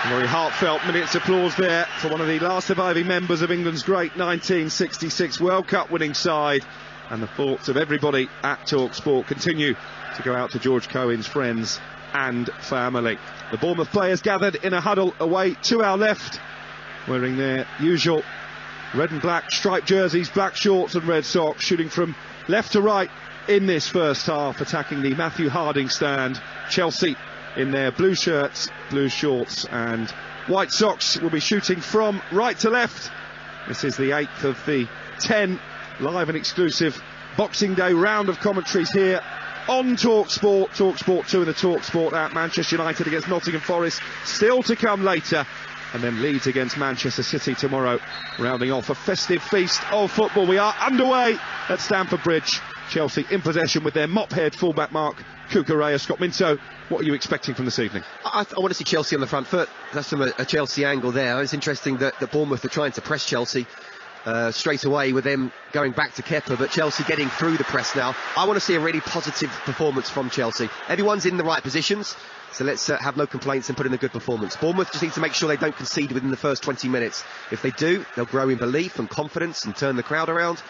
Very heartfelt minutes applause there for one of the last surviving members of England's great 1966 World Cup winning side. And the thoughts of everybody at Talksport continue to go out to George Cohen's friends and family. The Bournemouth players gathered in a huddle away to our left, wearing their usual red and black striped jerseys, black shorts and red socks, shooting from left to right in this first half, attacking the Matthew Harding stand. Chelsea in their blue shirts, blue shorts and white socks will be shooting from right to left. This is the 8th of the 10 live and exclusive Boxing Day round of commentaries here on Talksport. Talksport 2 in the Talksport app. Manchester United against Nottingham Forest still to come later, and then Leeds against Manchester City tomorrow, rounding off a festive feast of football. We are underway at Stamford Bridge. Chelsea in possession with their mop-haired fullback Mark Cucurella. Scott Minto, what are you expecting from this evening? I want to see Chelsea on the front foot. That's from a Chelsea angle there. It's interesting that Bournemouth are trying to press Chelsea straight away with them going back to Kepa, but Chelsea getting through the press now. I want to see a really positive performance from Chelsea. Everyone's in the right positions, so let's have no complaints and put in a good performance. Bournemouth just need to make sure they don't concede within the first 20 minutes. If they do, they'll grow in belief and confidence and turn the crowd around.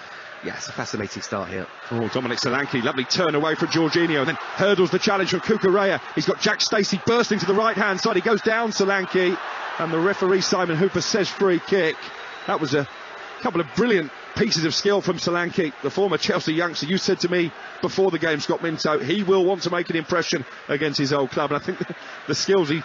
Yeah, it's a fascinating start here. Oh, Dominic Solanke, lovely turn away from Jorginho, and then hurdles the challenge from Cucurella. He's got Jack Stacey bursting to the right-hand side. He goes down Solanke, and the referee Simon Hooper says free kick. That was a couple of brilliant pieces of skill from Solanke, the former Chelsea youngster. You said to me before the game, Scott Minto, he will want to make an impression against his old club, and I think the skills he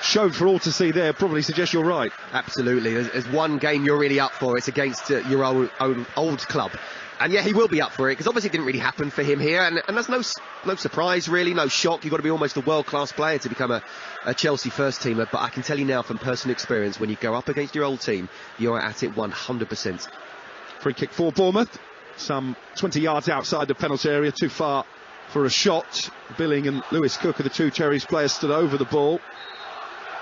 showed for all to see there probably suggests you're right. Absolutely. There's one game you're really up for. It's against your old club. And yeah, he will be up for it, because obviously it didn't really happen for him here, and there's no surprise really, no shock. You've got to be almost a world-class player to become a Chelsea first-teamer, but I can tell you now from personal experience, when you go up against your old team, you're at it 100%. Free kick for Bournemouth, some 20 yards outside the penalty area, too far for a shot. Billing and Lewis Cook are the two Cherries players stood over the ball.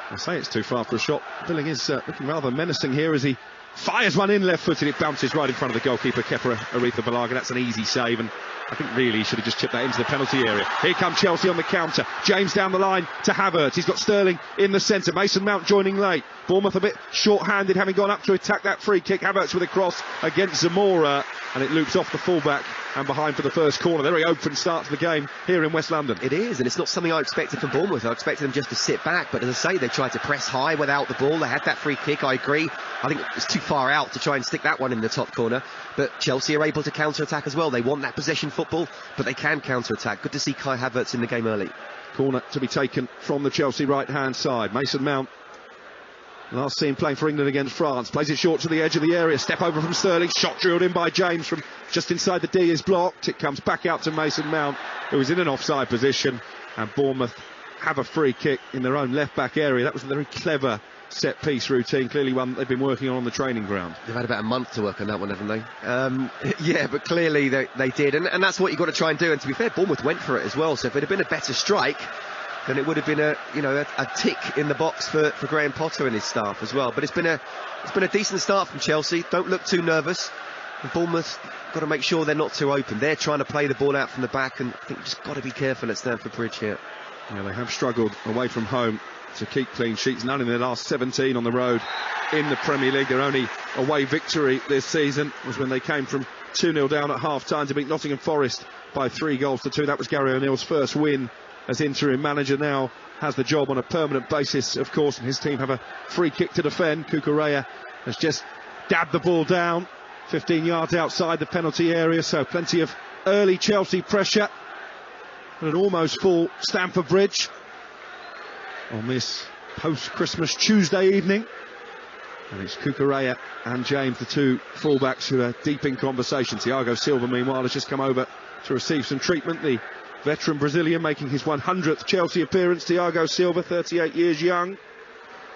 I say it's too far for a shot. Billing is looking rather menacing here as he fires one in left-footed. It bounces right in front of the goalkeeper, Kepa Arrizabalaga. That's an easy save, and I think really he should have just chipped that into the penalty area. Here come Chelsea on the counter. James down the line to Havertz. He's got Sterling in the centre. Mason Mount joining late. Bournemouth a bit short-handed, having gone up to attack that free kick. Havertz with a cross against Zamora, and it loops off the fullback and behind for the first corner. Very open start to the game here in West London. It is, and it's not something I expected from Bournemouth. I expected them just to sit back, but as I say, they tried to press high without the ball. They had that free kick, I agree. I think it's too far out to try and stick that one in the top corner, but Chelsea are able to counter-attack as well. They want that possession football, but they can counter-attack. Good to see Kai Havertz in the game early. Corner to be taken from the Chelsea right-hand side. Mason Mount, last seen playing for England against France, plays it short to the edge of the area. Step over from Sterling, shot drilled in by James from just inside the D is blocked. It comes back out to Mason Mount, who is in an offside position, and Bournemouth have a free kick in their own left-back area. That was a very clever set-piece routine, clearly one they've been working on the training ground. They've had about a month to work on that one, haven't they? Yeah, but clearly they did, and that's what you've got to try and do. And to be fair, Bournemouth went for it as well, so if it had been a better strike, then it would have been a tick in the box for Graham Potter and his staff as well. But it's been a decent start from Chelsea. Don't look too nervous. And Bournemouth got to make sure they're not too open. They're trying to play the ball out from the back, and I think you've just got to be careful at Stamford Bridge here. Yeah, they have struggled away from home to keep clean sheets. None in their last 17 on the road in the Premier League. Their only away victory this season was when they came from 2-0 down at half-time to beat Nottingham Forest by 3-2. That was Gary O'Neill's first win as interim manager. Now has the job on a permanent basis, of course, and his team have a free kick to defend. Cucurella has just dabbed the ball down 15 yards outside the penalty area, so plenty of early Chelsea pressure at an almost full Stamford Bridge on this post-Christmas Tuesday evening. And it's Cucurella and James, the two fullbacks, who are deep in conversation. Thiago Silva, meanwhile, has just come over to receive some treatment. The veteran Brazilian making his 100th Chelsea appearance. Thiago Silva, 38 years young.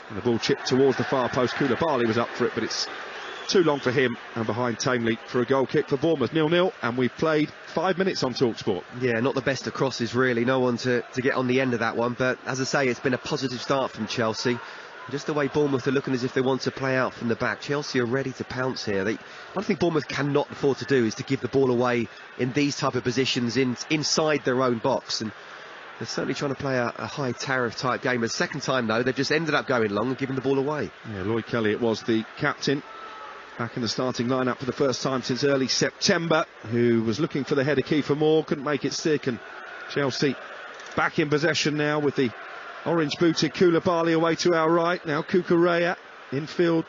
And the ball chipped towards the far post. Koulibaly was up for it, but it's too long for him, and behind tamely for a goal kick for Bournemouth. 0-0, and we've played 5 minutes on Talksport. Yeah, not the best of crosses really. No one to get on the end of that one, but as I say, it's been a positive start from Chelsea. Just the way Bournemouth are looking as if they want to play out from the back. Chelsea are ready to pounce here. One thing Bournemouth cannot afford to do is to give the ball away in these type of positions inside their own box. And They're certainly trying to play a high tariff type game. The second time, though, they've just ended up going long and giving the ball away. Yeah, Lloyd Kelly, it was the captain, back in the starting lineup for the first time since early September, who was looking for the header. Kiefer Moore couldn't make it stick, and Chelsea back in possession now with the orange-booted Koulibaly away to our right. Now Cucurella infield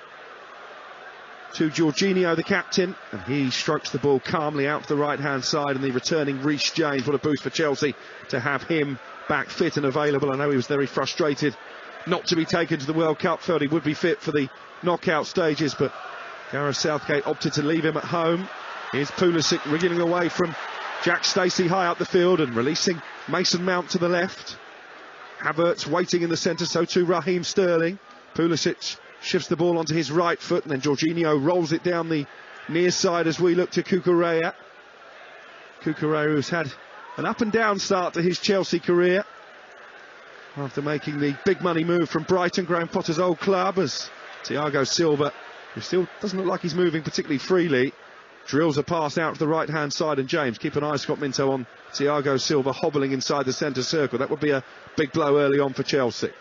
to Jorginho, the captain, and he strokes the ball calmly out to the right-hand side, and the returning Reece James. What a boost for Chelsea to have him back fit and available. I know he was very frustrated not to be taken to the World Cup, felt he would be fit for the knockout stages, but Gareth Southgate opted to leave him at home. Here's Pulisic wriggling away from Jack Stacey high up the field and releasing Mason Mount to the left. Havertz waiting in the centre, so too Raheem Sterling. Pulisic shifts the ball onto his right foot, and then Jorginho rolls it down the near side as we look to Cucurella. Cucurella, who's had an up and down start to his Chelsea career after making the big money move from Brighton, Graham Potter's old club, as Thiago Silva, who still doesn't look like he's moving particularly freely, drills a pass out to the right hand side, and James, keep an eye, Scott Minto, on Thiago Silva hobbling inside the centre circle. That would be a big blow early on for Chelsea.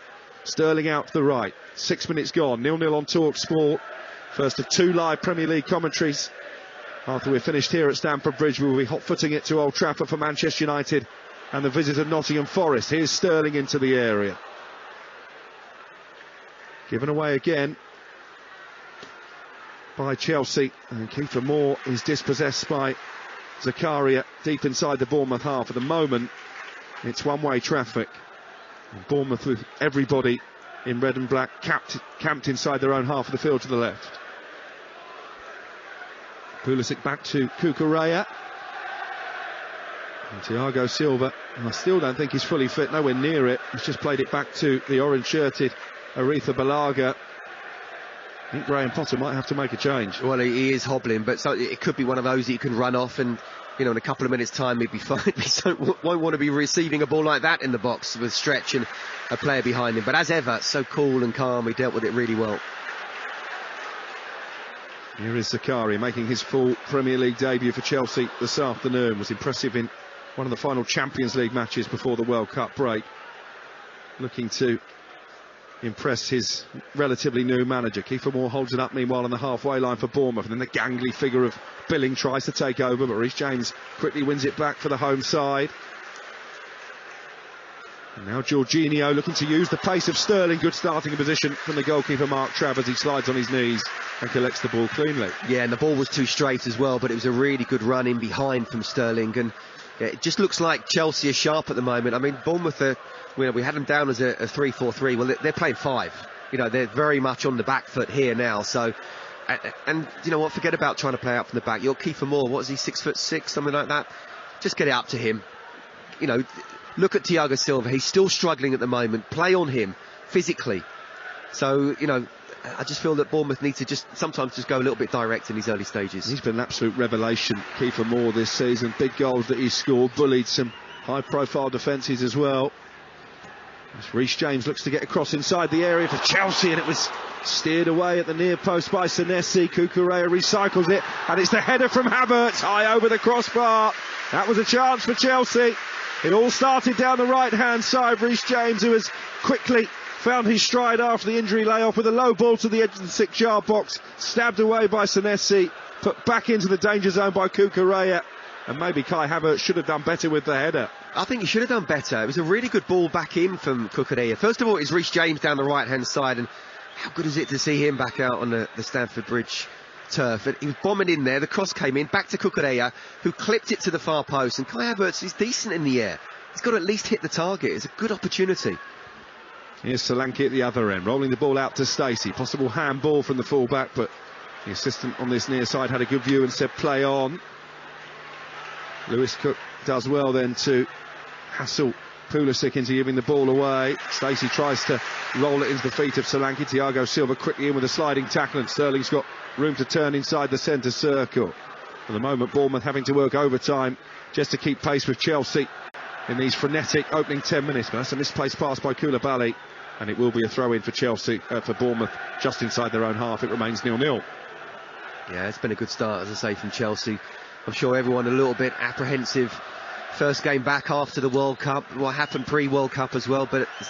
Sterling out to the right, 6 minutes gone, 0-0 on Talksport. First of two live Premier League commentaries. After we're finished here at Stamford Bridge, we'll be hot-footing it to Old Trafford for Manchester United and the visitor Nottingham Forest. Here's Sterling into the area. Given away again by Chelsea, and Kiefer Moore is dispossessed by Zakaria deep inside the Bournemouth half. At the moment, it's one-way traffic. And Bournemouth with everybody in red and black camped inside their own half of the field to the left. Pulisic back to Cucurella. And Thiago Silva, and I still don't think he's fully fit, nowhere near it. He's just played it back to the orange-shirted Aretha Balaga. I think Graham Potter might have to make a change. Well, he is hobbling, but so it could be one of those that you can run off and, you know, in a couple of minutes' time he'd be fine. He won't want to be receiving a ball like that in the box with Stretch and a player behind him. But as ever, so cool and calm, he dealt with it really well. Here is Zakaria making his full Premier League debut for Chelsea this afternoon. Was impressive in one of the final Champions League matches before the World Cup break. Looking to impress his relatively new manager. Kiefer Moore holds it up meanwhile on the halfway line for Bournemouth, and then the gangly figure of Billing tries to take over, but Reece James quickly wins it back for the home side. And now Jorginho looking to use the pace of Sterling. Good starting position from the goalkeeper Mark Trabb as he slides on his knees and collects the ball cleanly. Yeah, and the ball was too straight as well, but it was a really good run in behind from Sterling, and yeah, it just looks like Chelsea are sharp at the moment. I mean, Bournemouth are, you know, we had them down as a 3-4-3. Well, they're playing 5. You know, they're very much on the back foot here now. So, and you know what? Forget about trying to play out from the back. You're Kiefer Moore. What is he? 6'6", something like that. Just get it up to him. You know, look at Thiago Silva. He's still struggling at the moment. Play on him physically. So, you know, I just feel that Bournemouth need to just sometimes just go a little bit direct in these early stages. He's been an absolute revelation, Kiefer Moore, this season. Big goals that he's scored, bullied some high-profile defences as well. As Reece James looks to get across inside the area for Chelsea, and it was steered away at the near post by Senesi. Cucurella recycles it, and it's the header from Havertz high over the crossbar. That was a chance for Chelsea. It all started down the right-hand side. Reece James, who has quickly found his stride after the injury layoff with a low ball to the edge of the 6-yard box, stabbed away by Senesi, put back into the danger zone by Cucurella, and maybe Kai Havertz should have done better with the header. I think he should have done better. It was a really good ball back in from Cucurella. First of all, it's Reece James down the right-hand side, and how good is it to see him back out on the Stamford Bridge turf. And he was bombing in there, the cross came in, back to Cucurella, who clipped it to the far post, and Kai Havertz is decent in the air. He's got to at least hit the target. It's a good opportunity. Here's Solanke at the other end, rolling the ball out to Stacey. Possible handball from the full-back, but the assistant on this near side had a good view and said play on. Lewis Cook does well then to hassle Pulisic into giving the ball away. Stacey tries to roll it into the feet of Solanke. Thiago Silva quickly in with a sliding tackle, and Sterling's got room to turn inside the centre circle. For the moment, Bournemouth having to work overtime just to keep pace with Chelsea in these frenetic opening 10 minutes. But that's a misplaced pass by Koulibaly, and it will be a throw-in for Chelsea, for Bournemouth, just inside their own half. It remains 0-0. Yeah, it's been a good start, as I say, from Chelsea. I'm sure everyone a little bit apprehensive First game back after the World Cup, what happened pre-World Cup as well, but it's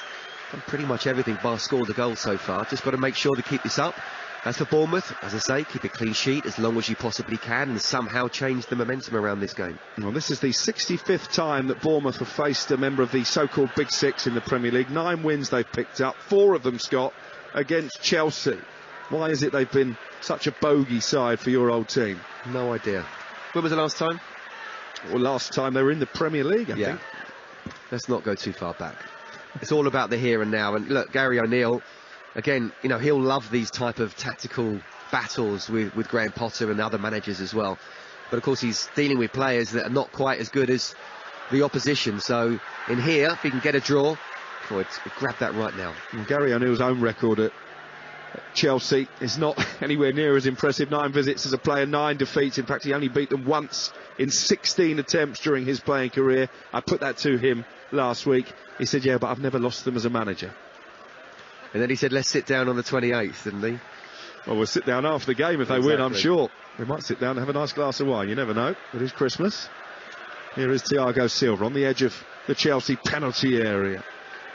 done pretty much everything bar scored a goal so far. Just got to make sure to keep this up. As for Bournemouth, as I say, keep a clean sheet as long as you possibly can and somehow change the momentum around this game. Well, this is the 65th time that Bournemouth have faced a member of the so-called Big Six in the Premier League. 9 wins they've picked up, 4 of them, Scott, against Chelsea. Why is it they've been such a bogey side for your old team? No idea. When was the last time? Well, last time they were in the Premier League, I think. Let's not go too far back. It's all about the here and now. And look, Gary O'Neill, again, you know, he'll love these type of tactical battles with Graham Potter and other managers as well. But of course, he's dealing with players that are not quite as good as the opposition. So in here, if he can get a draw, grab that right now. And Gary O'Neill's own record at Chelsea is not anywhere near as impressive. 9 visits as a player, 9 defeats. In fact, he only beat them once in 16 attempts during his playing career. I put that to him last week. He said, yeah, but I've never lost them as a manager. And then he said, let's sit down on the 28th, didn't he? Well, we'll sit down after the game if they win, I'm sure. We might sit down and have a nice glass of wine. You never know. It is Christmas. Here is Thiago Silva on the edge of the Chelsea penalty area.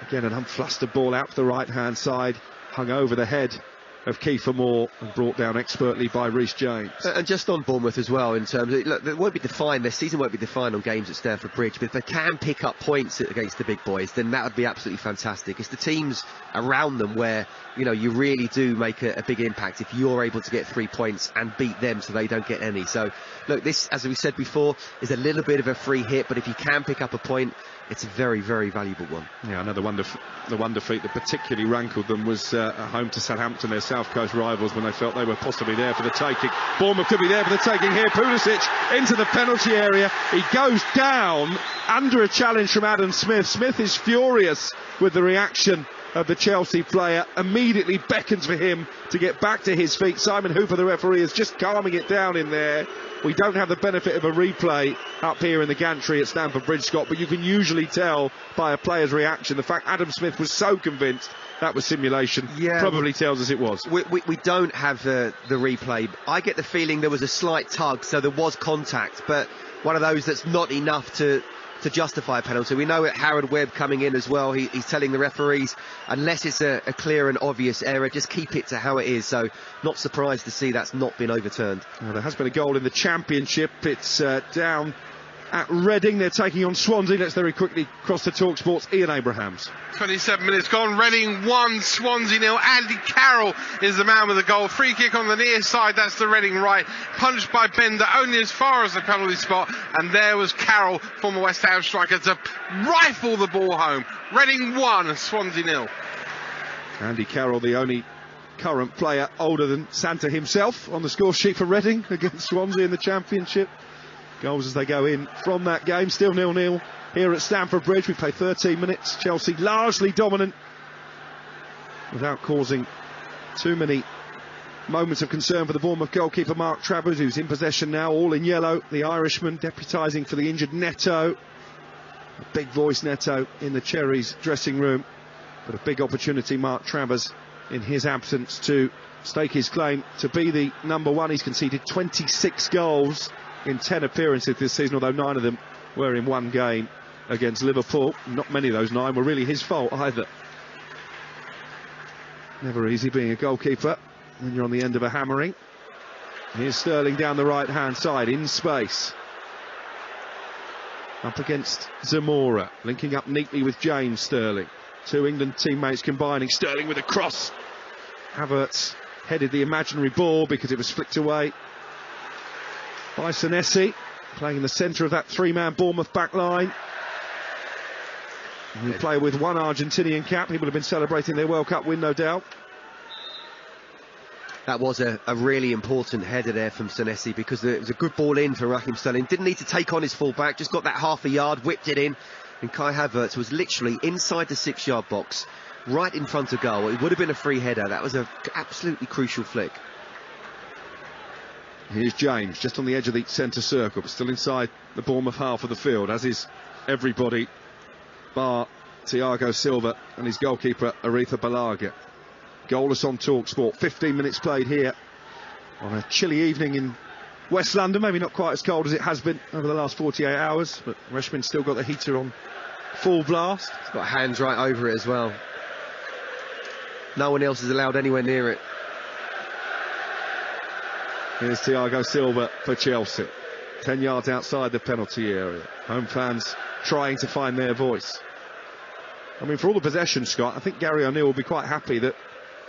Again, an unflustered ball out to the right-hand side, hung over the head of Kiefer Moore and brought down expertly by Reece James. And just on Bournemouth as well, in terms of, look, they won't be defined, their season won't be defined on games at Stamford Bridge, but if they can pick up points against the big boys, then that would be absolutely fantastic. It's the teams around them where, you know, you really do make a big impact if you're able to get 3 points and beat them so they don't get any. So, look, this, as we said before, is a little bit of a free hit, but if you can pick up a point, it's a very, very valuable one. Yeah, another one defeat that particularly rankled them was at home to Southampton, their South Coast rivals, when they felt they were possibly there for the taking. Bournemouth could be there for the taking here. Pulisic into the penalty area. He goes down under a challenge from Adam Smith. Smith is furious with the reaction of the Chelsea player, immediately beckons for him to get back to his feet. Simon Hooper, the referee, is just calming it down in there. We don't have the benefit of a replay up here in the gantry at Stamford Bridge, Scott, but you can usually tell by a player's reaction. The fact Adam Smith was so convinced that was simulation probably tells us it was. We don't have the replay. I get the feeling there was a slight tug, so there was contact, but one of those that's not enough to justify a penalty. We know that Howard Webb coming in as well, he's telling the referees, unless it's a clear and obvious error, just keep it to how it is. So not surprised to see that's not been overturned. Well, there has been a goal in the Championship. It's down at Reading. They're taking on Swansea. Let's very quickly cross to Talksport's Ian Abrahams. 27 minutes gone. Reading 1, Swansea 0. Andy Carroll is the man with the goal. Free kick on the near side. That's the Reading right. Punched by Bender only as far as the penalty spot. And there was Carroll, former West Ham striker, to rifle the ball home. Reading 1, Swansea 0. Andy Carroll, the only current player older than Santa himself on the score sheet for Reading against Swansea in the Championship. Goals as they go in from that game. Still 0-0 here at Stamford Bridge. We play 13 minutes. Chelsea largely dominant without causing too many moments of concern for the Bournemouth goalkeeper Mark Travers, who's in possession now, all in yellow. The Irishman deputising for the injured Neto. A big voice Neto in the Cherries dressing room. But a big opportunity, Mark Travers, in his absence, to stake his claim to be the number one. He's conceded 26 goals in 10 appearances this season, although 9 of them were in one game against Liverpool. Not many of those 9 were really his fault either. Never easy being a goalkeeper when you're on the end of a hammering. Here's Sterling down the right hand side in space, up against Zamora, linking up neatly with James. Sterling, 2 England teammates combining. Sterling with a cross. Havertz headed the imaginary ball because it was flicked away by Senesi, playing in the centre of that 3-man Bournemouth back line. We play with one Argentinian cap. He would have been celebrating their World Cup win, no doubt. That was a really important header there from Senesi, because it was a good ball in for Raheem Sterling. Didn't need to take on his full-back, just got that half a yard, whipped it in, and Kai Havertz was literally inside the 6-yard box, right in front of goal. It would have been a free header. That was an absolutely crucial flick. Here's James, just on the edge of the centre circle, but still inside the Bournemouth half of the field, as is everybody bar Thiago Silva and his goalkeeper Aretha Balaga. Goalless on Talksport. 15 minutes played here on a chilly evening in West London, maybe not quite as cold as it has been over the last 48 hours, but Reshman's still got the heater on full blast. He's got hands right over it as well. No one else is allowed anywhere near it. Here's Thiago Silva for Chelsea. 10 yards outside the penalty area. Home fans trying to find their voice. I mean, for all the possession, Scott, I think Gary O'Neill will be quite happy that,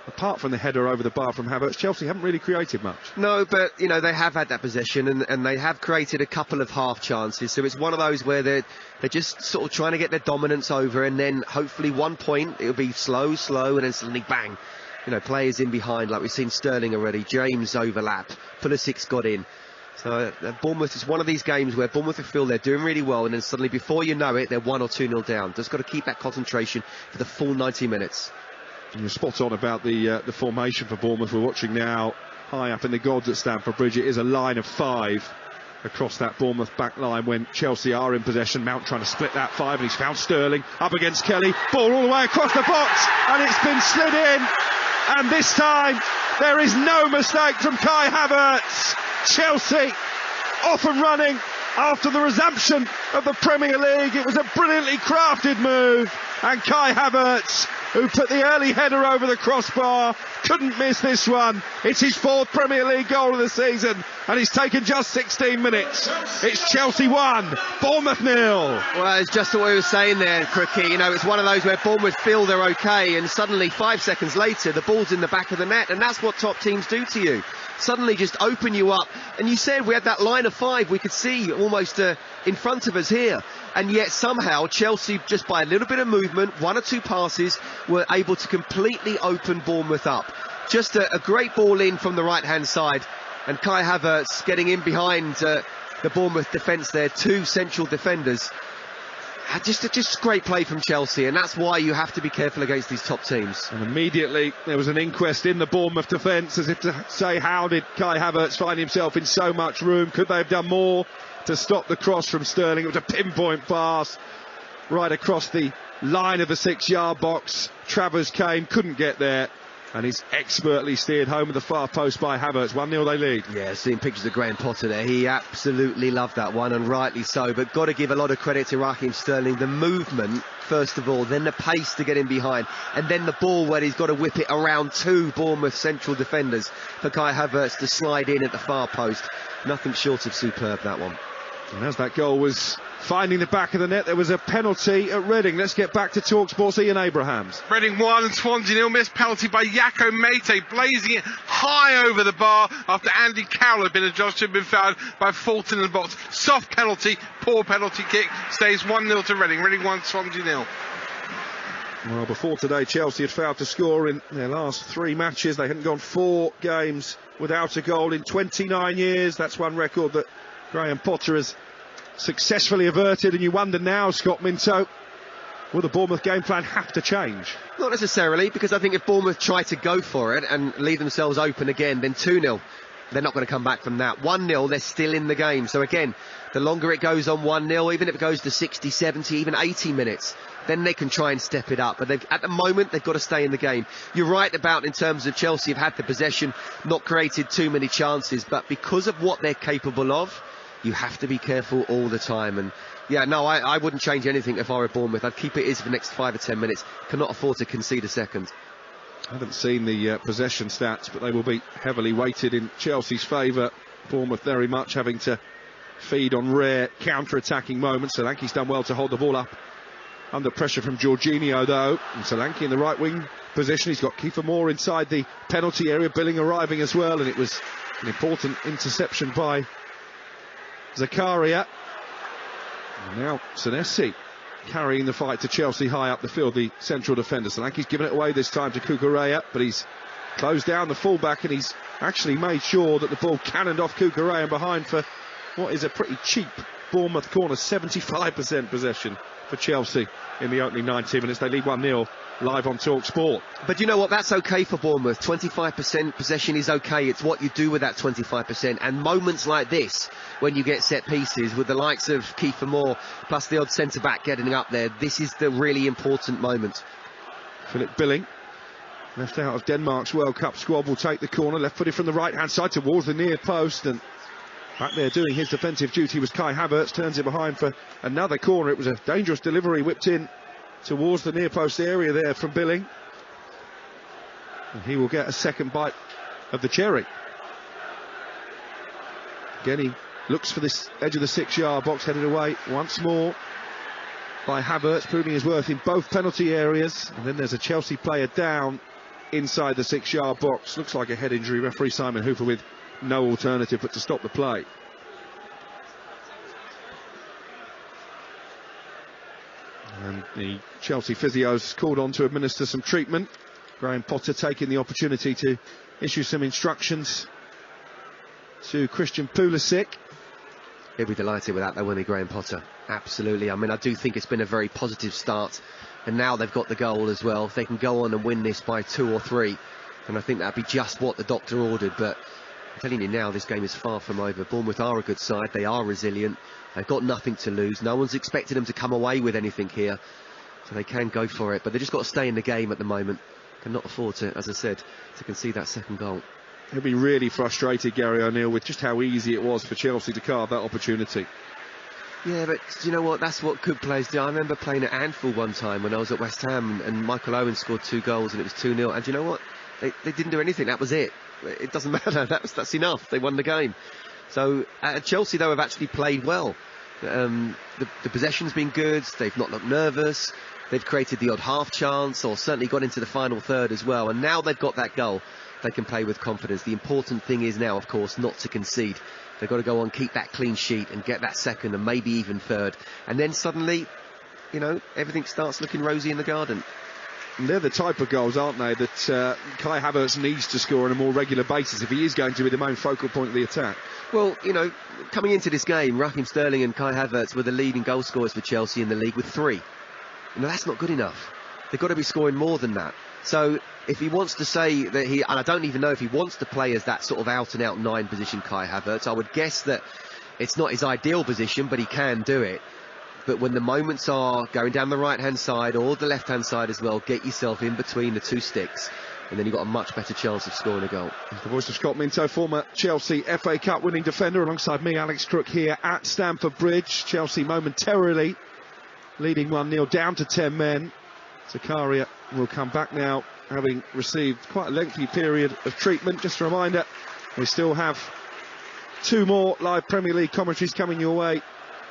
apart from the header over the bar from Havertz, Chelsea haven't really created much. No, but, you know, they have had that possession and they have created a couple of half chances. So it's one of those where they're just sort of trying to get their dominance over, and then hopefully 1 point, it'll be slow, and then suddenly bang. You know, players in behind, like we've seen Sterling already. James overlap. Pulisic's got in. So Bournemouth is one of these games where Bournemouth feel they're doing really well, and then suddenly, before you know it, they're 1 or 2-0 down. Just got to keep that concentration for the full 90 minutes. And you're spot on about the formation for Bournemouth. We're watching now, high up in the gods at Stamford Bridge. It is a line of 5 across that Bournemouth back line when Chelsea are in possession. Mount trying to split that 5, and he's found Sterling up against Kelly. Ball all the way across the box, and it's been slid in. And this time, there is no mistake from Kai Havertz. Chelsea off and running after the resumption of the Premier League. It was a brilliantly crafted move, and Kai Havertz, who put the early header over the crossbar, couldn't miss this one. It's his 4th Premier League goal of the season, and he's taken just 16 minutes. It's Chelsea 1, Bournemouth 0. Well, it's just what we were saying there, Crookie. You know, it's one of those where Bournemouth feel they're okay, and suddenly 5 seconds later, the ball's in the back of the net, and that's what top teams do to you. Suddenly just open you up. And you said we had that line of 5 we could see almost in front of us here, and yet somehow Chelsea, just by a little bit of movement, 1 or 2 passes, were able to completely open Bournemouth up. Just a great ball in from the right hand side, and Kai Havertz getting in behind the Bournemouth defence there, 2 central defenders. Just great play from Chelsea, and that's why you have to be careful against these top teams. And immediately there was an inquest in the Bournemouth defence, as if to say, how did Kai Havertz find himself in so much room? Could they have done more to stop the cross from Sterling? It was a pinpoint pass right across the line of the 6-yard box. Travers came, couldn't get there, and he's expertly steered home at the far post by Havertz. 1-0 they lead. Yeah, seeing pictures of Graham Potter there, he absolutely loved that one, and rightly so. But got to give a lot of credit to Raheem Sterling. The movement, first of all, then the pace to get in behind, and then the ball where he's got to whip it around 2 Bournemouth central defenders for Kai Havertz to slide in at the far post. Nothing short of superb, that one. And as that goal was finding the back of the net, there was a penalty at Reading. Let's get back to Talksport's Ian Abrahams. Reading 1, Swansea 0. Missed penalty by Yako Mate, blazing it high over the bar after Andy Carroll had been adjusted and been fouled by Fulton in the box. Soft penalty, poor penalty kick. Stays 1-0 to Reading. Reading 1, Swansea 0. Well, before today, Chelsea had failed to score in their last 3 matches. They hadn't gone 4 games without a goal in 29 years. That's one record that Graham Potter has successfully averted, and you wonder now, Scott Minto, will the Bournemouth game plan have to change? Not necessarily, because I think if Bournemouth try to go for it and leave themselves open again, then 2-0, they're not going to come back from that. 1-0, they're still in the game. So again, the longer it goes on 1-0, even if it goes to 60, 70, even 80 minutes, then they can try and step it up. But at the moment, they've got to stay in the game. You're right about, in terms of Chelsea, have had the possession, not created too many chances, but because of what they're capable of, you have to be careful all the time. And yeah, no, I wouldn't change anything if I were Bournemouth. I'd keep it as for the next 5 or 10 minutes. Cannot afford to concede a second. I haven't seen the possession stats, but they will be heavily weighted in Chelsea's favour. Bournemouth very much having to feed on rare counter-attacking moments. Solanke's done well to hold the ball up under pressure from Jorginho, though. And Solanke in the right wing position. He's got Kiefer Moore inside the penalty area. Billing arriving as well, and it was an important interception by Zakaria. And now Senesi carrying the fight to Chelsea high up the field, the central defender. Solanke's given it away this time to Cucurella, but he's closed down the fullback, and he's actually made sure that the ball cannoned off Cucurella behind for what is a pretty cheap Bournemouth corner. 75% possession for Chelsea in the opening 90 minutes. They lead 1-0 live on Talksport. But you know what, that's okay for Bournemouth. 25% possession is okay. It's what you do with that 25%, and moments like this, when you get set pieces with the likes of Kiefer Moore plus the odd centre back getting up there, this is the really important moment. Philip Billing, left out of Denmark's World Cup squad, will take the corner, left footed from the right hand side towards the near post, and Back there doing his defensive duty was Kai Havertz, turns it behind for another corner. It was a dangerous delivery, whipped in towards the near post area there from Billing. And he will get a second bite of the cherry. Again, he looks for this edge of the 6-yard box, headed away once more by Havertz, proving his worth in both penalty areas. And then there's a Chelsea player down inside the 6-yard box. Looks like a head injury. Referee Simon Hooper with no alternative but to stop the play. And the Chelsea physios called on to administer some treatment. Graham Potter taking the opportunity to issue some instructions to Christian Pulisic. He'll be delighted with that, though, won't he, Graham Potter? Absolutely. I mean, I do think it's been a very positive start, and now they've got the goal as well. If they can go on and win this by 2 or 3, then I think that'd be just what the doctor ordered. But I'm telling you now, this game is far from over. Bournemouth are a good side. They are resilient. They've got nothing to lose. No one's expecting them to come away with anything here, so they can go for it. But they've just got to stay in the game at the moment. Cannot afford to, as I said, to concede that second goal. He'll be really frustrated, Gary O'Neill, with just how easy it was for Chelsea to carve that opportunity. Yeah, but do you know what? That's what good players do. I remember playing at Anfield one time when I was at West Ham, and Michael Owen scored 2 goals and it was 2-0. And do you know what? They didn't do anything. That was it. It doesn't matter. That's enough. They won the game. So Chelsea, though, have actually played well. The possession's been good. They've not looked nervous. They've created the odd half chance, or certainly got into the final third as well. And now they've got that goal, they can play with confidence. The important thing is now, of course, not to concede. They've got to go on, keep that clean sheet and get that second and maybe even third. And then suddenly, you know, everything starts looking rosy in the garden. And they're the type of goals, aren't they, that Kai Havertz needs to score on a more regular basis if he is going to be the main focal point of the attack. Well, you know, coming into this game, Raheem Sterling and Kai Havertz were the leading goal scorers for Chelsea in the league with 3. You know, that's not good enough. They've got to be scoring more than that. So if he wants to say that and I don't even know if he wants to play as that sort of out-and-out 9 position, Kai Havertz, I would guess that it's not his ideal position, but he can do it. But when the moments are going down the right-hand side or the left-hand side as well, get yourself in between the 2 sticks, and then you've got a much better chance of scoring a goal. The voice of Scott Minto, former Chelsea FA Cup winning defender, alongside me, Alex Crook, here at Stamford Bridge. Chelsea momentarily leading 1-0, down to 10 men. Zakaria will come back now, having received quite a lengthy period of treatment. Just a reminder, we still have 2 more live Premier League commentaries coming your way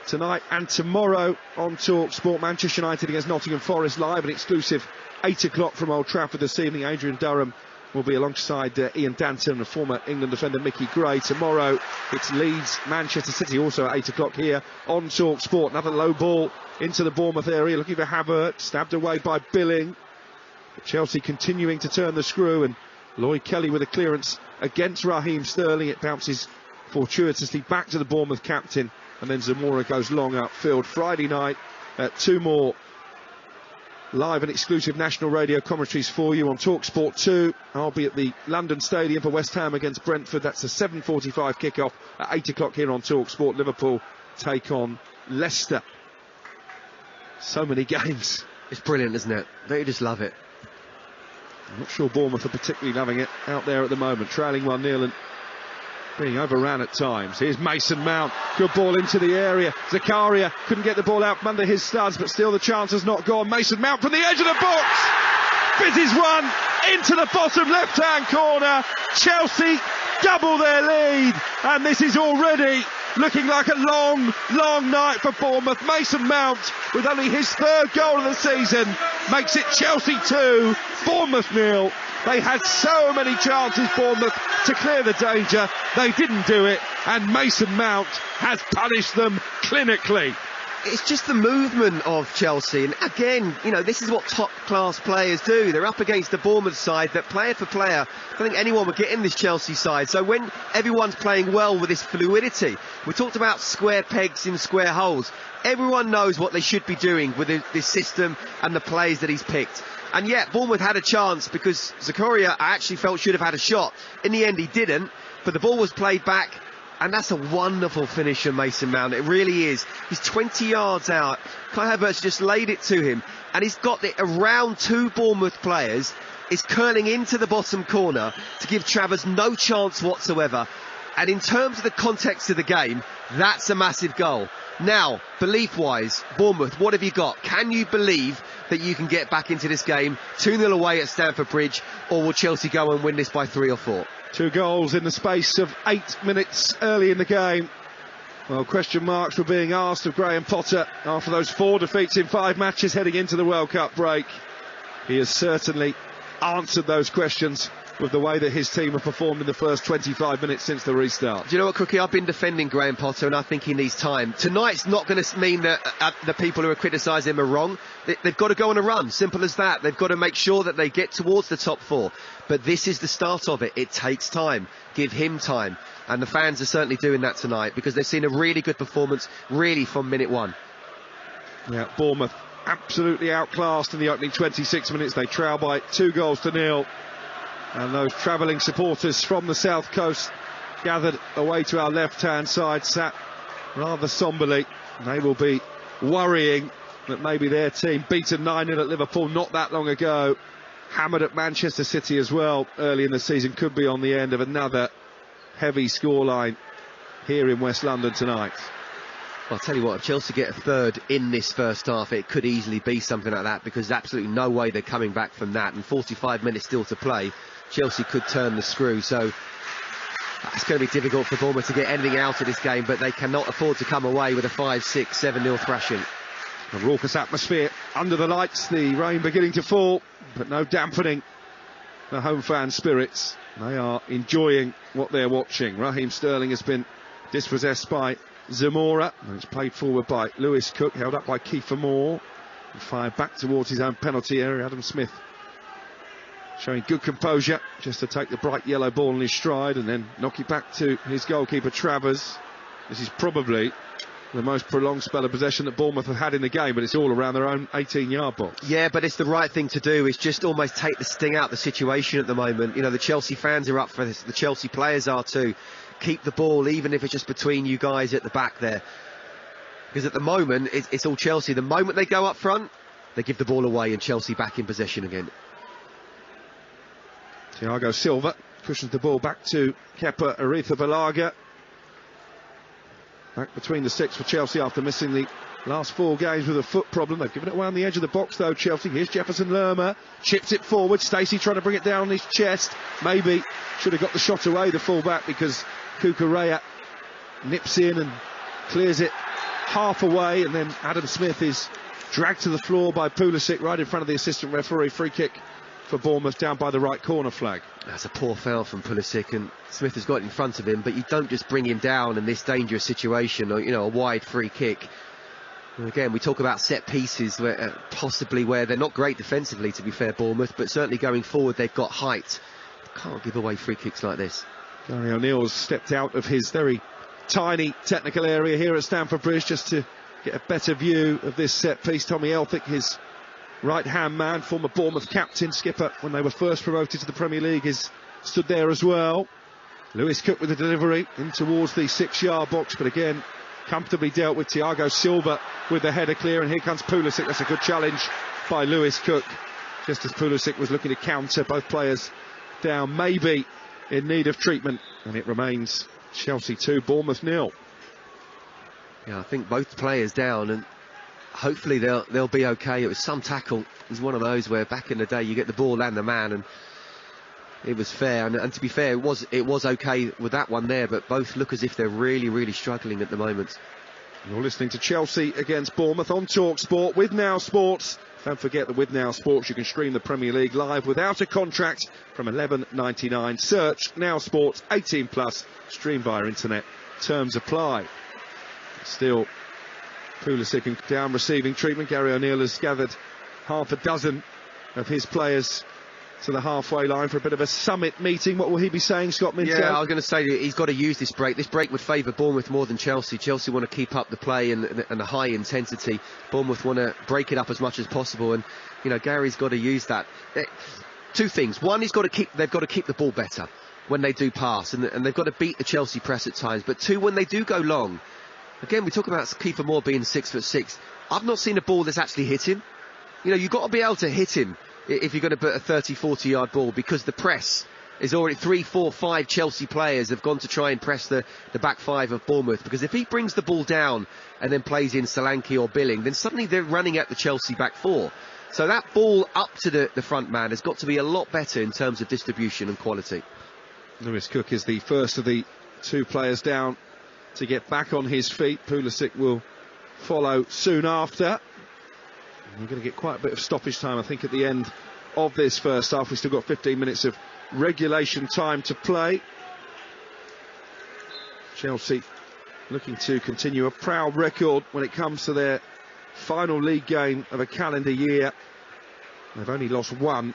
tonight and tomorrow on Talksport. Manchester United against Nottingham Forest, live and exclusive 8 o'clock from Old Trafford this evening. Adrian Durham will be alongside Ian Danton and former England defender Mickey Gray. Tomorrow it's Leeds Manchester City, also at 8 o'clock here on Talksport. Another low ball into the Bournemouth area, looking for Havertz, stabbed away by Billing. But Chelsea continuing to turn the screw, and Lloyd Kelly with a clearance against Raheem Sterling. It bounces fortuitously back to the Bournemouth captain, and then Zamora goes long upfield. Friday night, 2 more live and exclusive national radio commentaries for you on Talksport 2. I'll be at the London Stadium for West Ham against Brentford. That's a 7:45 kickoff at 8 o'clock here on Talksport. Liverpool take on Leicester. So many games. It's brilliant, isn't it? Don't you just love it? I'm not sure Bournemouth are particularly loving it out there at the moment, trailing 1-0 and being overran at times. Here's Mason Mount, good ball into the area. Zakaria couldn't get the ball out from under his studs, but still the chance has not gone. Mason Mount from the edge of the box, fizzes one into the bottom left-hand corner. Chelsea double their lead, and this is already looking like a long, long night for Bournemouth. Mason Mount, with only his 3rd goal of the season, makes it Chelsea 2, Bournemouth 0. They had so many chances, Bournemouth, to clear the danger. They didn't do it, and Mason Mount has punished them clinically. It's just the movement of Chelsea, and again, you know, this is what top-class players do. They're up against the Bournemouth side that, player for player, I don't think anyone would get in this Chelsea side. So when everyone's playing well with this fluidity, we talked about square pegs in square holes. Everyone knows what they should be doing with this system and the players that he's picked. And yet, Bournemouth had a chance because Zakaria, I actually felt, should have had a shot. In the end, he didn't, but the ball was played back. And that's a wonderful finish from Mason Mount. It really is. He's 20 yards out. Kai Havertz just laid it to him. And he's got it around 2 Bournemouth players. Is curling into the bottom corner to give Travers no chance whatsoever. And in terms of the context of the game, that's a massive goal. Now, belief-wise, Bournemouth, what have you got? Can you believe that you can get back into this game 2-0 away at Stamford Bridge, or will Chelsea go and win this by 3 or 4? 2 goals in the space of 8 minutes early in the game. Well, question marks were being asked of Graham Potter after those 4 defeats in 5 matches heading into the World Cup break. He has certainly answered those questions with the way that his team have performed in the first 25 minutes since the restart. Do you know what, Cookie? I've been defending Graham Potter, and I think he needs time. Tonight's not going to mean that the people who are criticising him are wrong. They've got to go on a run, simple as that. They've got to make sure that they get towards the top 4. But this is the start of it. It takes time. Give him time. And the fans are certainly doing that tonight, because they've seen a really good performance, really, from minute 1. Yeah, Bournemouth absolutely outclassed in the opening 26 minutes. They trail by 2-0. And those travelling supporters from the south coast gathered away to our left-hand side, sat rather somberly. They will be worrying that maybe their team, beaten 9-0 at Liverpool not that long ago, hammered at Manchester City as well early in the season, could be on the end of another heavy scoreline here in West London tonight. Well, I'll tell you what, if Chelsea get a third in this first half, it could easily be something like that, because there's absolutely no way they're coming back from that. And 45 minutes still to play, Chelsea could turn the screw. So it's going to be difficult for Bournemouth to get anything out of this game, but they cannot afford to come away with a 5-6, 7-0 thrashing. A raucous atmosphere under the lights, the rain beginning to fall, but no dampening the home fan spirits. They are enjoying what they're watching. Raheem Sterling has been dispossessed by Zamora, and it's played forward by Lewis Cook, held up by Kiefer Moore, and fired back towards his own penalty area. Adam Smith showing good composure just to take the bright yellow ball in his stride and then knock it back to his goalkeeper Travers. This is probably the most prolonged spell of possession that Bournemouth have had in the game, but it's all around their own 18-yard box. Yeah, but it's the right thing to do. It's just almost take the sting out of the situation at the moment. You know, the Chelsea fans are up for this, the Chelsea players are too. Keep the ball, even if it's just between you guys at the back there, because at the moment it's all Chelsea. The moment they go up front, they give the ball away, and Chelsea back in possession again. Thiago Silva cushions the ball back to Kepa Arrizabalaga. Back between the sticks for Chelsea after missing the last 4 games with a foot problem. They've given it away on the edge of the box though, Chelsea. Here's Jefferson Lerma, chips it forward. Stacey trying to bring it down on his chest. Maybe should have got the shot away, the full-back, because Cucurella nips in and clears it half away, and then Adam Smith is dragged to the floor by Pulisic right in front of the assistant referee. Free kick for Bournemouth down by the right corner flag. That's a poor foul from Pulisic, and Smith has got in front of him, but you don't just bring him down in this dangerous situation, or, you know, a wide free kick. And again, we talk about set pieces where possibly where they're not great defensively, to be fair, Bournemouth, but certainly going forward they've got height. Can't give away free kicks like this. Gary O'Neill's stepped out of his very tiny technical area here at Stamford Bridge just to get a better view of this set piece. Tommy Elphick, his right-hand man, former Bournemouth captain, skipper when they were first promoted to the Premier League, is stood there as well. Lewis Cook with the delivery in towards the 6-yard box, but again comfortably dealt with. Thiago Silva with the header clear, and here comes Pulisic. That's a good challenge by Lewis Cook, just as Pulisic was looking to counter. Both players down, maybe in need of treatment, and it remains Chelsea 2, Bournemouth 0. Yeah, I think both players down, and hopefully they'll be okay. It was some tackle. It was one of those where back in the day you get the ball and the man, and it was fair. And to be fair, it was okay with that one there, but both look as if they're really, really struggling at the moment. You're listening to Chelsea against Bournemouth on Talksport with Now Sports. Don't forget that with Now Sports you can stream the Premier League live without a contract from $11.99. Search Now Sports 18+, stream via internet. Terms apply. Still Pulisic and down receiving treatment. Gary O'Neill has gathered half a dozen of his players to the halfway line for a bit of a summit meeting. What will he be saying, Scott Minto? Yeah, I was going to say he's got to use this break. This break would favour Bournemouth more than Chelsea. Chelsea want to keep up the play and the high intensity. Bournemouth want to break it up as much as possible, and you know Gary's got to use that. 2 things. One, they've got to keep the ball better when they do pass, and they've got to beat the Chelsea press at times. But 2, when they do go long, again we talk about Kiefer Moore being 6'6". I've not seen a ball that's actually hit him. You know, you've got to be able to hit him if you're going to put a 30-40 yard ball, because the press is already 3, 4, 5 Chelsea players have gone to try and press the back five of Bournemouth, because if he brings the ball down and then plays in Solanke or Billing, then suddenly they're running at the Chelsea back four. So that ball up to the front man has got to be a lot better in terms of distribution and quality. Lewis Cook is the first of the 2 players down to get back on his feet. Pulisic will follow soon after. We're going to get quite a bit of stoppage time, I think, at the end of this first half. We've still got 15 minutes of regulation time to play. Chelsea looking to continue a proud record when it comes to their final league game of a calendar year. They've only lost 1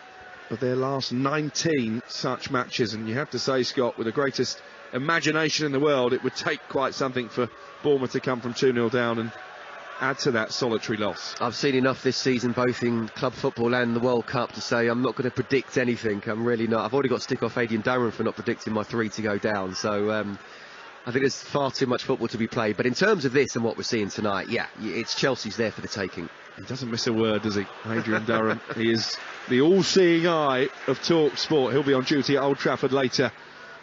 of their last 19 such matches, and you have to say, Scott, with the greatest imagination in the world, it would take quite something for Bournemouth to come from 2-0 down and add to that solitary loss. I've seen enough this season, both in club football and the World Cup, to say I'm not going to predict anything. I'm really not. I've already got stick off Adrian Durham for not predicting my 3 to go down, so I think there's far too much football to be played. But in terms of this and what we're seeing tonight, yeah, it's Chelsea's there for the taking. He doesn't miss a word, does he, Adrian Durham? He is the all-seeing eye of Talksport. He'll be on duty at Old Trafford later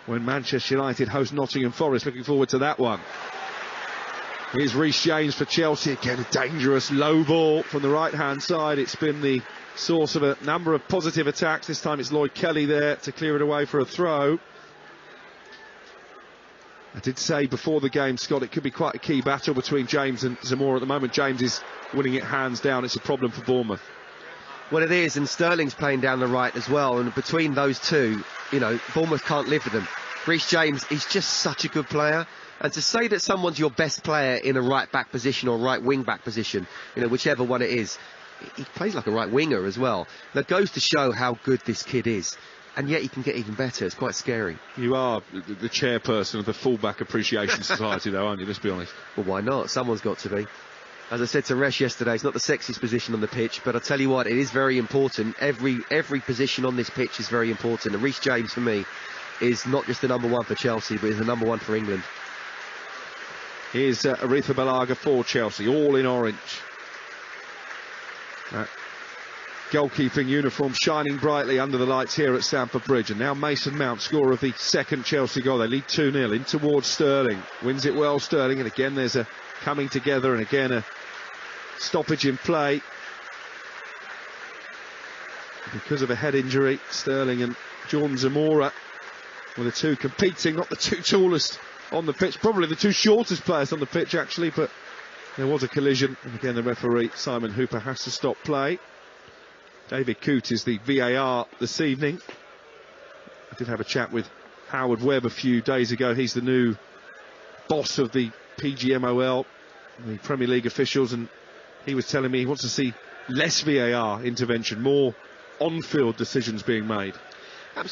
when Manchester United host Nottingham Forest. Looking forward to that one. Here's Reece James for Chelsea. Again, a dangerous low ball from the right-hand side. It's been the source of a number of positive attacks. This time it's Lloyd Kelly there to clear it away for a throw. I did say before the game, Scott, it could be quite a key battle between James and Zamora. At the moment, James is winning it hands down. It's a problem for Bournemouth. Well, it is, and Sterling's playing down the right as well. And between those two, you know, Bournemouth can't live with them. Reece James, he's just such a good player. And to say that someone's your best player in a right-back position or right wing-back position, you know, whichever one it is, he plays like a right winger as well. That goes to show how good this kid is. And yet he can get even better. It's quite scary. You are the chairperson of the Fullback Appreciation Society, though, aren't you? Let's be honest. Well, why not? Someone's got to be. As I said to Resh yesterday, it's not the sexiest position on the pitch, but I tell you what, it is very important. Every position on this pitch is very important. And Reece James, for me, is not just the number 1 for Chelsea, but is the number 1 for England. Here's Aretha Balaga for Chelsea, all in orange. Goalkeeping uniform shining brightly under the lights here at Stamford Bridge. And now Mason Mount, scorer of the second Chelsea goal. They lead 2-0 in towards Sterling. Wins it well, Sterling. And again, there's a coming together, and again a stoppage in play. Because of a head injury, Sterling and Jordan Zamora were the 2 competing, not the 2 tallest on the pitch, probably the 2 shortest players on the pitch actually, but there was a collision, and again the referee Simon Hooper has to stop play. David Coote is the VAR this evening. I did have a chat with Howard Webb a few days ago. He's the new boss of the PGMOL, the Premier League officials, and he was telling me he wants to see less VAR intervention, more on-field decisions being made.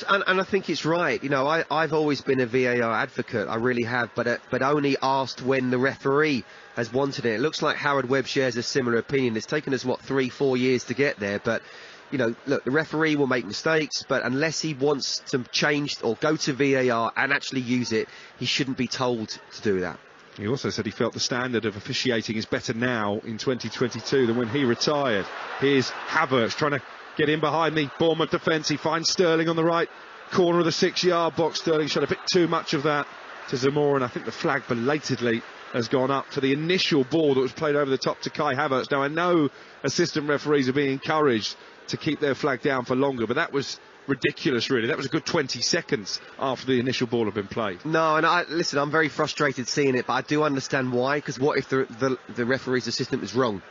And I think it's right. You know, I've always been a VAR advocate. I really have, but only asked when the referee has wanted it. It looks like Howard Webb shares a similar opinion. It's taken us, 3-4 years to get there, but you know, look, the referee will make mistakes, but unless he wants to change or go to VAR and actually use it, he shouldn't be told to do that. He also said he felt the standard of officiating is better now in 2022 than when he retired. Here's Havertz trying to get in behind the Bournemouth defence. He finds Sterling on the right corner of the 6-yard box. Sterling showed a bit too much of that to Zamora, and I think the flag belatedly has gone up for the initial ball that was played over the top to Kai Havertz. Now, I know assistant referees are being encouraged to keep their flag down for longer, but that was ridiculous, really. That was a good 20 seconds after the initial ball had been played. No, and listen, I'm very frustrated seeing it, but I do understand why, because what if the referee's assistant was wrong?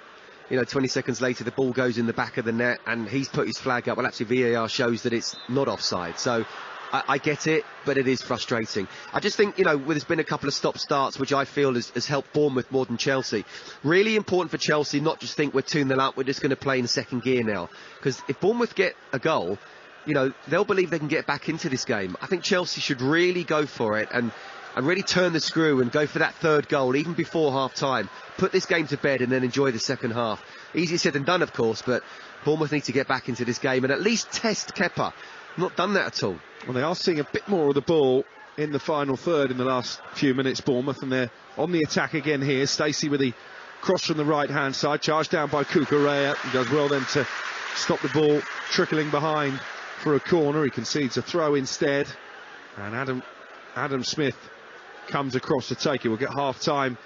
You know, 20 seconds later, the ball goes in the back of the net and he's put his flag up. Well, actually, VAR shows that it's not offside. So I get it, but it is frustrating. I just think, you know, there's been a couple of stop-starts, which I feel has helped Bournemouth more than Chelsea. Really important for Chelsea not just think we're 2-0 up, we're just going to play in second gear now. Because if Bournemouth get a goal, you know, they'll believe they can get back into this game. I think Chelsea should really go for it and really turn the screw and go for that third goal, even before half-time. Put this game to bed and then enjoy the second half. Easier said than done, of course, but Bournemouth need to get back into this game and at least test Kepa. Not done that at all. Well, they are seeing a bit more of the ball in the final third in the last few minutes, Bournemouth, and they're on the attack again here. Stacey with the cross from the right-hand side, charged down by Cucurella. He does well then to stop the ball trickling behind for a corner. He concedes a throw instead, and Adam Smith comes across to take it. We'll get half-time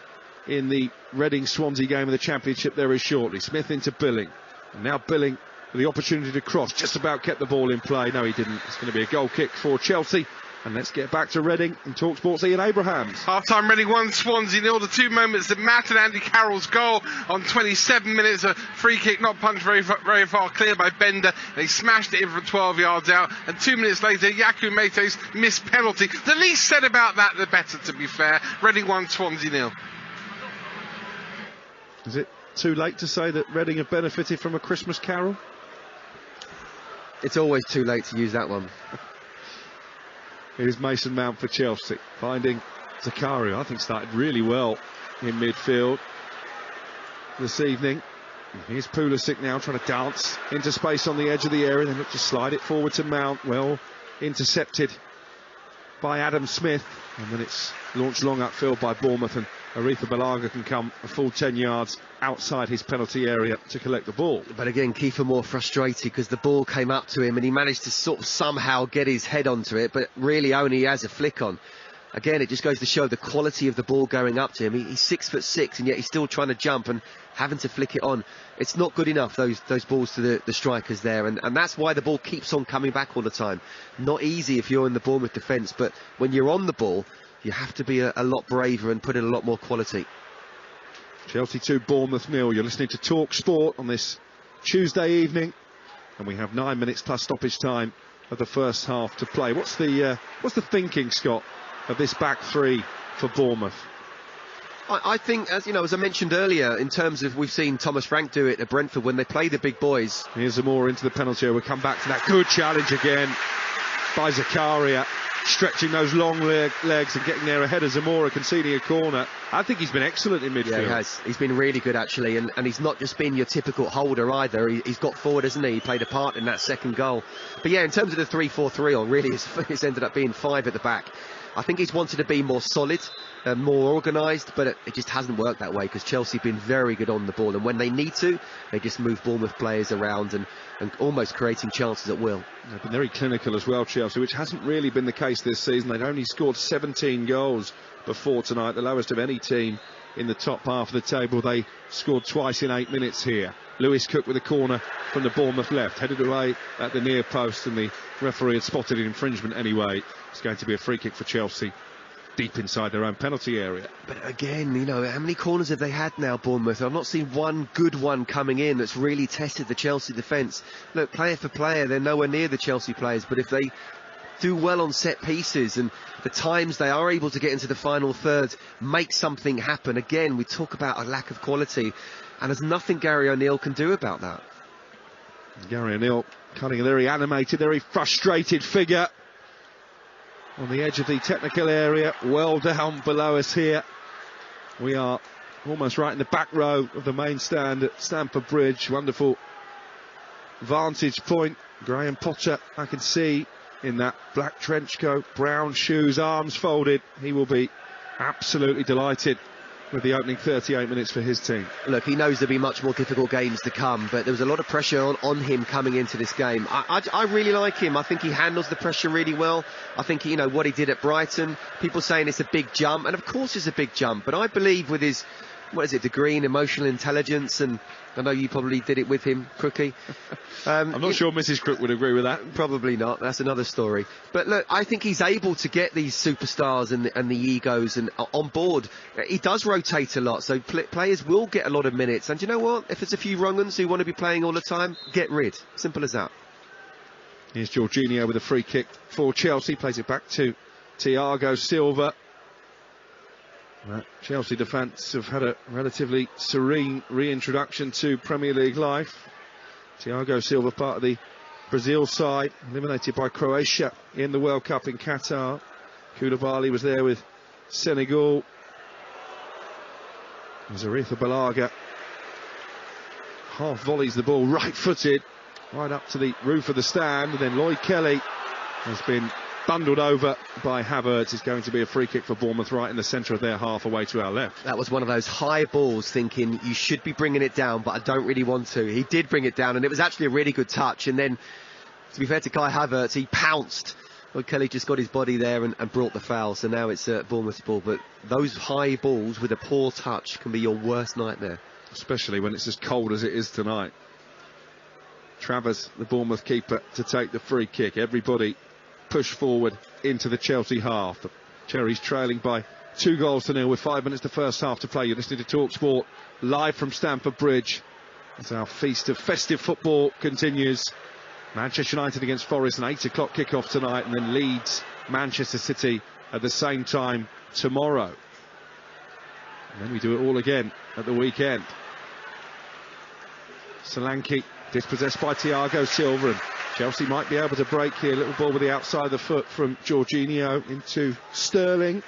in the Reading-Swansea game of the Championship there is shortly. Smith into Billing, and now Billing with the opportunity to cross, just about kept the ball in play. No, he didn't. It's going to be a goal kick for Chelsea. And let's get back to Reading and Talksport's Ian Abrahams. Half-time, Reading 1, Swansea 0. The two moments that mattered: Andy Carroll's goal on 27 minutes, a free kick not punched very far clear by Bender. They smashed it in from 12 yards out. And 2 minutes later, Yaku Meite's missed penalty. The least said about that, the better, to be fair. Reading 1, Swansea 0. Is it too late to say that Reading have benefited from a Christmas carol? It's always too late to use that one. Here's Mason Mount for Chelsea, finding Zakaria. I think started really well in midfield this evening. And here's Pulisic now trying to dance into space on the edge of the area, then look to slide it forward to Mount. Well intercepted by Adam Smith, and then it's launched long upfield by Bournemouth, and Aretha Balaga can come a full 10 yards outside his penalty area to collect the ball. But again, Kiefer more frustrated because the ball came up to him and he managed to sort of somehow get his head onto it, but really only has a flick on. Again, it just goes to show the quality of the ball going up to him. He's 6'6", and yet he's still trying to jump and having to flick it on. It's not good enough, those balls to the strikers there, and that's why the ball keeps on coming back all the time. Not easy if you're in the Bournemouth defence, but when you're on the ball, you have to be a lot braver and put in a lot more quality. Chelsea 2, Bournemouth 0. You're listening to Talk Sport on this Tuesday evening, and we have 9 minutes plus stoppage time of the first half to play. What's the thinking, Scott, of this back three for Bournemouth? I think, as I mentioned earlier, in terms of we've seen Thomas Frank do it at Brentford when they play the big boys. Here's Zamora into the penalty area. We'll come back to that. Good challenge again by Zakaria, stretching those long legs and getting there ahead of Zamora, conceding a corner. I think he's been excellent in midfield. Yeah, he has. He's been really good, actually, and he's not just been your typical holder either. He's got forward, hasn't he? He played a part in that second goal. But yeah, in terms of the 3-4-3, or really it's ended up being 5 at the back. I think he's wanted to be more solid, more organised, but it just hasn't worked that way because Chelsea have been very good on the ball, and when they need to, they just move Bournemouth players around and almost creating chances at will. They've been very clinical as well, Chelsea, which hasn't really been the case this season. They'd only scored 17 goals before tonight, the lowest of any team in the top half of the table. They scored twice in 8 minutes here. Lewis Cook with a corner from the Bournemouth left, headed away at the near post, and the referee had spotted an infringement anyway. It's going to be a free kick for Chelsea, deep inside their own penalty area. But again, how many corners have they had now, Bournemouth? I've not seen one good one coming in that's really tested the Chelsea defence. Look, player for player, they're nowhere near the Chelsea players, but if they do well on set pieces and the times they are able to get into the final third, make something happen, again, we talk about a lack of quality, and there's nothing Gary O'Neill can do about that. Gary O'Neill cutting a very animated, very frustrated figure on the edge of the technical area, well down below us here. We are almost right in the back row of the main stand at Stamford Bridge. Wonderful vantage point. Graham Potter, I can see in that black trench coat, brown shoes, arms folded. He will be absolutely delighted with the opening 38 minutes for his team. Look, he knows there'll be much more difficult games to come, but there was a lot of pressure on him coming into this game. I really like him. I think he handles the pressure really well. I think, what he did at Brighton, people saying it's a big jump, and of course it's a big jump, but I believe with his, degree in emotional intelligence, and I know you probably did it with him, Crookie. I'm not sure Mrs. Crook would agree with that. Probably not. That's another story. But look, I think he's able to get these superstars and the egos and on board. He does rotate a lot, so players will get a lot of minutes. And you know what? If there's a few wrong uns who want to be playing all the time, get rid. Simple as that. Here's Jorginho with a free kick for Chelsea. Plays it back to Thiago Silva. Chelsea defence have had a relatively serene reintroduction to Premier League life. Thiago Silva, part of the Brazil side, eliminated by Croatia in the World Cup in Qatar. Koulibaly was there with Senegal. Aretha Balaga half volleys the ball, right-footed, right up to the roof of the stand, and then Lloyd Kelly has been bundled over by Havertz. Is going to be a free kick for Bournemouth right in the centre of their half, away to our left. That was one of those high balls, thinking you should be bringing it down, but I don't really want to. He did bring it down, and it was actually a really good touch, and then To be fair to Kai Havertz, he pounced. Well, Kelly just got his body there and brought the foul, so now it's Bournemouth's ball. But those high balls with a poor touch can be your worst nightmare. Especially when it's as cold as it is tonight. Travers, the Bournemouth keeper, to take the free kick. Everybody push forward into the Chelsea half. The Cherries trailing by 2-0 with 5 minutes the first half to play. You're listening to Talksport live from Stamford Bridge as our feast of festive football continues. Manchester United against Forest, an 8 o'clock kickoff tonight, and then Leeds, Manchester City at the same time tomorrow. And then we do it all again at the weekend. Solanke dispossessed by Thiago Silva, and Chelsea might be able to break here. Little ball with the outside of the foot from Jorginho into Sterling.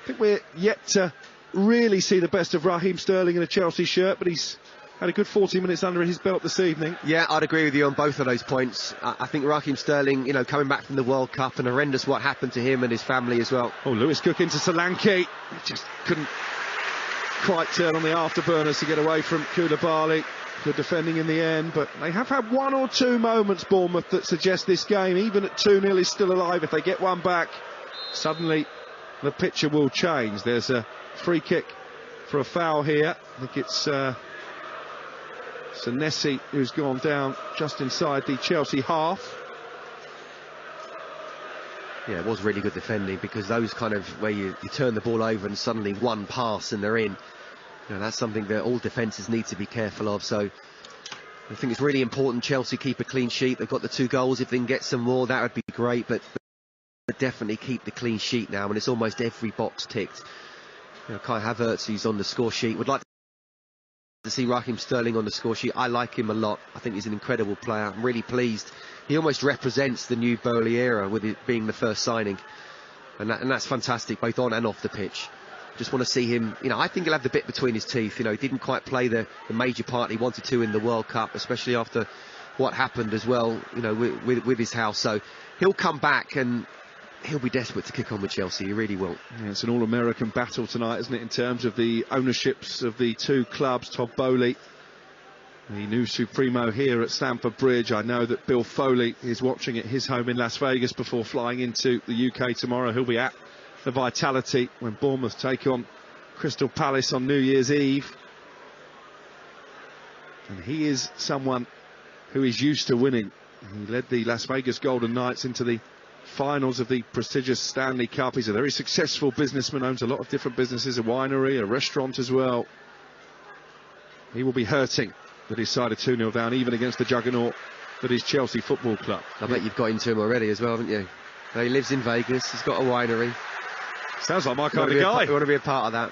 I think we're yet to really see the best of Raheem Sterling in a Chelsea shirt, but he's had a good 40 minutes under his belt this evening. Yeah, I'd agree with you on both of those points. I think Raheem Sterling, you know, coming back from the World Cup, and horrendous what happened to him and his family as well. Oh, Lewis Cook into Solanke. Just couldn't quite turn on the afterburners to get away from Koulibaly. Good defending in the end, but they have had one or two moments, Bournemouth, that suggest this game, even at 2-0, is still alive. If they get one back, suddenly the picture will change. There's a free kick for a foul here. I think it's Senesi who's gone down just inside the Chelsea half. Yeah, it was really good defending, because those kind of where you turn the ball over and suddenly one pass and they're in. You know, that's something that all defences need to be careful of. So I think it's really important Chelsea keep a clean sheet. They've got the 2 goals. If they can get some more, that would be great. But definitely keep the clean sheet now, and it's almost every box ticked. You know, Kai Havertz, who's on the score sheet, would like to see Raheem Sterling on the score sheet. I like him a lot. I think he's an incredible player. I'm really pleased. He almost represents the new Bowley era, with it being the first signing, and that's fantastic, both on and off the pitch. Just want to see him, you know, I think he'll have the bit between his teeth. You know, he didn't quite play the major part he wanted to in the World Cup, especially after what happened as well, you know, with his house. So he'll come back and he'll be desperate to kick on with Chelsea. He really will. Yeah, it's an all-American battle tonight, isn't it, in terms of the ownerships of the 2 clubs. Todd Bowley, the new Supremo here at Stamford Bridge. I know that Bill Foley is watching at his home in Las Vegas before flying into the UK tomorrow. He'll be at the Vitality when Bournemouth take on Crystal Palace on New Year's Eve. And he is someone who is used to winning. He led the Las Vegas Golden Knights into the finals of the prestigious Stanley Cup. He's a very successful businessman, owns a lot of different businesses, a winery, a restaurant as well. He will be hurting that his side are 2-0 down, even against the juggernaut that is Chelsea Football Club. I bet you've got into him already as well, haven't you? He lives in Vegas, he's got a winery. Sounds like my kind of guy. You want to be a part of that?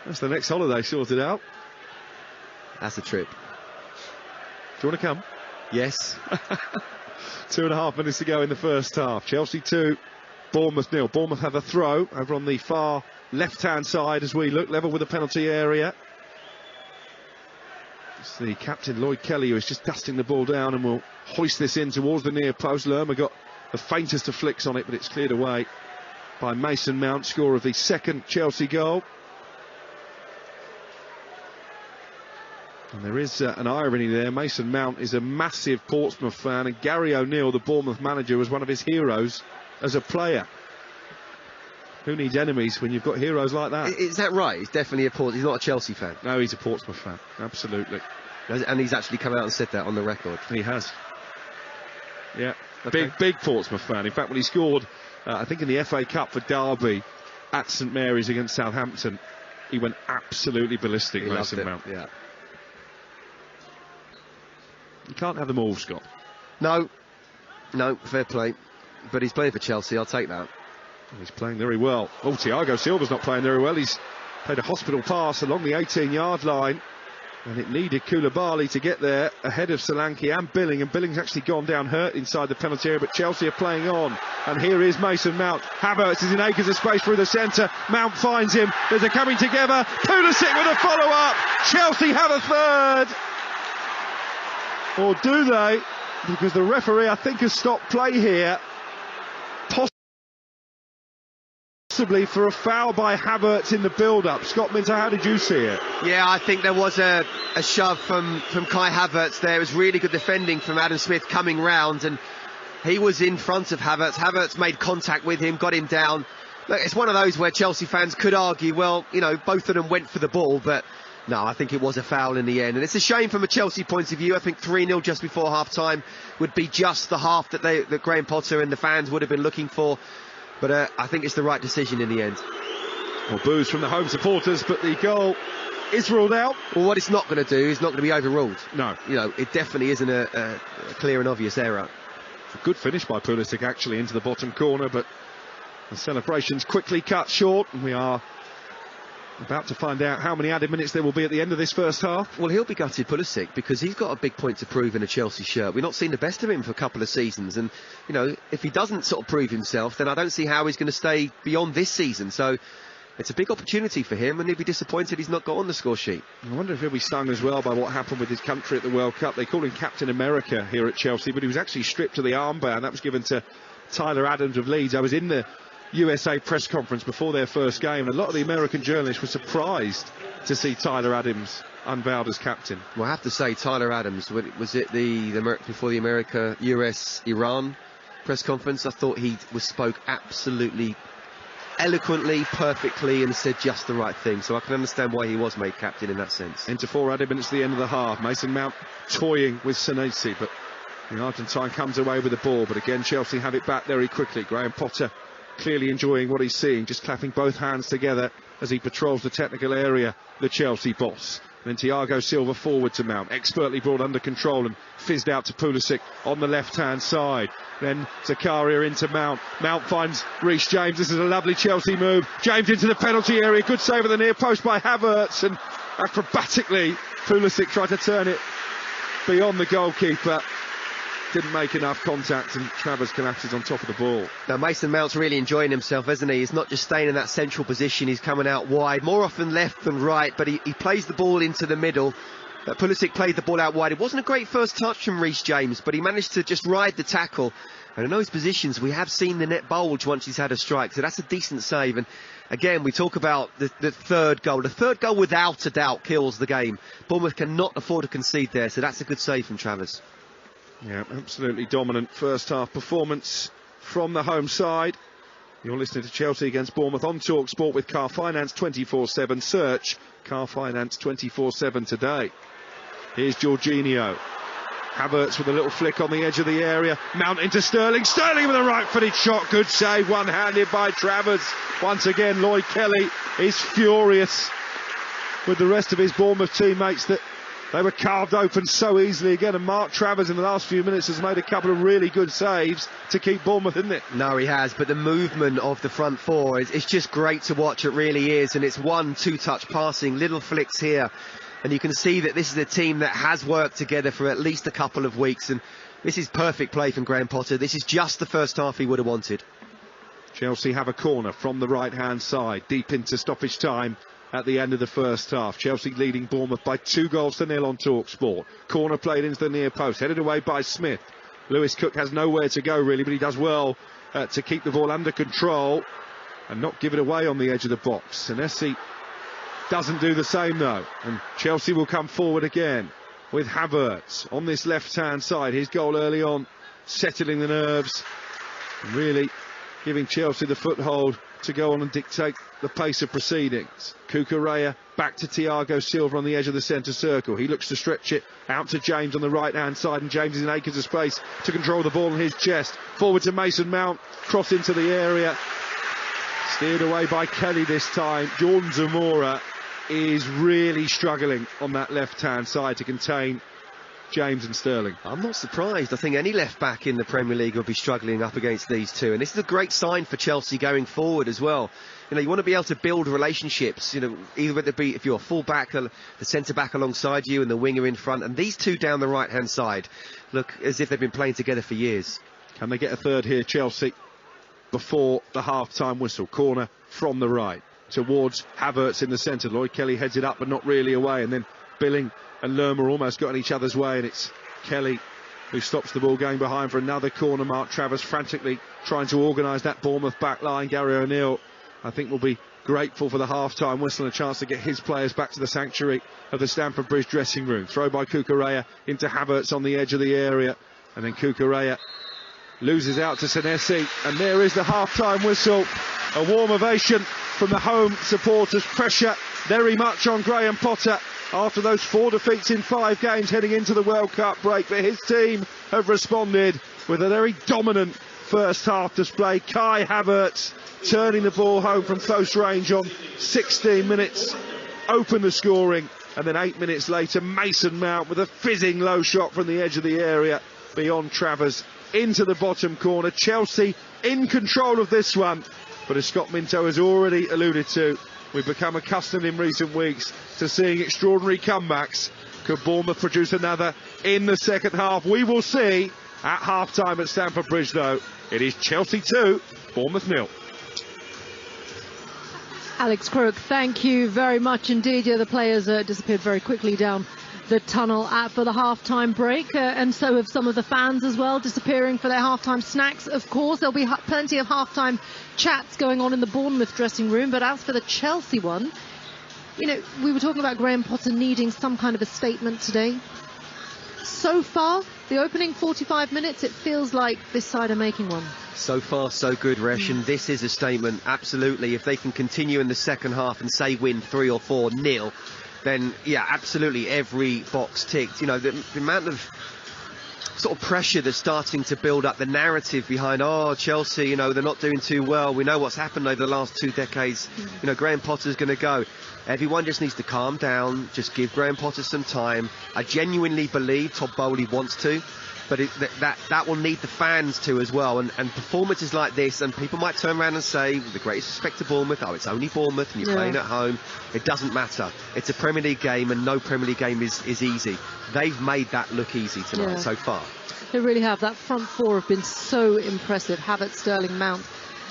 That's the next holiday sorted out. That's a trip. Do you want to come? Yes. 2.5 minutes to go in the first half. Chelsea 2, Bournemouth 0. Bournemouth have a throw over on the far left-hand side as we look, level with the penalty area. It's the captain, Lloyd Kelly, who is just dusting the ball down and will hoist this in towards the near post. Lerma got the faintest of flicks on it, but it's cleared away by Mason Mount, scorer of the second Chelsea goal. And there is an irony there. Mason Mount is a massive Portsmouth fan, and Gary O'Neill, the Bournemouth manager, was one of his heroes as a player. Who needs enemies when you've got heroes like that? Is that right? He's definitely he's not a Chelsea fan. No, he's a Portsmouth fan, absolutely. And he's actually come out and said that on the record. He has. Yeah, okay. Big Portsmouth fan. In fact, when he scored, I think in the FA Cup for Derby at St Mary's against Southampton, he went absolutely ballistic, Mason Mount. Yeah. You can't have them all, Scott. No, fair play. But he's playing for Chelsea, I'll take that. He's playing very well. Oh, Thiago Silva's not playing very well. He's played a hospital pass along the 18-yard line, and it needed Koulibaly to get there ahead of Solanke and Billing, and Billing's actually gone down hurt inside the penalty area, but Chelsea are playing on. And here is Mason Mount. Havertz is in acres of space through the centre. Mount finds him. There's a coming together. Pulisic with a follow-up. Chelsea have a third. Or do they? Because the referee, I think, has stopped play here. possibly for a foul by Havertz in the build-up. Scott Minter, how did you see it? Yeah, I think there was a shove from Kai Havertz there. It was really good defending from Adam Smith coming round, and he was in front of Havertz. Havertz made contact with him, got him down. Look, it's one of those where Chelsea fans could argue, well, you know, both of them went for the ball, but no, I think it was a foul in the end. And it's a shame from a Chelsea point of view. I think 3-0 just before half-time would be just the half that Graham Potter and the fans would have been looking for. But I think it's the right decision in the end. Well, boos from the home supporters, but the goal is ruled out. Well, what it's not going to do is not going to be overruled. No. You know, it definitely isn't a clear and obvious error. A good finish by Pulisic actually into the bottom corner, but the celebrations quickly cut short, and we are about to find out how many added minutes there will be at the end of this first half. Well, he'll be gutted, Pulisic, because he's got a big point to prove in a Chelsea shirt. We've not seen the best of him for a couple of seasons, and, you know, if he doesn't sort of prove himself, then I don't see how he's going to stay beyond this season. So it's a big opportunity for him, and he'll be disappointed he's not got on the score sheet. I wonder if he'll be stung as well by what happened with his country at the World Cup. They call him Captain America here at Chelsea, but he was actually stripped of the armband. That was given to Tyler Adams of Leeds. I was in the USA press conference before their first game, and a lot of the American journalists were surprised to see Tyler Adams unveiled as captain. Well, I have to say, Tyler Adams, was it before the US-Iran press conference? I thought he spoke absolutely eloquently, perfectly, and said just the right thing. So I can understand why he was made captain in that sense. Into 4 added minutes at the end of the half. Mason Mount toying with Senesi, but the Argentine comes away with the ball. But again, Chelsea have it back very quickly. Graham Potter clearly enjoying what he's seeing, just clapping both hands together as he patrols the technical area, the Chelsea boss. Then Thiago Silva forward to Mount, expertly brought under control and fizzed out to Pulisic on the left-hand side. Then Zakaria into Mount. Mount finds Reece James. This is a lovely Chelsea move. James into the penalty area. Good save at the near post by Havertz, and acrobatically Pulisic tried to turn it beyond the goalkeeper. Didn't make enough contact, and Travers collapses on top of the ball. Now, Mason Mount's really enjoying himself, isn't he? He's not just staying in that central position, he's coming out wide, more often left than right, but he plays the ball into the middle. Pulisic played the ball out wide. It wasn't a great first touch from Reece James, but he managed to just ride the tackle. And in those positions, we have seen the net bulge once he's had a strike, so that's a decent save. And again, we talk about the third goal. The third goal, without a doubt, kills the game. Bournemouth cannot afford to concede there, so that's a good save from Travers. Yeah, absolutely dominant first half performance from the home side. You're listening to Chelsea against Bournemouth on Talksport with Car Finance 24/7. Search Car Finance 24/7 today. Here's Jorginho. Havertz with a little flick on the edge of the area. Mount into Sterling. Sterling with a right-footed shot. Good save, one-handed by Travers. Once again, Lloyd Kelly is furious with the rest of his Bournemouth teammates that they were carved open so easily again, and Mark Travers in the last few minutes has made a couple of really good saves to keep Bournemouth in it. No, he has, but the movement of the front four, it's just great to watch, it really is, and it's 1-2 touch passing, little flicks here, and you can see that this is a team that has worked together for at least a couple of weeks, and this is perfect play from Graham Potter. This is just the first half he would have wanted. Chelsea have a corner from the right-hand side, deep into stoppage time at the end of the first half. Chelsea leading Bournemouth by 2-0 on Talksport. Corner played into the near post, headed away by Smith. Lewis Cook has nowhere to go really, but he does well to keep the ball under control and not give it away on the edge of the box. Senesi doesn't do the same though, and Chelsea will come forward again with Havertz on this left-hand side. His goal early on, settling the nerves, really giving Chelsea the foothold to go on and dictate the pace of proceedings. Cucurella back to Thiago Silva on the edge of the centre circle. He looks to stretch it out to James on the right-hand side, and James is in acres of space to control the ball in his chest. Forward to Mason Mount, cross into the area. Steered away by Kelly this time. Jordan Zamora is really struggling on that left-hand side to contain James and Sterling. I'm not surprised. I think any left-back in the Premier League will be struggling up against these two. And this is a great sign for Chelsea going forward as well. You know, you want to be able to build relationships, you know, either whether it be if you're a full-back, the centre-back alongside you and the winger in front. And these two down the right-hand side look as if they've been playing together for years. Can they get a third here, Chelsea, before the half-time whistle? Corner from the right towards Havertz in the centre. Lloyd Kelly heads it up but not really away, and then Billing and Lerma almost got in each other's way, and it's Kelly who stops the ball going behind for another corner. Mark Travers frantically trying to organise that Bournemouth back line. Gary O'Neill I think will be grateful for the half-time whistle and a chance to get his players back to the sanctuary of the Stamford Bridge dressing room. Throw by Cucurella into Havertz on the edge of the area, and then Cucurella loses out to Senesi, and there is the half-time whistle. A warm ovation from the home supporters. Pressure very much on Graham Potter after those 4 defeats in 5 games heading into the World Cup break, but his team have responded with a very dominant first half display. Kai Havertz turning the ball home from close range on 16 minutes, opened the scoring, and then 8 minutes later Mason Mount with a fizzing low shot from the edge of the area beyond Travers into the bottom corner. Chelsea in control of this one, but as Scott Minto has already alluded to, we've become accustomed in recent weeks to seeing extraordinary comebacks. Could Bournemouth produce another in the second half? We will see at half-time at Stamford Bridge, though. It is Chelsea 2, Bournemouth 0. Alex Crook, thank you very much indeed. Yeah, the players disappeared very quickly down the tunnel for the half-time break, and so have some of the fans as well, disappearing for their half-time snacks. Of course, there'll be plenty of half-time chats going on in the Bournemouth dressing room, but as for the Chelsea one, you know, we were talking about Graham Potter needing some kind of a statement today. So far, the opening 45 minutes, it feels like this side are making one. So far, so good, Resh, and this is a statement, absolutely. If they can continue in the second half and say win 3 or 4-0, then yeah, absolutely every box ticked. You know, the amount of sort of pressure that's starting to build up, the narrative behind, oh, Chelsea, you know, they're not doing too well. We know what's happened over the last 2 decades. You know, Graham Potter's going to go. Everyone just needs to calm down, just give Graham Potter some time. I genuinely believe Todd Bowley wants to, but that will need the fans to as well. And performances like this, and people might turn around and say, with the greatest respect to Bournemouth, oh, it's only Bournemouth and you're playing at home. It doesn't matter. It's a Premier League game, and no Premier League game is easy. They've made that look easy tonight so far. They really have. That front four have been so impressive. Havertz, Sterling, Mount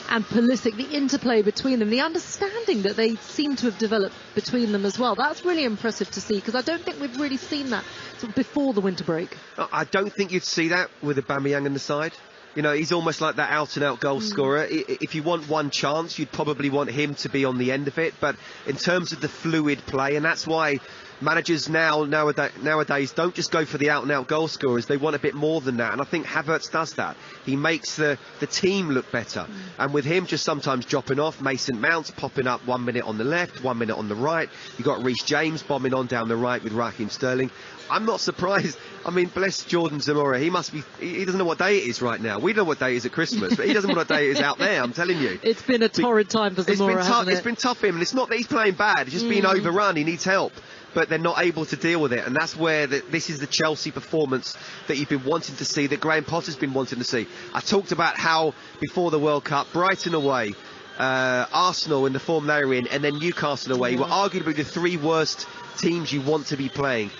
and Pulisic, the interplay between them, the understanding that they seem to have developed between them as well. That's really impressive to see, because I don't think we've really seen that sort of before the winter break. I don't think you'd see that with Aubameyang on the side. You know, he's almost like that out-and-out goal scorer. If you want one chance, you'd probably want him to be on the end of it. But in terms of the fluid play, and that's why managers nowadays don't just go for the out-and-out goal scorers. They want a bit more than that, and I think Havertz does that. He makes the team look better, and with him just sometimes dropping off, Mason Mount's popping up 1 minute on the left, 1 minute on the right. You've got Reece James bombing on down the right with Raheem Sterling. I'm not surprised. I mean, bless Jordan Zamora. He doesn't know what day it is right now. We know what day it is at Christmas, but he doesn't know what day it is out there, I'm telling you. It's been a torrid time for Zamora, hasn't it? It's been tough for him, and it's not that he's playing bad. It's just being overrun. He needs help, but they're not able to deal with it, and that's where this is the Chelsea performance that you've been wanting to see, that Graham Potter's been wanting to see. I talked about how before the World Cup, Brighton away, Arsenal in the form they were in, and then Newcastle away were arguably the 3 worst teams you want to be playing.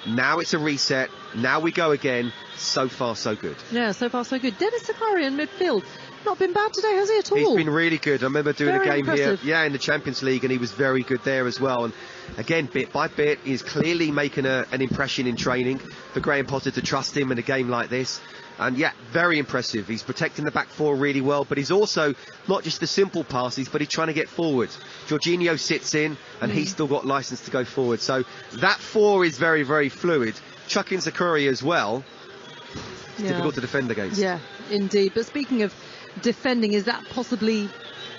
Now it's a reset. Now we go again. So far, so good. Yeah, so far, so good. Dennis Zakaria in midfield. Not been bad today, has he, at all? He's been really good. I remember doing a game impressive here, in the Champions League, and he was very good there as well. And again, bit by bit, he's clearly making an impression in training for Graham Potter to trust him in a game like this. And yeah, very impressive. He's protecting the back four really well, but he's also not just the simple passes, but he's trying to get forward. Jorginho sits in, and he's still got license to go forward. So that 4 is very, very fluid. Chuck in Zakaria as well. It's difficult to defend against. Yeah, indeed. But speaking of defending, is that possibly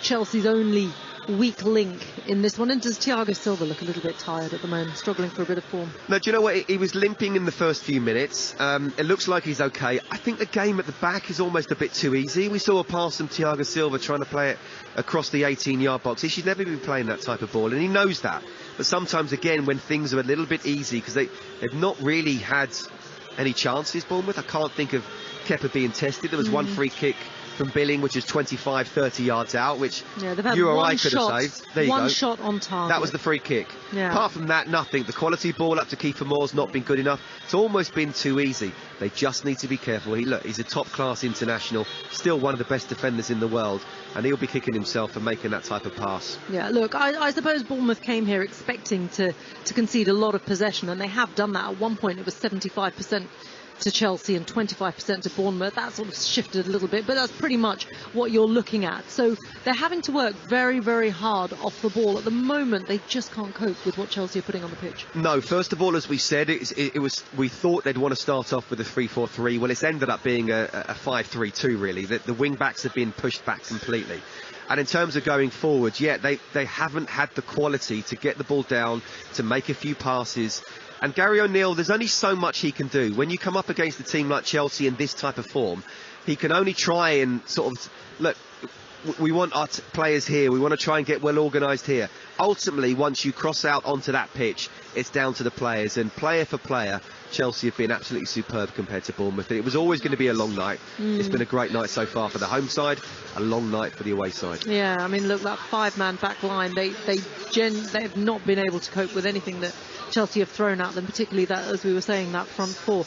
Chelsea's only weak link in this one? And does Thiago Silva look a little bit tired at the moment, struggling for a bit of form? No, do you know what? He was limping in the first few minutes. It looks like he's okay. I think the game at the back is almost a bit too easy. We saw a pass from Thiago Silva trying to play it across the 18-yard box. He should never be playing that type of ball, and he knows that. But sometimes, again, when things are a little bit easy, because they've not really had any chances, Bournemouth. I can't think of Kepa being tested. There was one free kick from Billing, which is 25, 30 yards out, which you or I could have saved. There you go. One shot on target. That was the free kick. Yeah. Apart from that, nothing. The quality ball up to Kiefer Moore's not been good enough. It's almost been too easy. They just need to be careful. He's a top-class international, still one of the best defenders in the world, and he'll be kicking himself for making that type of pass. Yeah, look, I suppose Bournemouth came here expecting to concede a lot of possession, and they have done that. At one point, it was 75% to Chelsea and 25% to Bournemouth. That sort of shifted a little bit, but that's pretty much what you're looking at. So they're having to work very, very hard off the ball. At the moment, they just can't cope with what Chelsea are putting on the pitch. No, first of all, as we said, we thought they'd want to start off with a 3-4-3. Well, it's ended up being a 5-3-2, really. The wing-backs have been pushed back completely. And in terms of going forward, yeah, they haven't had the quality to get the ball down, to make a few passes. And Gary O'Neill, there's only so much he can do. When you come up against a team like Chelsea in this type of form, he can only try and sort of, look, we want our players here, we want to try and get well organised here. Ultimately, once you cross out onto that pitch, it's down to the players. And player for player, Chelsea have been absolutely superb compared to Bournemouth. It was always going to be a long night. It's been a great night so far for the home side, a long night for the away side. Yeah, I mean, look, that 5-man back line, they have not been able to cope with anything that Chelsea have thrown at them, particularly that, as we were saying, that front four.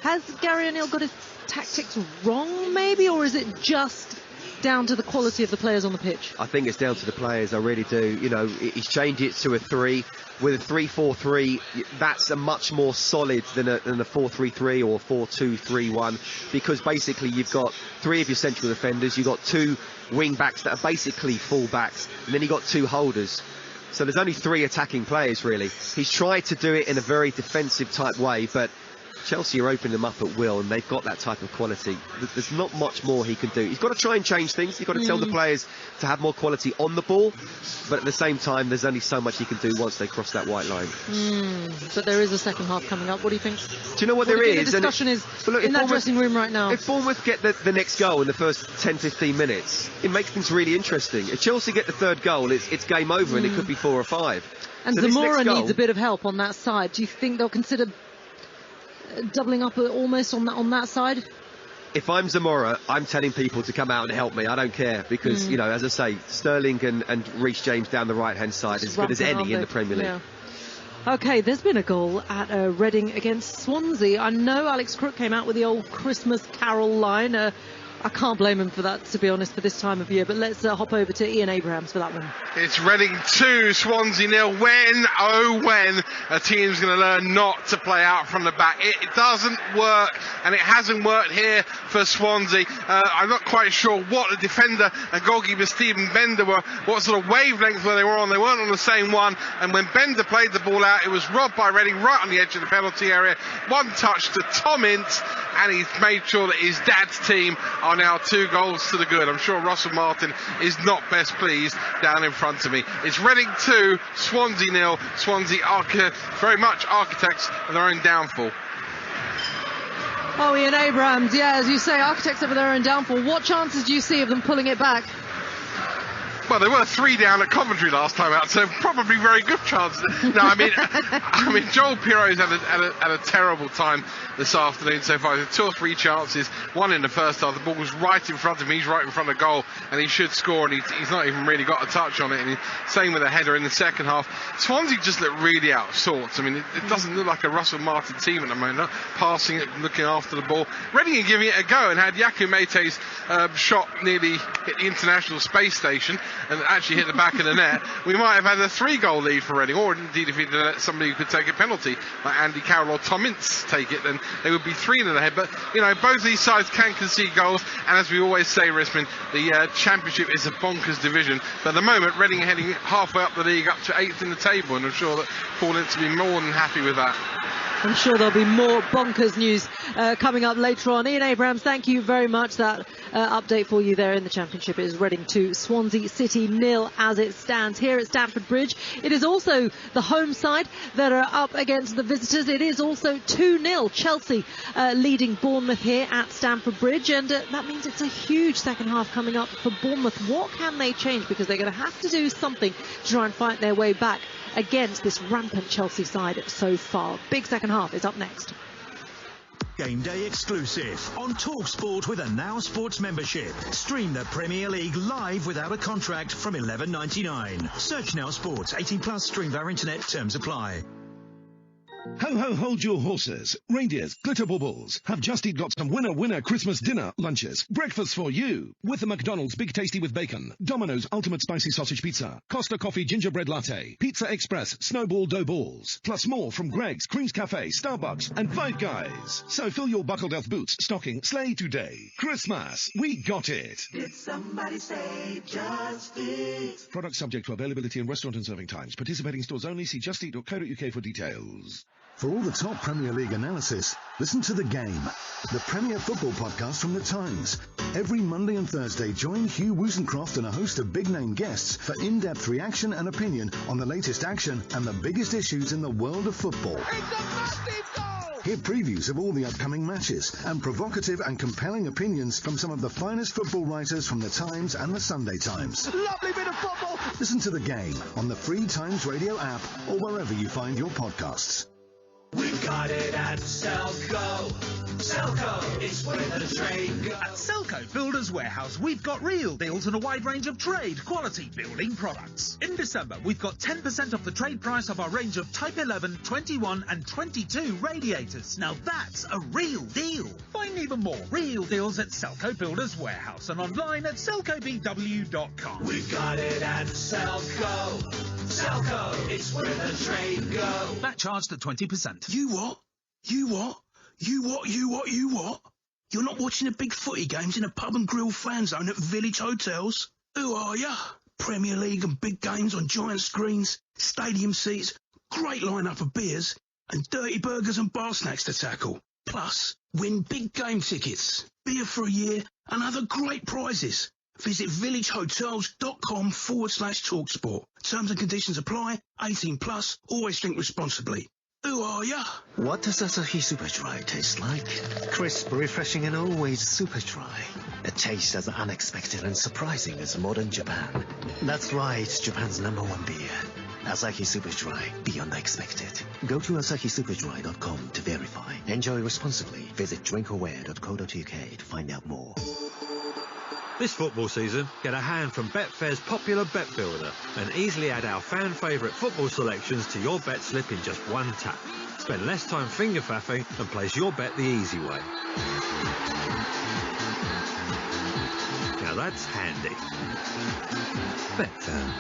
Has Gary O'Neill got his tactics wrong, maybe, or is it just down to the quality of the players on the pitch? I think it's down to the players, I really do. You know, he's changed it to a 3. With a 3-4-3, that's a much more solid than a 4-3-3 or 4-2-3-1, because basically you've got 3 of your central defenders, you've got 2 wing backs that are basically full backs, and then you've got 2 holders. So there's only 3 attacking players, really. He's tried to do it in a very defensive type way, but Chelsea are opening them up at will, and they've got that type of quality. There's not much more he can do. He's got to try and change things. He's got to tell the players to have more quality on the ball, but at the same time, there's only so much he can do once they cross that white line. But there is a second half coming up. What do you think? Do you know what there is? The discussion is in that dressing room right now. If Bournemouth get the next goal in the first 10-15 minutes, it makes things really interesting. If Chelsea get the third goal, it's game over, and it could be 4 or 5. And so Zamora needs a bit of help on that side. Do you think they'll consider doubling up almost on that side? If I'm Zamora, I'm telling people to come out and help me. I don't care, because, you know, as I say, Sterling and Reece James down the right-hand side is as good as any in the Premier League. Yeah. OK, there's been a goal at Reading against Swansea. I know Alex Crook came out with the old Christmas carol line. I can't blame him for that, to be honest, for this time of year. But let's hop over to Ian Abrahams for that one. It's Reading 2, Swansea 0. When, oh when, a team's going to learn not to play out from the back. It doesn't work, and it hasn't worked here for Swansea. I'm not quite sure what the defender and goalkeeper Stephen Bender were, what sort of wavelength they were on. They weren't on the same one, and when Bender played the ball out, it was robbed by Reading right on the edge of the penalty area. One touch to Tom Ince, and he's made sure that his dad's team are now 2 goals to the good. I'm sure Russell Martin is not best pleased down in front of me. It's Reading 2, Swansea 0. Swansea very much architects of their own downfall. Oh, Ian Abrahams, yeah, as you say, architects of their own downfall. What chances do you see of them pulling it back? Well, they were 3 down at Coventry last time out, so probably very good chance. No, I mean, Joel Piro's had a terrible time this afternoon so far. 2 or 3 chances, one in the first half. The ball was right in front of him. He's right in front of goal, and he should score, and he's not even really got a touch on it. And same with a header in the second half. Swansea just look really out of sorts. I mean, it doesn't look like a Russell Martin team at the moment. Passing it, looking after the ball. Reading are giving it a go, and had Yaku Meite's shot nearly hit the International Space Station and actually hit the back of the net, we might have had a 3-goal lead for Reading, or indeed if he'd let somebody who could take a penalty like Andy Carroll or Tom Ince take it, then they would be 3 in the head. But you know, both these sides can concede goals, and as we always say, Risman, the Championship is a bonkers division, but at the moment Reading are heading halfway up the league, up to 8th in the table, and I'm sure that Paul Ince will be more than happy with that. I'm sure there'll be more bonkers news coming up later on. Ian Abrahams, thank you very much. That update for you there in the Championship is Reading 2, Swansea City 0 as it stands here at Stamford Bridge. It is also the home side that are up against the visitors. It is also 2-0 Chelsea leading Bournemouth here at Stamford Bridge, and that means it's a huge second half coming up for Bournemouth. What can they change? Because they're going to have to do something to try and fight their way back against this rampant Chelsea side so far. Big second half is up next. Game day exclusive on Talksport with a Now Sports membership. Stream the Premier League live without a contract from $11.99. Search Now Sports. 18 plus. Stream via internet. Terms apply. Ho ho hold your horses. Reindeers, glitter baubles. Have Just Eat got some winner Christmas dinner lunches. Breakfast for you. With the McDonald's Big Tasty with Bacon. Domino's Ultimate Spicy Sausage Pizza. Costa Coffee Gingerbread Latte. Pizza Express Snowball Dough Balls. Plus more from Greg's, Creams Cafe, Starbucks and Five Guys. So fill your buckled elf boots, stocking, sleigh today. Christmas. We got it. Did somebody say Just Eat? Product subject to availability in restaurant and serving times. Participating stores only. See justeat.co.uk for details. For all the top Premier League analysis, listen to The Game, the Premier Football podcast from The Times. Every Monday and Thursday, join Hugh Woosencroft and a host of big-name guests for in-depth reaction and opinion on the latest action and the biggest issues in the world of football. It's a massive goal! Hear previews of all the upcoming matches and provocative and compelling opinions from some of the finest football writers from The Times and The Sunday Times. Lovely bit of football! Listen to The Game on the free Times Radio app or wherever you find your podcasts. We've got it at Selco. Selco, it's where the trade goes. At Selco Builders Warehouse, we've got real deals and a wide range of trade quality building products. In December, we've got 10% off the trade price of our range of Type 11, 21 and 22 radiators. Now that's a real deal. Find even more real deals at Selco Builders Warehouse and online at selcobw.com. We've got it at Selco. Selco, it's where the trade goes. That charged at 20%. You what? You what? You what? You what? You what? You're not watching the big footy games in a pub and grill fan zone at Village Hotels? Who are ya? Premier League and big games on giant screens, stadium seats, great lineup of beers, and dirty burgers and bar snacks to tackle. Plus, win big game tickets, beer for a year, and other great prizes. Visit villagehotels.com/Talksport. Terms and conditions apply. 18 plus. Always drink responsibly. Who are ya? What does Asahi Super Dry taste like? Crisp, refreshing, and always super dry. A taste as unexpected and surprising as modern Japan. That's right, Japan's #1 beer. Asahi Super Dry, beyond expected. Go to asahisuperDry.com to verify. Enjoy responsibly. Visit drinkaware.co.uk to find out more. This football season, get a hand from Betfair's popular Bet Builder and easily add our fan favourite football selections to your bet slip in just one tap. Spend less time finger faffing and place your bet the easy way. Now that's handy. Betfair.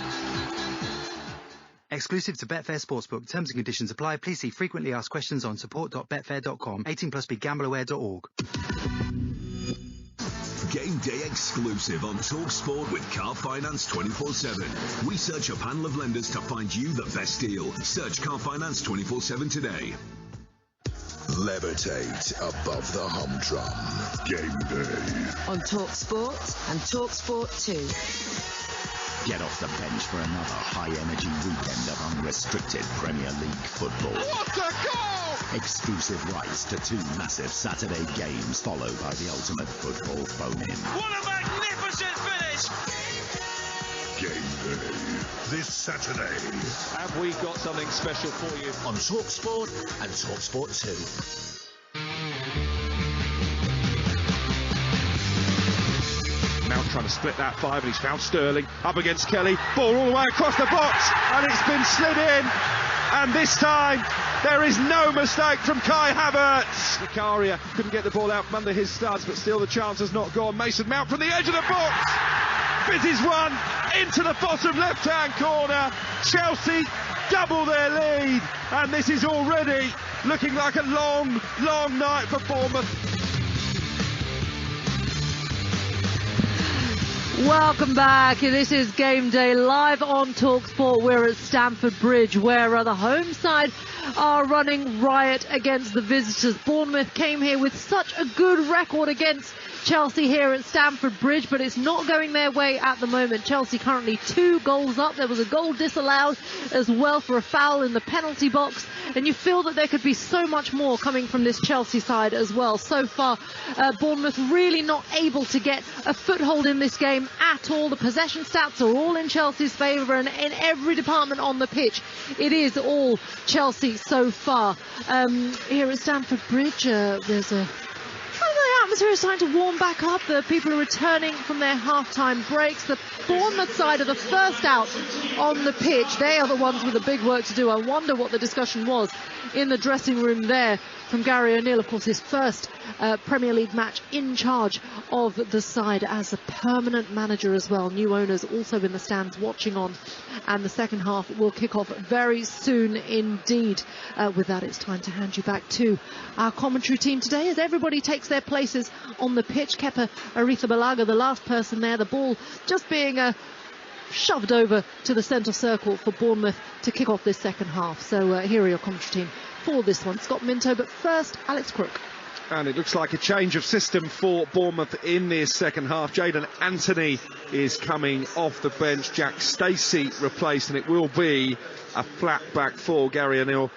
Exclusive to Betfair Sportsbook. Terms and conditions apply. Please see frequently asked questions on support.betfair.com. 18 plus begambleaware.org. Game day exclusive on Talksport with Car Finance 24/7. We search a panel of lenders to find you the best deal. Search Car Finance 24/7 today. Levitate above the humdrum. Game day. On Talksport and Talksport 2. Get off the bench for another high-energy weekend of unrestricted Premier League football. What a goal! Exclusive rights to 2 massive Saturday games, followed by the ultimate football phone-in. What a magnificent finish! Game day. This Saturday. Have we got something special for you on Talksport and Talksport 2. Mount trying to split that 5 and he's found Sterling up against Kelly. Ball all the way across the box and it's been slid in. And this time there is no mistake from Kai Havertz. Vicaria couldn't get the ball out from under his studs, but still the chance has not gone. Mason Mount from the edge of the box. Fizzes one into the bottom left-hand corner. Chelsea double their lead. And this is already looking like a long, long night for Bournemouth. Welcome back. This is Game Day live on Talksport. We're at Stamford Bridge, where the home side are running riot against the visitors. Bournemouth came here with such a good record against Chelsea here at Stamford Bridge, but it's not going their way at the moment. Chelsea currently 2 goals up. There was a goal disallowed as well for a foul in the penalty box, and you feel that there could be so much more coming from this Chelsea side as well. So far, Bournemouth really not able to get a foothold in this game at all. The possession stats are all in Chelsea's favour, and in every department on the pitch, it is all Chelsea so far. Here at Stamford Bridge, there's a atmosphere is starting to warm back up. The people are returning from their half-time breaks. The Bournemouth side are the first out on the pitch. They are the ones with the big work to do. I wonder what the discussion was in the dressing room there from Gary O'Neill. Of course, his first Premier League match in charge of the side as a permanent manager as well. New owners also in the stands watching on. And the second half will kick off very soon indeed. With that, it's time to hand you back to our commentary team today as everybody takes their places on the pitch. Kepa Arrizabalaga, the last person there. The ball just being shoved over to the centre circle for Bournemouth to kick off this second half. So here are your commentary team for this one. Scott Minto, but first, Alex Crook. And it looks like a change of system for Bournemouth in this second half. Jayden Anthony is coming off the bench. Jack Stacey replaced, and it will be a flat back four. Gary O'Neill,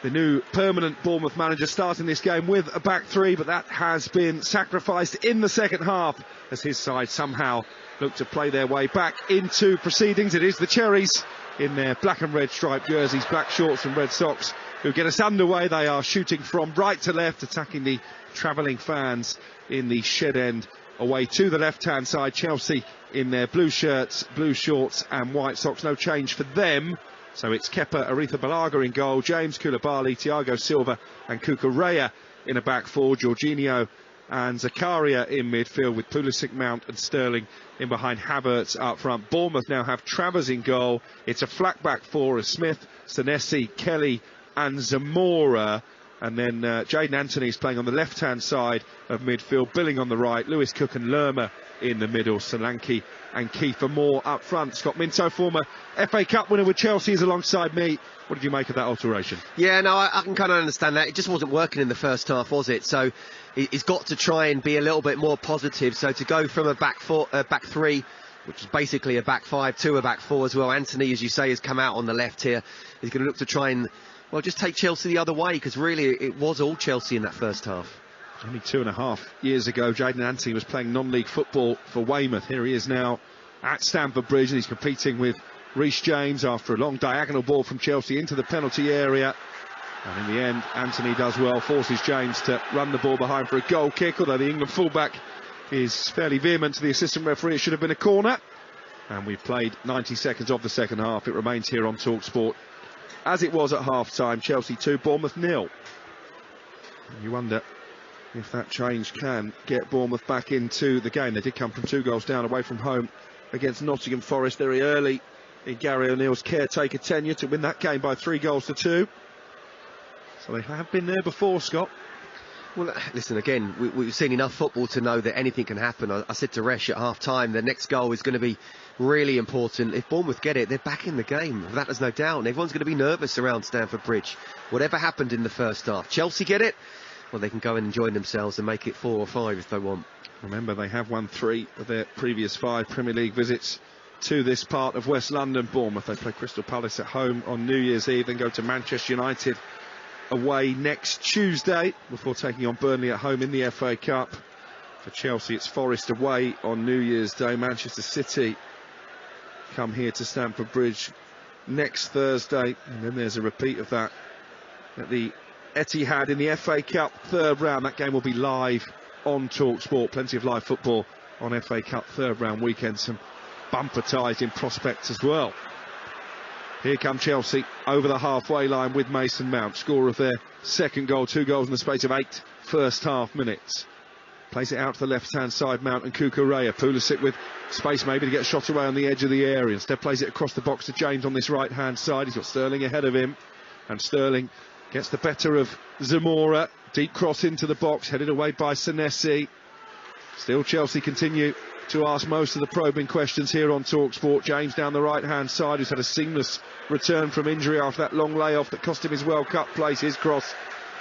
the new permanent Bournemouth manager, starting this game with a back three, but that has been sacrificed in the second half as his side somehow look to play their way back into proceedings. It is the Cherries in their black and red striped jerseys, black shorts and red socks, who get us underway. They are shooting from right to left, attacking the travelling fans in the shed end away to the left-hand side. Chelsea in their blue shirts, blue shorts and white socks. No change for them. So it's Kepa Arrizabalaga in goal, James Koulibaly, Thiago Silva and Cucurella in a back four, Jorginho and Zakaria in midfield, with Pulisic, Mount and Sterling in behind, Havertz up front. Bournemouth now have Travers in goal. It's a flat back four of Smith, Senesi, Kelly and Zamora. And then Jayden Anthony is playing on the left-hand side of midfield, Billing on the right, Lewis Cook and Lerma in the middle, Solanke and Kiefer Moore up front. Scott Minto, former FA Cup winner with Chelsea, is alongside me. What did you make of that alteration? Yeah, no, I can kind of understand that. It just wasn't working in the first half, was it? So he's got to try and be a little bit more positive. So to go from a back three, which is basically a back five, to a back four as well. Anthony, as you say, has come out on the left here. He's going to look to try and, well, just take Chelsea the other way, because really it was all Chelsea in that first half. Only 2.5 years ago, Jayden Anthony was playing non-league football for Weymouth. Here he is now at Stamford Bridge, and he's competing with Reece James after a long diagonal ball from Chelsea into the penalty area. And in the end, Anthony does well, forces James to run the ball behind for a goal kick, although the England fullback is fairly vehement to the assistant referee. It should have been a corner. And we've played 90 seconds of the second half. It remains here on Talksport as it was at half-time. Chelsea 2, Bournemouth 0. And you wonder if that change can get Bournemouth back into the game. They did come from 2 goals down away from home against Nottingham Forest very early in Gary O'Neill's caretaker tenure to win that game by 3-2. So they have been there before, Scott. Well, listen, again, we've seen enough football to know that anything can happen. I said to Resh at half-time, the next goal is going to be really important. If Bournemouth get it, they're back in the game. That is no doubt. And everyone's going to be nervous around Stamford Bridge. Whatever happened in the first half. Chelsea get it, well, they can go and enjoy themselves and make it 4 or 5 if they want. Remember, they have won 3 of their previous 5 Premier League visits to this part of West London. Bournemouth, they play Crystal Palace at home on New Year's Eve, then go to Manchester United away next Tuesday before taking on Burnley at home in the FA Cup. For Chelsea, it's Forest away on New Year's Day. Manchester City come here to Stamford Bridge next Thursday, and then there's a repeat of that at the Etihad in the FA Cup third round. That game will be live on Talksport. Plenty of live football on FA Cup third round weekend. Some bumper ties in prospect as well. Here come Chelsea over the halfway line with Mason Mount, scorer of their second goal, 2 goals in the space of 8 first half minutes. Plays it out to the left-hand side, Mount and Cucurella. Pulisic with space maybe to get a shot away on the edge of the area. Instead plays it across the box to James on this right-hand side. He's got Sterling ahead of him. And Sterling gets the better of Zamora. Deep cross into the box, headed away by Senesi. Still Chelsea continue to ask most of the probing questions here on Talksport. James down the right-hand side, who's had a seamless return from injury after that long layoff that cost him his World Cup place. His cross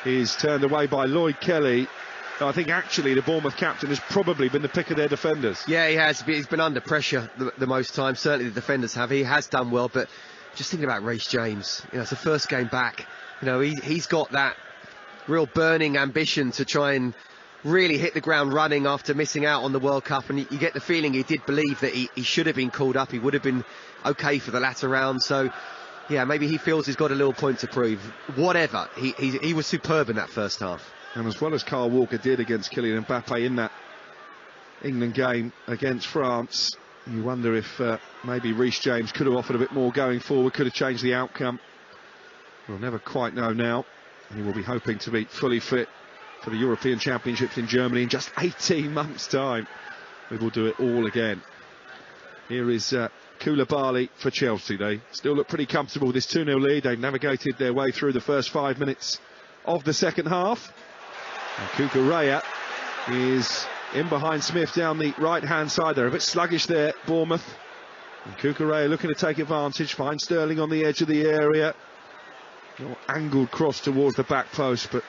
is turned away by Lloyd Kelly. I think actually the Bournemouth captain has probably been the pick of their defenders. Yeah, he has. He's been under pressure the most time. Certainly the defenders have. He has done well, but just thinking about Reece James, you know, it's the first game back. You know, he's got that real burning ambition to try and really hit the ground running after missing out on the World Cup, and you get the feeling he did believe that he should have been called up. He would have been okay for the latter round. So yeah, maybe he feels he's got a little point to prove. Whatever, he was superb in that first half. And as well as Kyle Walker did against Kylian Mbappe in that England game against France. You wonder if maybe Reece James could have offered a bit more going forward, could have changed the outcome. We'll never quite know now. He will be hoping to be fully fit for the European Championships in Germany in just 18 months' time. We will do it all again. Here is Koulibaly for Chelsea. They still look pretty comfortable with this 2-0 lead. They've navigated their way through the first 5 minutes of the second half. And Cucurella is in behind Smith down the right-hand side. They're a bit sluggish there, Bournemouth. And Cucurella looking to take advantage, find Sterling on the edge of the area. Little angled cross towards the back post, but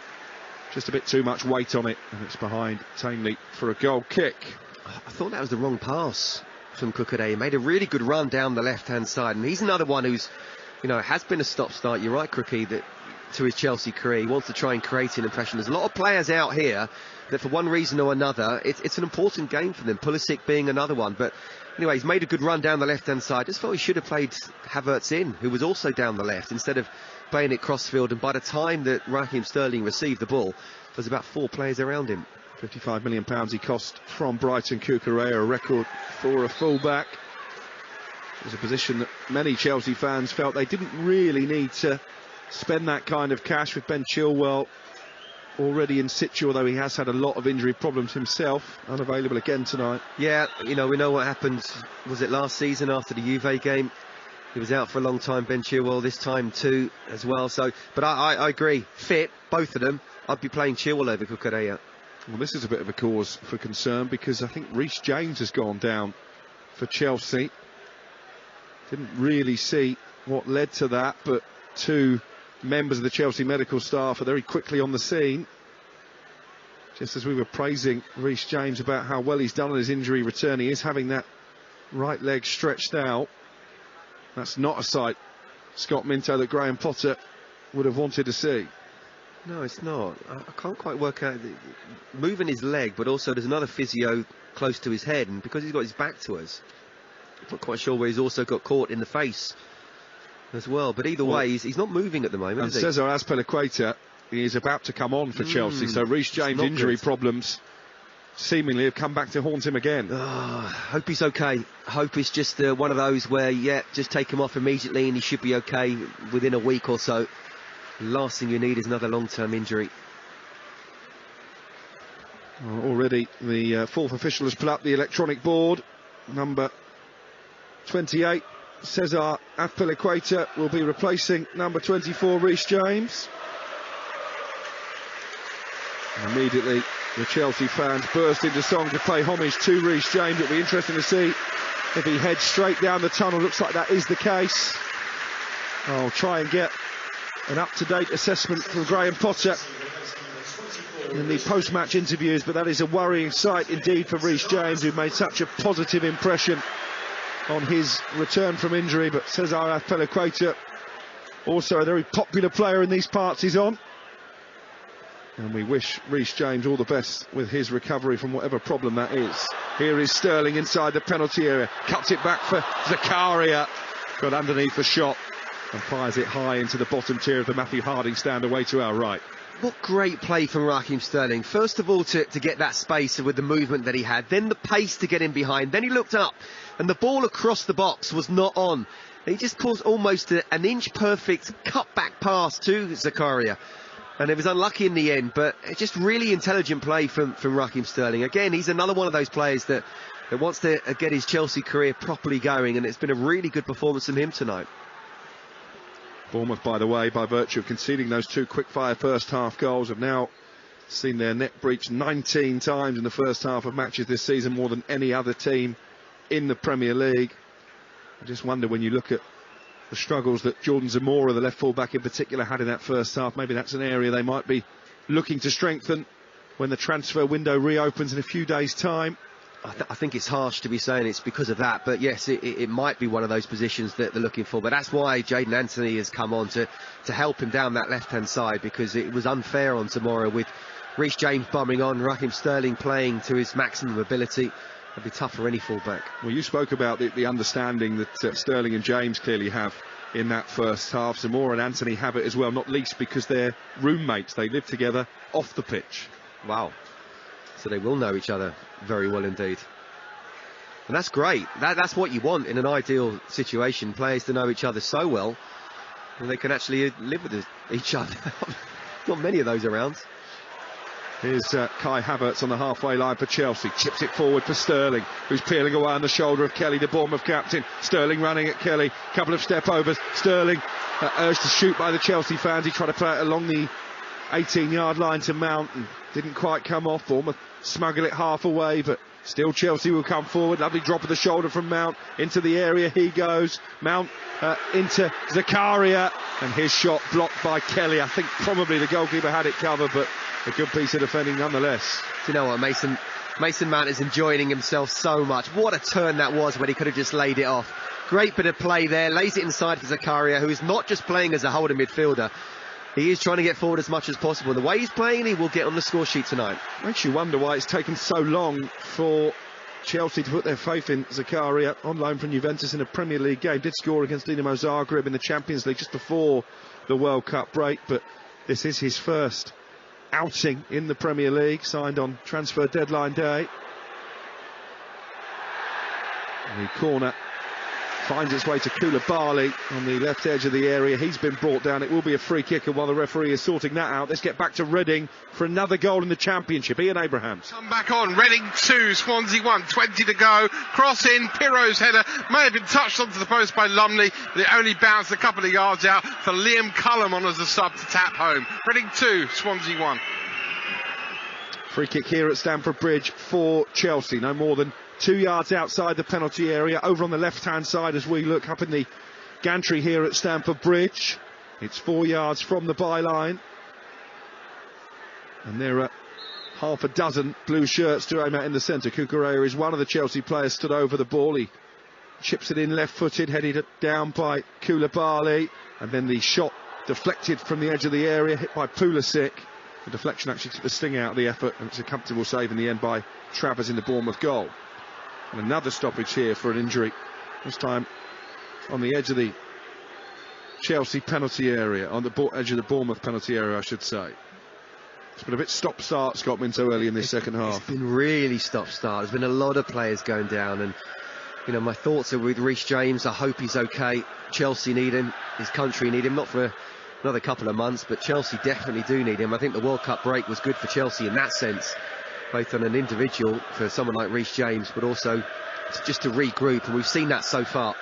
just a bit too much weight on it, and it's behind Tainley for a goal kick. I thought that was the wrong pass from Cucurella. He made a really good run down the left-hand side, and he's another one who's, has been a stop-start. You're right, Crookie, that to his Chelsea career, he wants to try and create an impression. There's a lot of players out here that for one reason or another, it's an important game for them, Pulisic being another one. But anyway, he's made a good run down the left-hand side. Just thought he should have played Havertz in, who was also down the left, instead of playing it crossfield. And by the time that Raheem Sterling received the ball, there's about 4 players around him. £55 million he cost from Brighton. Cucurella, a record for a full-back. It was a position that many Chelsea fans felt they didn't really need to spend that kind of cash, with Ben Chilwell already in situ, although he has had a lot of injury problems himself. Unavailable again tonight. Yeah, we know what happened, was it last season after the Juve game? He was out for a long time, Ben Chilwell, this time too as well. So, but I agree, fit, both of them. I'd be playing Chilwell over Cucurella. Well, this is a bit of a cause for concern, because I think Reece James has gone down for Chelsea. Didn't really see what led to that, but 2 members of the Chelsea medical staff are very quickly on the scene. Just as we were praising Reece James about how well he's done on his injury return, he is having that right leg stretched out. That's not a sight, Scott Minto, that Graham Potter would have wanted to see. No, it's not. I can't quite work out moving his leg, but also there's another physio close to his head, and because he's got his back to us, I'm not quite sure where he's also got caught in the face as well. But either way, he's not moving at the moment. And Cesar Azpilicueta is about to come on for Chelsea, so Reece James' injury problems seemingly have come back to haunt him again. Hope he's okay. Hope it's just one of those where, just take him off immediately and he should be okay within a week or so. Last thing you need is another long-term injury. Already the fourth official has put up the electronic board. Number 28, Cesar Azpilicueta, will be replacing number 24, Reece James. And immediately the Chelsea fans burst into song to pay homage to Reece James. It'll be interesting to see if he heads straight down the tunnel. Looks like that is the case. I'll try and get an up-to-date assessment from Graham Potter in the post-match interviews, but that is a worrying sight indeed for Reece James, who made such a positive impression on his return from injury. But Cesar Azpilicueta, also a very popular player in these parts, he's on. And we wish Reece James all the best with his recovery from whatever problem that is. Here is Sterling inside the penalty area, cuts it back for Zakaria, got underneath the shot and fires it high into the bottom tier of the Matthew Harding stand away to our right. What great play from Raheem Sterling. First of all, to get that space with the movement that he had, then the pace to get in behind, then he looked up and the ball across the box was not on. He just caused almost an inch perfect cut-back pass to Zakaria, and it was unlucky in the end, but just really intelligent play from Raheem Sterling. Again, he's another one of those players that wants to get his Chelsea career properly going, and it's been a really good performance from him tonight. Bournemouth, by the way, by virtue of conceding those 2 quick-fire first-half goals, have now seen their net breached 19 times in the first half of matches this season, more than any other team in the Premier League. I just wonder, when you look at the struggles that Jordan Zamora, the left full-back in particular, had in that first half, maybe that's an area they might be looking to strengthen when the transfer window reopens in a few days' time. I think it's harsh to be saying it's because of that, but yes, it might be one of those positions that they're looking for. But that's why Jadon Anthony has come on to help him down that left-hand side, because it was unfair on Zamora with Reece James bumming on, Raheem Sterling playing to his maximum ability. It'd be tough for any fullback. Well, you spoke about the understanding that Sterling and James clearly have in that first half. Zamora and Anthony have it as well, not least because they're roommates. They live together off the pitch. Wow. So they will know each other very well indeed. And that's great. That's what you want in an ideal situation, players to know each other so well and they can actually live with each other. Not many of those around. Here's Kai Havertz on the halfway line for Chelsea. Chips it forward for Sterling, who's peeling away on the shoulder of Kelly, the Bournemouth captain. Sterling running at Kelly. Couple of step overs. Sterling urged to shoot by the Chelsea fans. He tried to play it along the 18-yard line to Mount and didn't quite come off. Bournemouth smuggle it half away, but still Chelsea will come forward. Lovely drop of the shoulder from Mount into the area. He goes. Mount into Zakaria, and his shot blocked by Kelly. I think probably the goalkeeper had it covered, but a good piece of defending nonetheless. Do you know what, Mason Mount is enjoying himself so much. What a turn that was when he could have just laid it off. Great bit of play there. Lays it inside for Zakaria, who is not just playing as a holding midfielder. He is trying to get forward as much as possible. The way he's playing, he will get on the score sheet tonight. Makes you wonder why it's taken so long for Chelsea to put their faith in Zakaria, on loan from Juventus in a Premier League game. Did score against Dinamo Zagreb in the Champions League just before the World Cup break, but this is his first outing in the Premier League, signed on transfer deadline day. And the corner finds its way to Koulibaly on the left edge of the area. He's been brought down. It will be a free kick, and while the referee is sorting that out, let's get back to Reading for another goal in the Championship. Ian Abrahams. Come back on. Reading 2, Swansea 1, 20 to go. Cross in. Pirro's header may have been touched onto the post by Lumley, but it only bounced a couple of yards out for Liam Cullum on as a sub to tap home. Reading 2, Swansea 1. Free kick here at Stamford Bridge for Chelsea. No more than 2 yards outside the penalty area, over on the left-hand side as we look up in the gantry here at Stamford Bridge. It's 4 yards from the byline. And there are half a dozen blue shirts to aim at in the centre. Cucurella is one of the Chelsea players stood over the ball. He chips it in left-footed, headed down by Koulibaly. And then the shot deflected from the edge of the area, hit by Pulisic. The deflection actually took the sting out of the effort, and it's a comfortable save in the end by Travers in the Bournemouth goal. And another stoppage here for an injury, this time on the edge of the Chelsea penalty area, on the edge of the Bournemouth penalty area, I should say. It's been a bit stop-start, Scott Minto, early in this second half. It's been really stop-start. There's been a lot of players going down, and you know, my thoughts are with Reece James. I hope he's okay. Chelsea need him, his country need him, not for another couple of months, but Chelsea definitely do need him. I think the World Cup break was good for Chelsea in that sense, both on an individual for someone like Reece James, but also just to regroup, and we've seen that so far.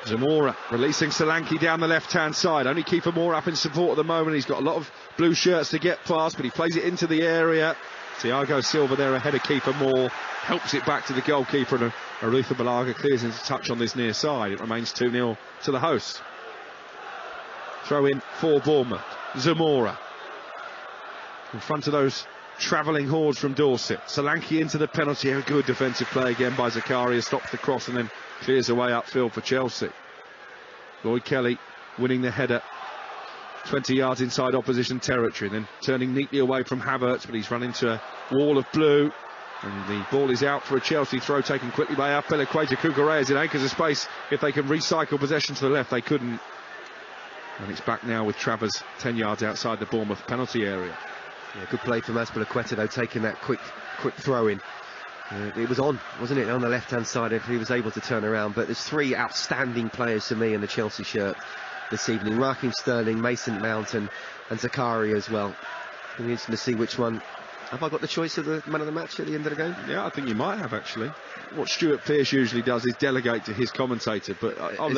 Zamora releasing Solanke down the left-hand side. Only Kiefer Moore up in support at the moment. He's got a lot of blue shirts to get past, but he plays it into the area. Thiago Silva there ahead of Kiefer Moore, helps it back to the goalkeeper, and Arutha Balaga clears into touch on this near side. It remains 2-0 to the hosts. Throw in for Bournemouth. Zamora in front of those travelling hordes from Dorset. Solanke into the penalty area. Good defensive play again by Zakaria. Stops the cross and then clears away upfield for Chelsea. Lloyd Kelly winning the header 20 yards inside opposition territory, then turning neatly away from Havertz, but he's run into a wall of blue, and the ball is out for a Chelsea throw, taken quickly by Apelequeta. Cucurella is in acres of space. If they can recycle possession to the left, they couldn't. And it's back now with Travers 10 yards outside the Bournemouth penalty area. Yeah, good play from Azpilicueta, though, taking that quick throw in. It was on, wasn't it, on the left-hand side if he was able to turn around. But there's three outstanding players to me in the Chelsea shirt this evening. Raheem Sterling, Mason Mount and Zakaria as well. It'll be interesting to see which one. Have I got the choice of the man of the match at the end of the game? Yeah, I think you might have, actually. What Stuart Pearce usually does is delegate to his commentator, but I'll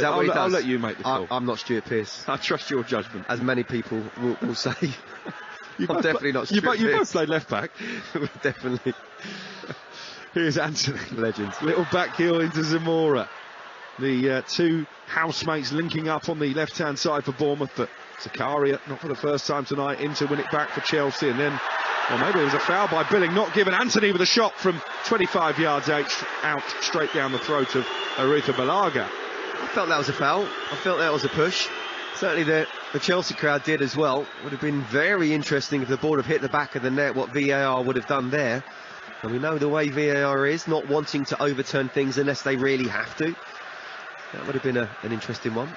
let you make the call. I'm not Stuart Pearce. I trust your judgment. As many people will say. I'm definitely not Stuart Pearce. You both played left back. Definitely. Here's Anthony. Legend. Little back heel into Zamora. The two housemates linking up on the left-hand side for Bournemouth, but Zakaria, not for the first time tonight, in to win it back for Chelsea, and then, well, maybe it was a foul by Billing, not given. Anthony with a shot from 25 yards out straight down the throat of Arutha Balaga. I felt that was a foul. I felt that was a push. Certainly the Chelsea crowd did as well. Would have been very interesting if the ball had hit the back of the net, what VAR would have done there. And we know the way VAR is, not wanting to overturn things unless they really have to. That would have been an interesting one.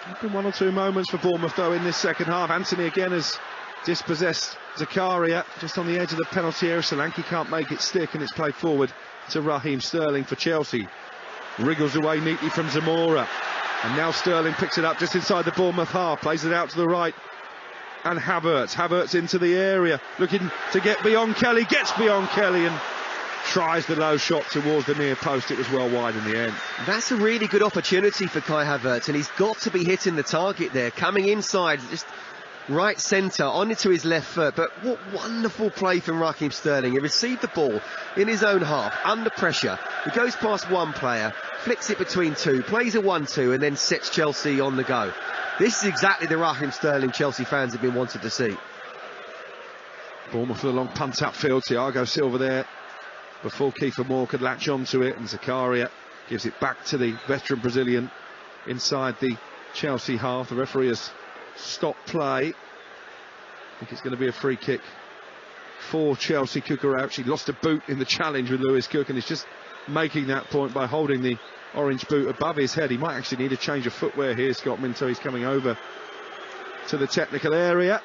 There's been one or two moments for Bournemouth, though, in this second half. Anthony again has dispossessed Zakaria just on the edge of the penalty area. Solanke can't make it stick, and it's played forward to Raheem Sterling for Chelsea. Wriggles away neatly from Zamora, and now Sterling picks it up just inside the Bournemouth half, plays it out to the right, and Havertz into the area, looking to get beyond Kelly, gets beyond Kelly and tries the low shot towards the near post. It was well wide in the end. That's a really good opportunity for Kai Havertz, and he's got to be hitting the target there, coming inside, just right centre, onto his left foot. But what wonderful play from Raheem Sterling. He received the ball in his own half, under pressure. He goes past one player, flicks it between two, plays a 1-2, and then sets Chelsea on the go. This is exactly the Raheem Sterling Chelsea fans have been wanting to see. Bournemouth with a long punt upfield. Thiago Silva there before Kiefer Moore could latch onto it, and Zakaria gives it back to the veteran Brazilian inside the Chelsea half. The referee has stopped play. I think it's going to be a free kick for Chelsea. Cucurella lost a boot in the challenge with Lewis Cook, and is just making that point by holding the orange boot above his head. He might actually need a change of footwear here, Scott Minto. He's coming over to the technical area.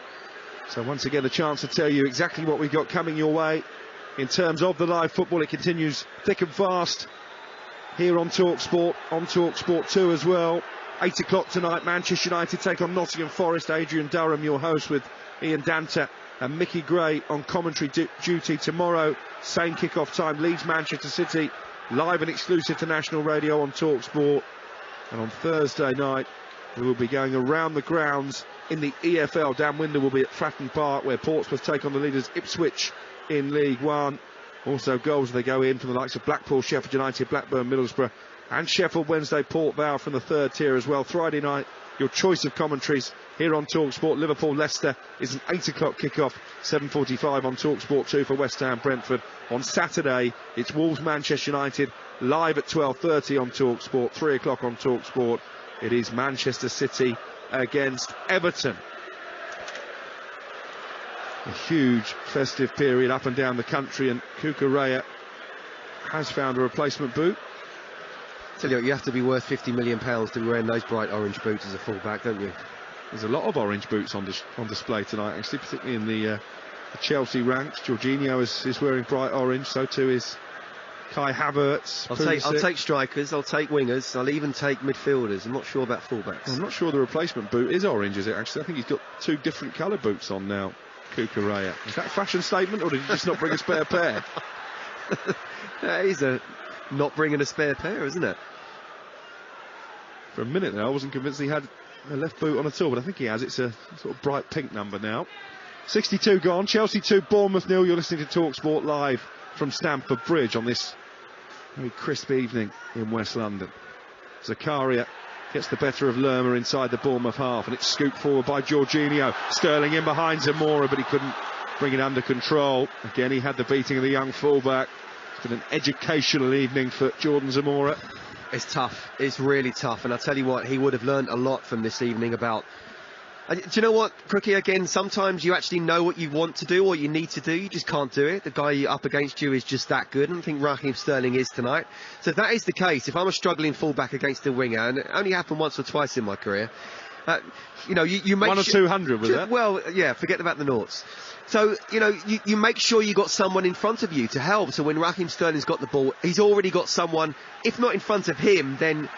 So once again, a chance to tell you exactly what we've got coming your way in terms of the live football. It continues thick and fast here on Talksport, on Talksport 2 as well. 8 o'clock tonight, Manchester United take on Nottingham Forest. Adrian Durham, your host, with Ian Danta and Mickey Gray on commentary duty tomorrow. Same kick-off time, Leeds Manchester City, live and exclusive to national radio on Talksport. And on Thursday night, we will be going around the grounds in the EFL. Dan Winder will be at Fratton Park, where Portsmouth take on the leaders Ipswich in League One. Also goals they go in from the likes of Blackpool, Sheffield United, Blackburn, Middlesbrough and Sheffield Wednesday, Port Vale from the third tier as well. Friday night, your choice of commentaries here on Talksport. Liverpool-Leicester is an 8 o'clock kickoff, 7:45 on Talksport 2 for West Ham Brentford. On Saturday, it's Wolves-Manchester United, live at 12:30 on Talksport, 3 o'clock on Talksport. It is Manchester City against Everton. A huge festive period up and down the country, and Cucurella has found a replacement boot. Tell you what, you have to be worth £50 million to be wearing those bright orange boots as a full-back, don't you? There's a lot of orange boots on display tonight, actually, particularly in the Chelsea ranks. Jorginho is wearing bright orange, so too is Kai Havertz. I'll take strikers, I'll take wingers, I'll even take midfielders. I'm not sure about fullbacks. I'm not sure the replacement boot is orange, is it, actually? I think he's got 2 different colour boots on now, Cucurella. Is that a fashion statement, or did he just not bring a spare pair? He's not bringing a spare pair, isn't it? For a minute there, I wasn't convinced he had a left boot on at all, but I think he has. It's a sort of bright pink number now. 62 gone, Chelsea 2, Bournemouth 0. You're listening to Talksport live from Stamford Bridge on this very crisp evening in West London. Zakaria gets the better of Lerma inside the Bournemouth half, and it's scooped forward by Jorginho. Sterling in behind Zamora, but he couldn't bring it under control. Again, he had the beating of the young fullback. It's been an educational evening for Jordan Zamora. It's tough. It's really tough. And I tell you what, he would have learned a lot from this evening about... Do you know what, Crookie, again, sometimes you actually know what you want to do or you need to do, you just can't do it. The guy up against you is just that good, and I think Raheem Sterling is tonight. So if that is the case, if I'm a struggling fullback against a winger, and it only happened once or twice in my career, you know, you make 1 or 200 was that? Well, yeah, forget about the noughts. So, you know, you make sure you got someone in front of you to help. So when Raheem Sterling's got the ball, he's already got someone, if not in front of him, then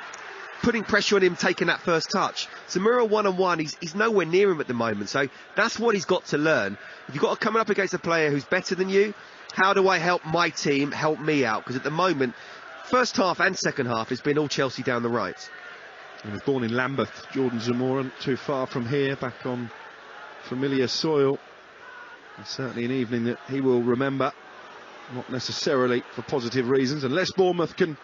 putting pressure on him, taking that first touch. Zamora one-on-one, he's nowhere near him at the moment. So that's what he's got to learn. If you've got to come up against a player who's better than you, how do I help my team help me out? Because at the moment, first half and second half, it's been all Chelsea down the right. He was born in Lambeth, Jordan Zamora, not too far from here, back on familiar soil. And certainly an evening that he will remember, not necessarily for positive reasons, unless Bournemouth can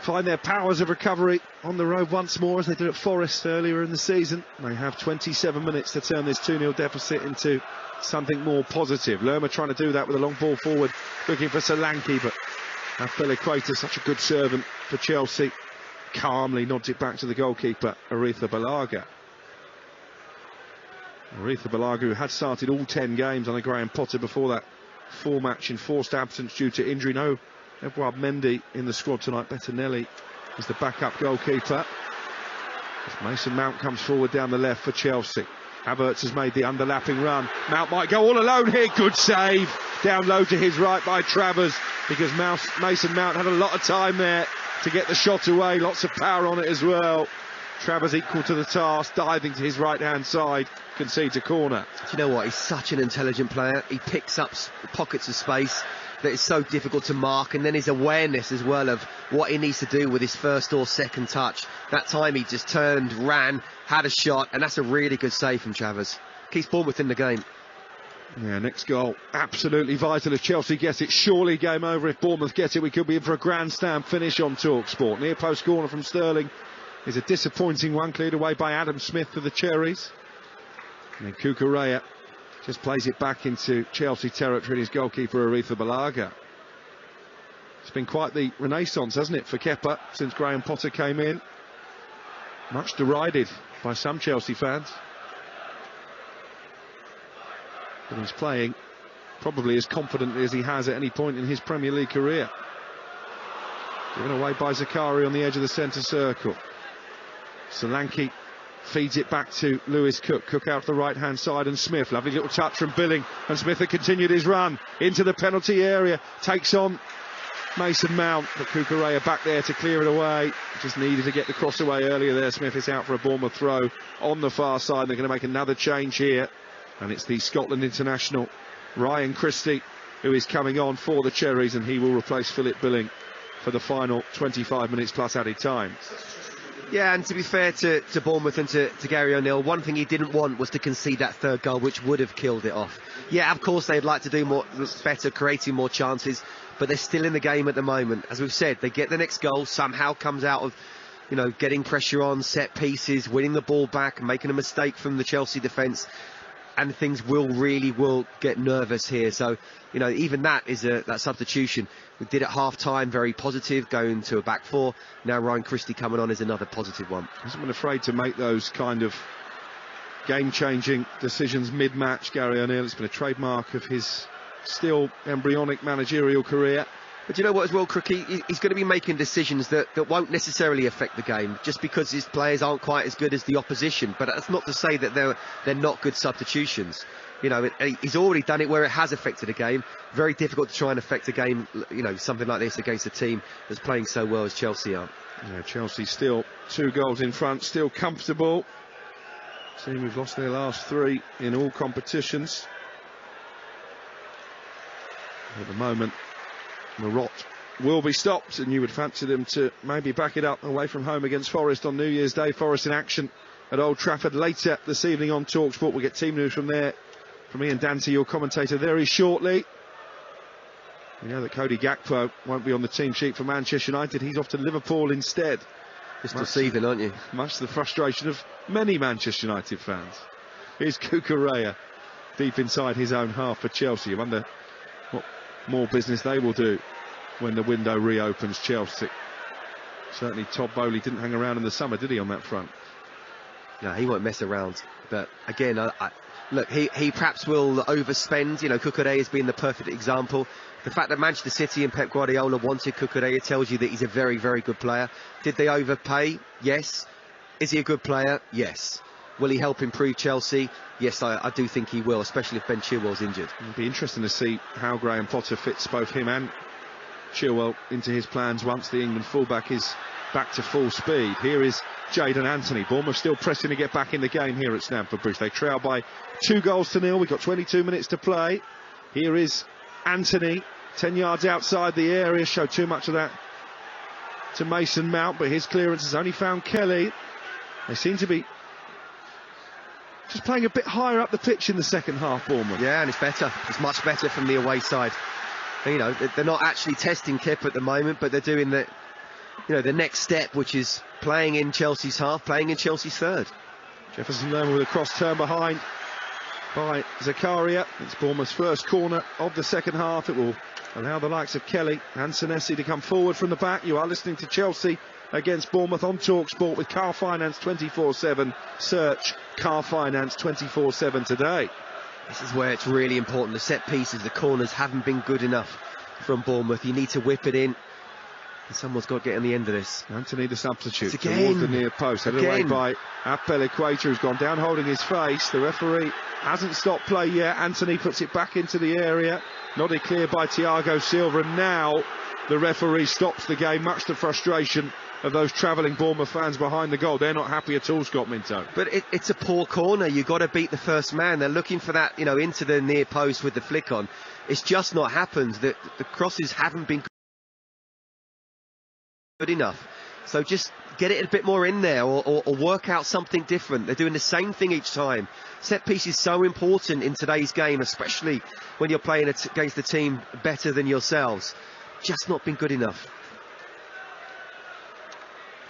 find their powers of recovery on the road once more, as they did at Forest earlier in the season. They have 27 minutes to turn this 2-0 deficit into something more positive. Lerma trying to do that with a long ball forward, looking for Solanke, but Azpilicueta, such a good servant for Chelsea, calmly nods it back to the goalkeeper, Aretha Balaga. Aretha Balaga, who had started all 10 games under Graham Potter before that 4-match enforced absence due to injury. No Edouard Mendy in the squad tonight. Bettinelli is the backup goalkeeper. As Mason Mount comes forward down the left for Chelsea. Havertz has made the underlapping run. Mount might go all alone here. Good save. Down low to his right by Travers, because Mason Mount had a lot of time there to get the shot away. Lots of power on it as well. Travers equal to the task, diving to his right-hand side, concedes a corner. Do you know what? He's such an intelligent player. He picks up pockets of space that is so difficult to mark, and then his awareness as well of what he needs to do with his first or second touch. That time he just turned, ran, had a shot, and that's a really good save from Travers. Keeps Bournemouth in the game. Yeah, next goal, absolutely vital if Chelsea get it. Surely game over if Bournemouth get it. We could be in for a grandstand finish on Talksport. Near post corner from Sterling is a disappointing one, cleared away by Adam Smith for the Cherries. And then Cucurella just plays it back into Chelsea territory, and his goalkeeper Aretha Balaga. It's been quite the renaissance, hasn't it, for Kepa since Graham Potter came in. Much derided by some Chelsea fans. But he's playing probably as confidently as he has at any point in his Premier League career. Given away by Zakari on the edge of the centre circle. Solanke feeds it back to Lewis Cook. Cook out to the right-hand side, and Smith. Lovely little touch from Billing, and Smith had continued his run into the penalty area. Takes on Mason Mount, but Cucurella back there to clear it away. Just needed to get the cross away earlier there. Smith is out for a Bournemouth throw on the far side. They're going to make another change here, and it's the Scotland international Ryan Christie who is coming on for the Cherries, and he will replace Philip Billing for the final 25 minutes plus added time. Yeah, and to be fair to Bournemouth and to Gary O'Neill, one thing he didn't want was to concede that third goal, which would have killed it off. Yeah, of course they'd like to do better, creating more chances, but they're still in the game at the moment. As we've said, they get the next goal, somehow comes out of, you know, getting pressure on, set pieces, winning the ball back, making a mistake from the Chelsea defence, and things will get nervous here. So, you know, even that is that substitution. We did at half-time, very positive, going to a back four. Now Ryan Christie coming on is another positive one. He hasn't been afraid to make those kind of game-changing decisions mid-match, Gary O'Neill. It's been a trademark of his still embryonic managerial career. But you know what as well, Crookie? He's going to be making decisions that won't necessarily affect the game, just because his players aren't quite as good as the opposition. But that's not to say that they're not good substitutions. You know, he's already done it where it has affected a game. Very difficult to try and affect a game, you know, something like this against a team that's playing so well as Chelsea are. Yeah, Chelsea still 2 goals in front, still comfortable. Team who've lost their last 3 in all competitions. At the moment, Marot will be stopped, and you would fancy them to maybe back it up away from home against Forest on New Year's Day. Forest in action at Old Trafford later this evening on Talksport. We'll get team news from there, from Ian Dante, your commentator, very shortly. We know that Cody Gakpo won't be on the team sheet for Manchester United. He's off to Liverpool instead. Just deceiving, aren't you? Much to the frustration of many Manchester United fans. Here's Cucurella deep inside his own half for Chelsea. I wonder what more business they will do when the window reopens. Chelsea. Certainly Todd Bowley didn't hang around in the summer, did he, on that front? No, he won't mess around. But again, look, he perhaps will overspend. You know, Cucurella has been the perfect example. The fact that Manchester City and Pep Guardiola wanted Cucurella tells you that he's a very, very good player. Did they overpay? Yes. Is he a good player? Yes. Will he help improve Chelsea? Yes, I do think he will, especially if Ben Chilwell's injured. It'll be interesting to see how Graham Potter fits both him and Chilwell into his plans once the England fullback is back to full speed. Here is Jadon Anthony. Bournemouth still pressing to get back in the game here at Stamford Bridge. They trail by 2-0. We've got 22 minutes to play. Here is Anthony, 10 yards outside the area. Showed too much of that to Mason Mount, but his clearance has only found Kelly. They seem to be just playing a bit higher up the pitch in the second half, Bournemouth. Yeah, and it's better. It's much better from the away side. You know, they're not actually testing Kip at the moment, but they're doing the next step, which is playing in Chelsea's half, playing in Chelsea's third. Jefferson Lerma with a cross turn behind by Zakaria. It's Bournemouth's first corner of the second half. It will allow the likes of Kelly and Senesi to come forward from the back. You are listening to Chelsea against Bournemouth on Talksport with Car Finance 24/7. Search Car Finance 24/7 today. This is where it's really important. The set pieces, the corners haven't been good enough from Bournemouth. You need to whip it in. And someone's got to get on the end of this. Anthony, the substitute, again. towards the near post. Headed away by Apel-Equator, who's gone down holding his face. The referee hasn't stopped play yet. Anthony puts it back into the area. Nodded clear by Thiago Silva. And now the referee stops the game, much to frustration of those travelling Bournemouth fans behind the goal. They're not happy at all, Scott Minto. But it's a poor corner. You've got to beat the first man. They're looking for that, into the near post with the flick on. It's just not happened. The crosses haven't been good enough. So just get it a bit more in there, or work out something different. They're doing the same thing each time. Set piece is so important in today's game, especially when you're playing against a team better than yourselves. Just not been good enough.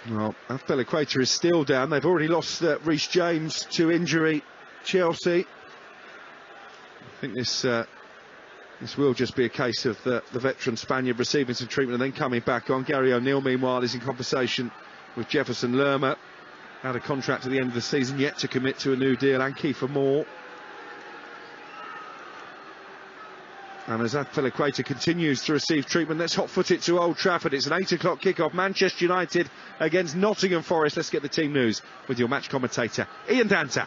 Well, Apel-Equator is still down. They've already lost Reece James to injury. Chelsea. I think this will just be a case of the veteran Spaniard receiving some treatment and then coming back on. Gary O'Neill, meanwhile, is in conversation with Jefferson Lerma. Out of contract at the end of the season, yet to commit to a new deal, and Kiefer Moore. And as Apel-Equator continues to receive treatment, let's hot-foot it to Old Trafford. It's an 8 o'clock kickoff. Manchester United against Nottingham Forest. Let's get the team news with your match commentator, Ian Danta.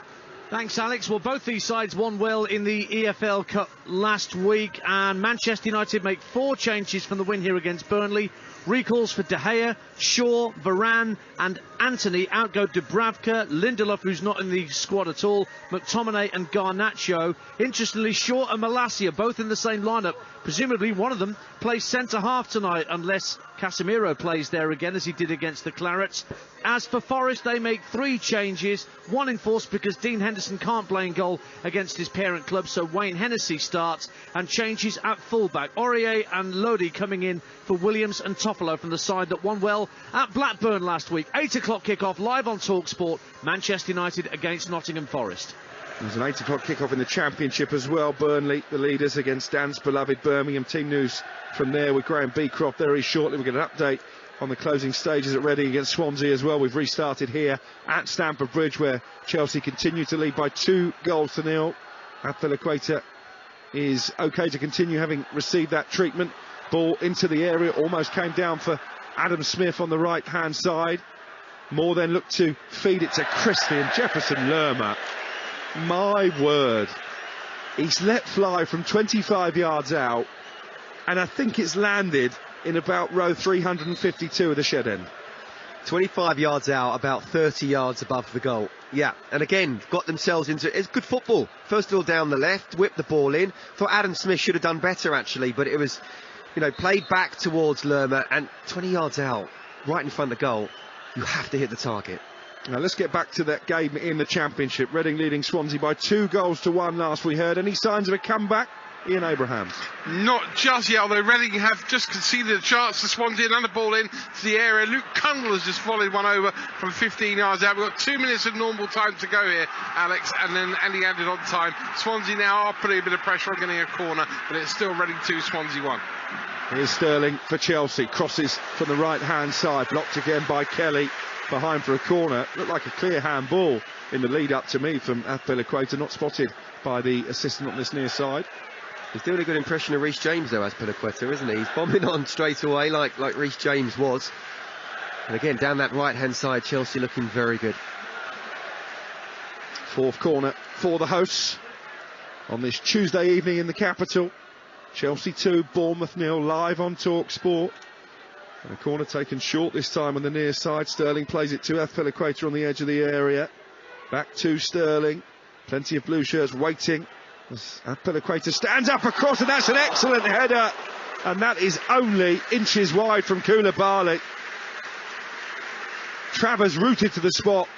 Thanks, Alex. Well, both these sides won well in the EFL Cup last week, and Manchester United make 4 changes from the win here against Burnley. Recalls for De Gea, Shaw, Varane and Anthony. Out go Dubravka, Lindelof, who's not in the squad at all, McTominay and Garnacho. Interestingly, Shaw and Malacia both in the same lineup. Presumably one of them plays centre-half tonight, unless Casemiro plays there again, as he did against the Clarets. As for Forest, they make 3 changes, 1 enforced because Dean Henderson can't play in goal against his parent club, so Wayne Hennessy starts, and changes at fullback. Aurier and Lodi coming in for Williams and Toffolo from the side that won well at Blackburn last week. 8 o'clock kickoff live on Talksport. Manchester United against Nottingham Forest. There's an 8 o'clock kickoff in the Championship as well. Burnley, the leaders, against Dan's beloved Birmingham. Team news from there with Graham Beecroft very shortly. We'll get an update on the closing stages at Reading against Swansea as well. We've restarted here at Stamford Bridge, where Chelsea continue to lead by 2-0. Apel-Equator is OK to continue, having received that treatment. Ball into the area, almost came down for Adam Smith on the right-hand side. Moore then looked to feed it to Christie, and Jefferson Lerma, my word, he's let fly from 25 yards out, and I think it's landed in about row 352 of the shed end. 25 yards out, about 30 yards above the goal. Yeah, and again, got themselves into... It's good football. First of all, down the left, whipped the ball in. Thought Adam Smith should have done better, actually, but it was, played back towards Lerma, and 20 yards out, right in front of the goal. You have to hit the target. Now let's get back to that game in the Championship. Reading leading Swansea by 2-1 last we heard. Any signs of a comeback? Ian Abrahams. Not just yet, although Reading have just conceded a chance to Swansea. Another ball in to the area. Luke Cundle has just volleyed one over from 15 yards out. We've got 2 minutes of normal time to go here, Alex, and then Andy added on time. Swansea now are putting a bit of pressure on getting a corner, but it's still Reading 2, Swansea 1. Here's Sterling for Chelsea. Crosses from the right-hand side. Blocked again by Kelly. Behind for a corner. Looked like a clear handball in the lead-up to me from Apel-Equator. Not spotted by the assistant on this near side. He's doing a good impression of Reece James, though, Apel-Equator, isn't he? He's bombing on straight away like Reece James was. And again, down that right-hand side, Chelsea looking very good. 4th corner for the hosts on this Tuesday evening in the capital. Chelsea 2, Bournemouth 0, live on Talksport. And a corner taken short this time on the near side. Sterling plays it to Apel-Equator on the edge of the area. Back to Sterling. Plenty of blue shirts waiting. Apel-Equator stands up across, and that's an excellent header. And that is only inches wide from Koulibaly. Travers rooted to the spot.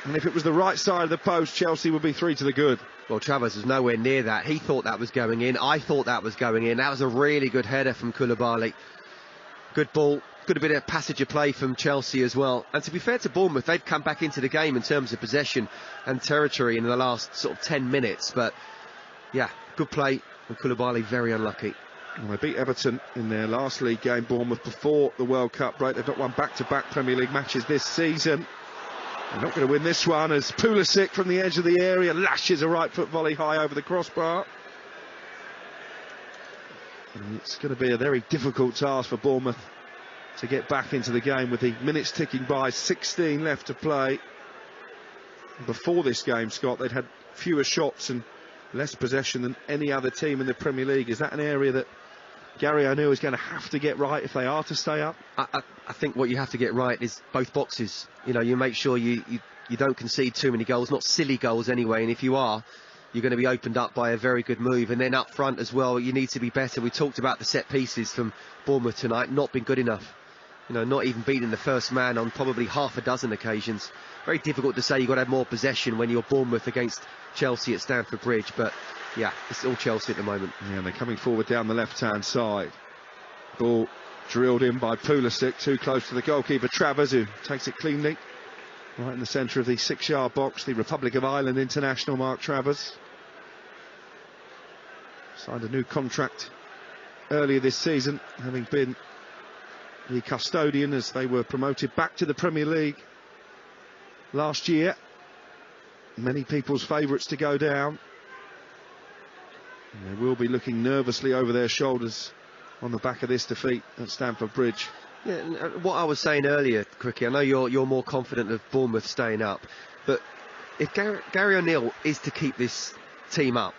And if it was the right side of the post, Chelsea would be 3 to the good. Well, Travers was nowhere near that. He thought that was going in. I thought that was going in. That was a really good header from Koulibaly. Good ball. Could have been a passage of play from Chelsea as well. And to be fair to Bournemouth, they've come back into the game in terms of possession and territory in the last sort of 10 minutes. But, yeah, good play. And Koulibaly very unlucky. Well, they beat Everton in their last league game, Bournemouth, before the World Cup break. They've not won back-to-back Premier League matches this season. They're not going to win this one, as Pulisic from the edge of the area lashes a right-foot volley high over the crossbar. And it's going to be a very difficult task for Bournemouth to get back into the game with the minutes ticking by, 16 left to play. Before this game, Scott, they'd had fewer shots and less possession than any other team in the Premier League. Is that an area that Gary O'Neill is going to have to get right if they are to stay up? I think what you have to get right is both boxes. You know, you make sure you don't concede too many goals, not silly goals anyway, and if you are, you're going to be opened up by a very good move. And then up front as well, you need to be better. We talked about the set pieces from Bournemouth tonight, not been good enough. You know, not even beating the first man on probably half a dozen occasions. Very difficult to say you've got to have more possession when you're Bournemouth against Chelsea at Stamford Bridge, but yeah, it's all Chelsea at the moment. Yeah, they're coming forward down the left-hand side. Ball drilled in by Pulisic, too close to the goalkeeper Travers, who takes it cleanly. Right in the centre of the 6-yard box, the Republic of Ireland international Mark Travers. Signed a new contract earlier this season, having been the custodian as they were promoted back to the Premier League last year. Many people's favourites to go down. And they will be looking nervously over their shoulders on the back of this defeat at Stamford Bridge. Yeah, what I was saying earlier, Cricky, I know you're more confident of Bournemouth staying up, but if Gary O'Neill is to keep this team up,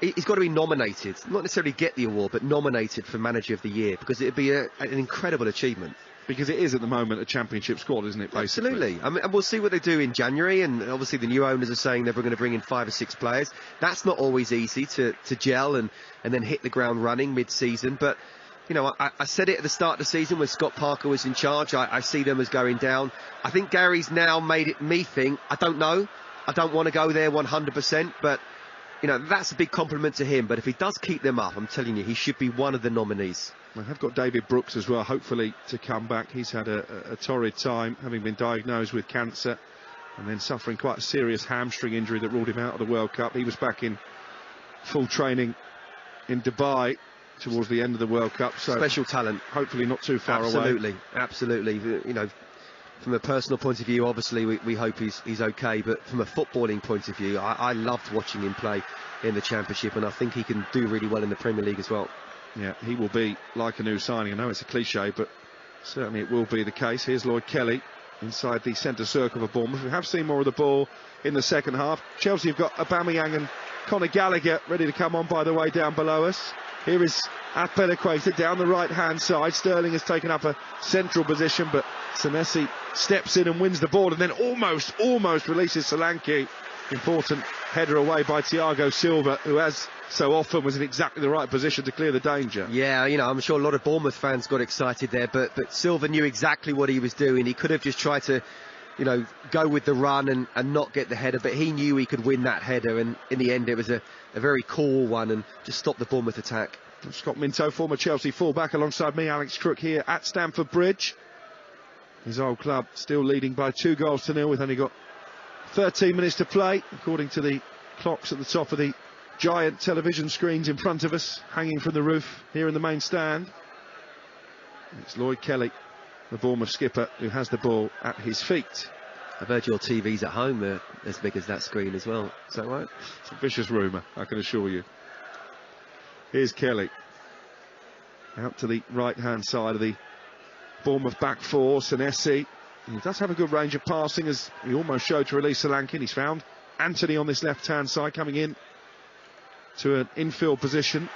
he's got to be nominated, not necessarily get the award, but nominated for Manager of the Year, because it'd be an incredible achievement. Because it is at the moment a championship squad, isn't it, basically? Absolutely. I mean, we'll see what they do in January, and obviously the new owners are saying they're going to bring in 5 or 6 players. That's not always easy to gel and then hit the ground running mid-season, but you know, I said it at the start of the season when Scott Parker was in charge. I see them as going down. I think Gary's now made me think, I don't know, I don't want to go there 100%, but you know, that's a big compliment to him. But if he does keep them up, I'm telling you, he should be one of the nominees. I have got David Brooks as well, hopefully to come back. He's had a torrid time, having been diagnosed with cancer and then suffering quite a serious hamstring injury that ruled him out of the World Cup. He was back in full training in Dubai towards the end of the World Cup. So special talent. Hopefully not too far away. Absolutely. Absolutely. You know, from a personal point of view, obviously we hope he's okay, but from a footballing point of view, I loved watching him play in the Championship, and I think he can do really well in the Premier League as well. Yeah, he will be like a new signing. I know it's a cliche, but certainly it will be the case. Here's Lloyd Kelly inside the centre circle for Bournemouth. We have seen more of the ball in the second half. Chelsea have got Aubameyang and Conor Gallagher ready to come on, by the way, down below us. Here is Azpilicueta down the right-hand side. Sterling has taken up a central position, but Senesi steps in and wins the ball, and then almost releases Solanke. Important header away by Thiago Silva, who, as so often, was in exactly the right position to clear the danger. Yeah, you know, I'm sure a lot of Bournemouth fans got excited there, but Silva knew exactly what he was doing. He could have just tried to, you know, go with the run and not get the header, but he knew he could win that header, and in the end it was a very cool one and just stopped the Bournemouth attack. Scott Minto, former Chelsea fullback, alongside me, Alex Crook, here at Stamford Bridge. His old club still leading by 2-0 with only got 13 minutes to play, according to the clocks at the top of the giant television screens in front of us, hanging from the roof here in the main stand. It's Lloyd Kelly, the Bournemouth skipper, who has the ball at his feet. I've heard your TV's at home are as big as that screen as well. Is that right? It's a vicious rumour, I can assure you. Here's Kelly. Out to the right-hand side of the Bournemouth back four, Senesi. He does have a good range of passing, as he almost showed to release Solanke. He's found Anthony on this left-hand side, coming in to an infield position.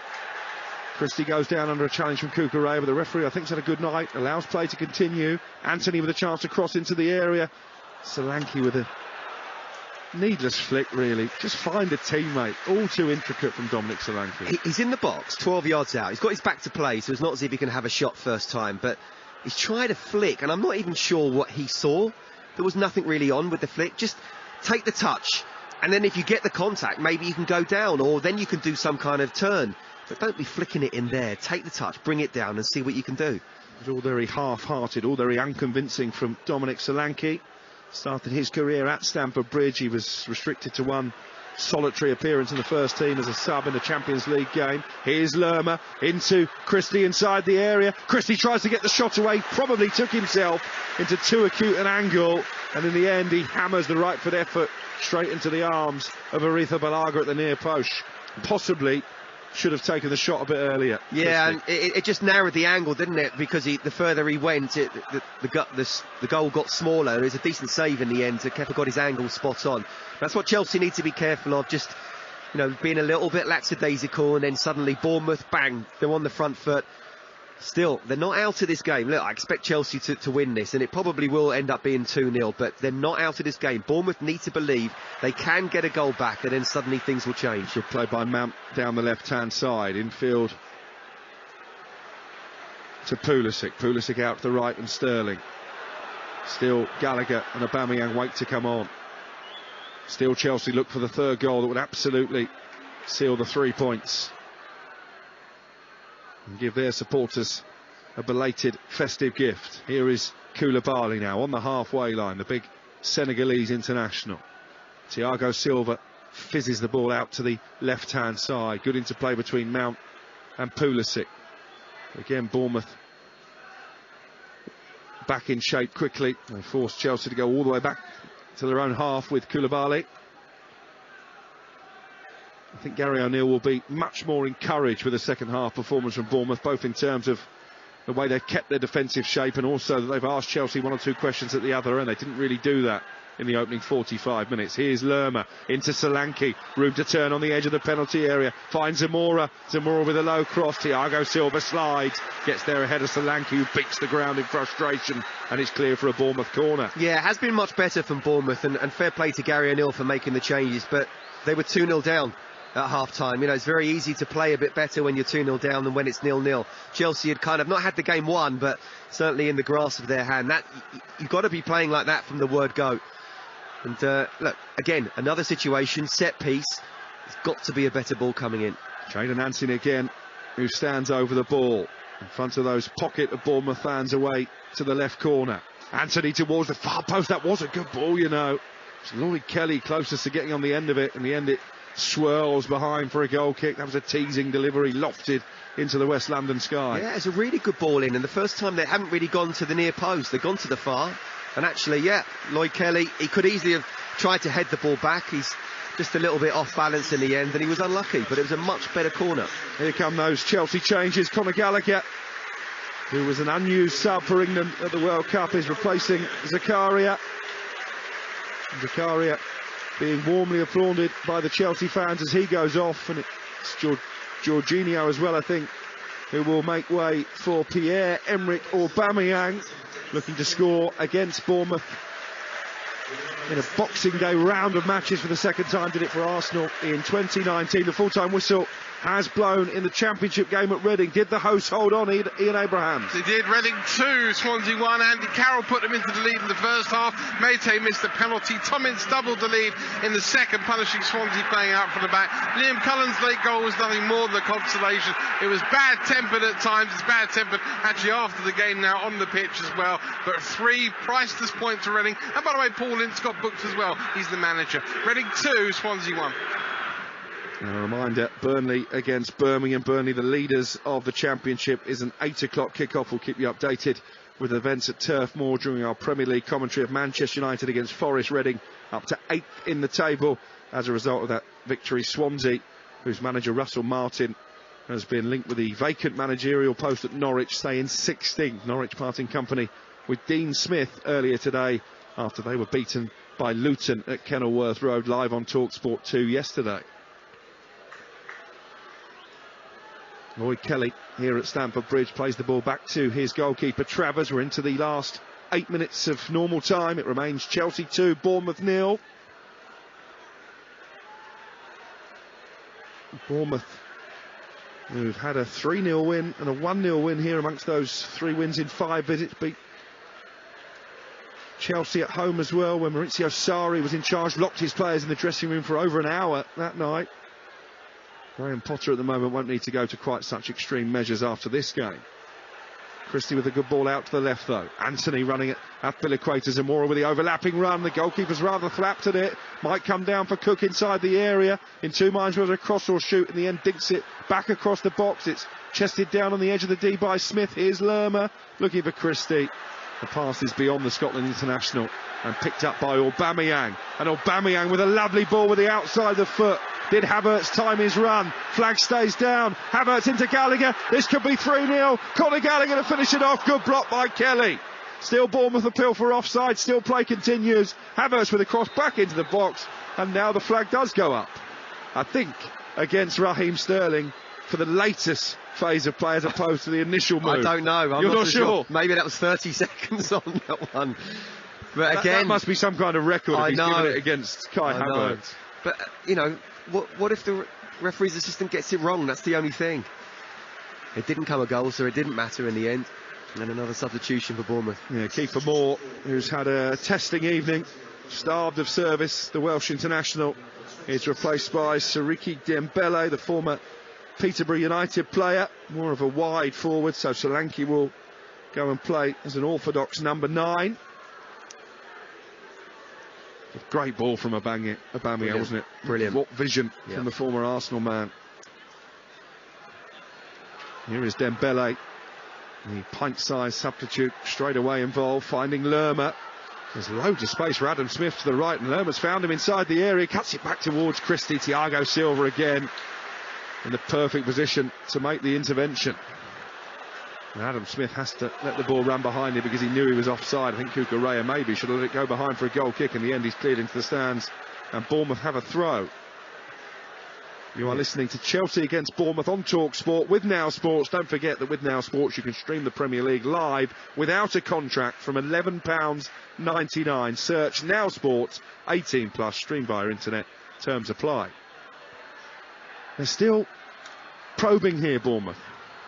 Christie goes down under a challenge from Cucurella, but the referee, I think, has had a good night, allows play to continue. Anthony with a chance to cross into the area. Solanke with a needless flick, really. Just find a teammate. All too intricate from Dominic Solanke. He's in the box, 12 yards out. He's got his back to play, so it's not as if he can have a shot first time, but he's tried a flick, and I'm not even sure what he saw. There was nothing really on with the flick. Just take the touch, and then if you get the contact, maybe you can go down, or then you can do some kind of turn. But don't be flicking it in there. Take the touch, bring it down, and see what you can do. It's all very half-hearted, all very unconvincing from Dominic Solanke. Started his career at Stamford Bridge. He was restricted to one solitary appearance in the first team as a sub in the Champions League game. Here's Lerma into Christie inside the area. Christie tries to get the shot away, probably took himself into too acute an angle, and in the end he hammers the right foot effort straight into the arms of Aretha Balaga at the near post. Possibly should have taken the shot a bit earlier. Yeah, and it just narrowed the angle, didn't it? Because the further he went, the goal got smaller. It was a decent save in the end. Kepa got his angle spot on. That's what Chelsea need to be careful of. Just, being a little bit lackadaisical, and then suddenly Bournemouth, bang, they're on the front foot. Still, they're not out of this game. Look, I expect Chelsea to win this, and it probably will end up being 2-0, but they're not out of this game. Bournemouth need to believe they can get a goal back, and then suddenly things will change. Good play by Mount down the left-hand side, infield to Pulisic. Pulisic out to the right, and Sterling. Still Gallagher and Aubameyang wait to come on. Still Chelsea look for the third goal that would absolutely seal the 3 points and give their supporters a belated festive gift. Here is Koulibaly now on the halfway line, the big Senegalese international. Thiago Silva fizzes the ball out to the left-hand side. Good interplay between Mount and Pulisic. Again, Bournemouth back in shape quickly. They forced Chelsea to go all the way back to their own half with Koulibaly. I think Gary O'Neill will be much more encouraged with the second half performance from Bournemouth, both in terms of the way they've kept their defensive shape and also that they've asked Chelsea one or two questions at the other end. They didn't really do that in the opening 45 minutes. Here's Lerma into Solanke, room to turn on the edge of the penalty area, finds Zamora with a low cross. Thiago Silva slides, gets there ahead of Solanke, who beats the ground in frustration, and it's clear for a Bournemouth corner. Yeah, it has been much better from Bournemouth, and fair play to Gary O'Neill for making the changes, but they were 2-0 down at half-time. It's very easy to play a bit better when you're 2-0 down than when it's 0-0. Chelsea had kind of not had the game won, but certainly in the grasp of their hand. You've got to be playing like that from the word go. And look, again, another situation, set piece. There's got to be a better ball coming in. Jadon Anthony again, who stands over the ball in front of those pocket of Bournemouth fans away to the left corner. Anthony towards the far post. That was a good ball, It's Lloyd Kelly closest to getting on the end of it. In the end, it swirls behind for a goal kick. That was a teasing delivery, lofted into the West London sky. Yeah, it's a really good ball in, and the first time they haven't really gone to the near post. They've gone to the far, and actually, Lloyd Kelly, he could easily have tried to head the ball back. He's just a little bit off balance in the end, and he was unlucky, but it was a much better corner. Here come those Chelsea changes. Conor Gallagher, who was an unused sub for England at the World Cup, is replacing Zakaria. Zakaria being warmly applauded by the Chelsea fans as he goes off, and it's Jorginho as well, I think, who will make way for Pierre-Emerick Aubameyang, looking to score against Bournemouth in a Boxing Day round of matches for the second time. Did it for Arsenal in 2019. The full-time whistle has blown in the Championship game at Reading. Did the hosts hold on, Ian Abrahams? They did. Reading 2, Swansea 1. Andy Carroll put them into the lead in the first half. Mayte missed the penalty. Tommins doubled the lead in the second, punishing Swansea playing out from the back. Liam Cullen's late goal was nothing more than a consolation. It was bad-tempered at times. It's bad-tempered actually after the game now on the pitch as well. But 3 priceless points to Reading. And by the way, Paul Ince got booked as well. He's the manager. Reading 2, Swansea 1. And a reminder, Burnley against Birmingham. Burnley, the leaders of the Championship, is an 8 o'clock kickoff. We'll keep you updated with events at Turf Moor during our Premier League commentary of Manchester United against Forest. Reading up to 8th in the table as a result of that victory. Swansea, whose manager Russell Martin has been linked with the vacant managerial post at Norwich, stay in 16th. Norwich parting company with Dean Smith earlier today after they were beaten by Luton at Kenilworth Road, live on Talksport 2 yesterday. Lloyd Kelly here at Stamford Bridge plays the ball back to his goalkeeper Travers. We're into the last 8 minutes of normal time. It remains Chelsea 2, Bournemouth 0. Bournemouth, who've had a 3-0 win and a 1-0 win here amongst those 3 wins in 5 visits, beat Chelsea at home as well when Maurizio Sarri was in charge, locked his players in the dressing room for over an hour that night. Graham Potter at the moment won't need to go to quite such extreme measures after this game. Christie with a good ball out to the left though. Anthony running at Aspilicueta. Zamora with the overlapping run. The goalkeeper's rather flapped at it. Might come down for Cook inside the area. In 2 minds whether to cross or shoot. In the end dinks it back across the box. It's chested down on the edge of the D by Smith. Here's Lerma looking for Christie. The pass is beyond the Scotland international and picked up by Aubameyang. And Aubameyang with a lovely ball with the outside of the foot. Did Havertz time his run? Flag stays down. Havertz into Gallagher. This could be 3-0. Conor Gallagher to finish it off. Good block by Kelly. Still Bournemouth appeal for offside. Still play continues. Havertz with a cross back into the box. And now the flag does go up. I think against Raheem Sterling for the latest phase of play as opposed to the initial move. I don't know. You're not sure? Maybe that was 30 seconds on that one. But again, that must be some kind of record if he's given it against Kai Havertz. But, you know, what if the referee's assistant gets it wrong? That's the only thing. It didn't come a goal, so it didn't matter in the end. And another substitution for Bournemouth. Yeah, Kiefer Moore, who's had a testing evening, starved of service, the Welsh international, is replaced by Siriki Dembele, the former Peterborough United player, more of a wide forward, so Solanke will go and play as an orthodox number 9. A great ball from Aubameyang, wasn't it? Brilliant. What vision from the former Arsenal man. Here is Dembele, the pint-sized substitute, straight away involved, finding Lerma. There's loads of space for Adam Smith to the right, and Lerma's found him inside the area, cuts it back towards Christie. Thiago Silva again in the perfect position to make the intervention. And Adam Smith has to let the ball run behind him because he knew he was offside. I think Cucurella maybe should have let it go behind for a goal kick. In the end, he's cleared into the stands, and Bournemouth have a throw. You are listening to Chelsea against Bournemouth on Talksport with Now Sports. Don't forget that with Now Sports you can stream the Premier League live without a contract from £11.99. Search Now Sports 18+, stream via internet. Terms apply. They're still probing here, Bournemouth.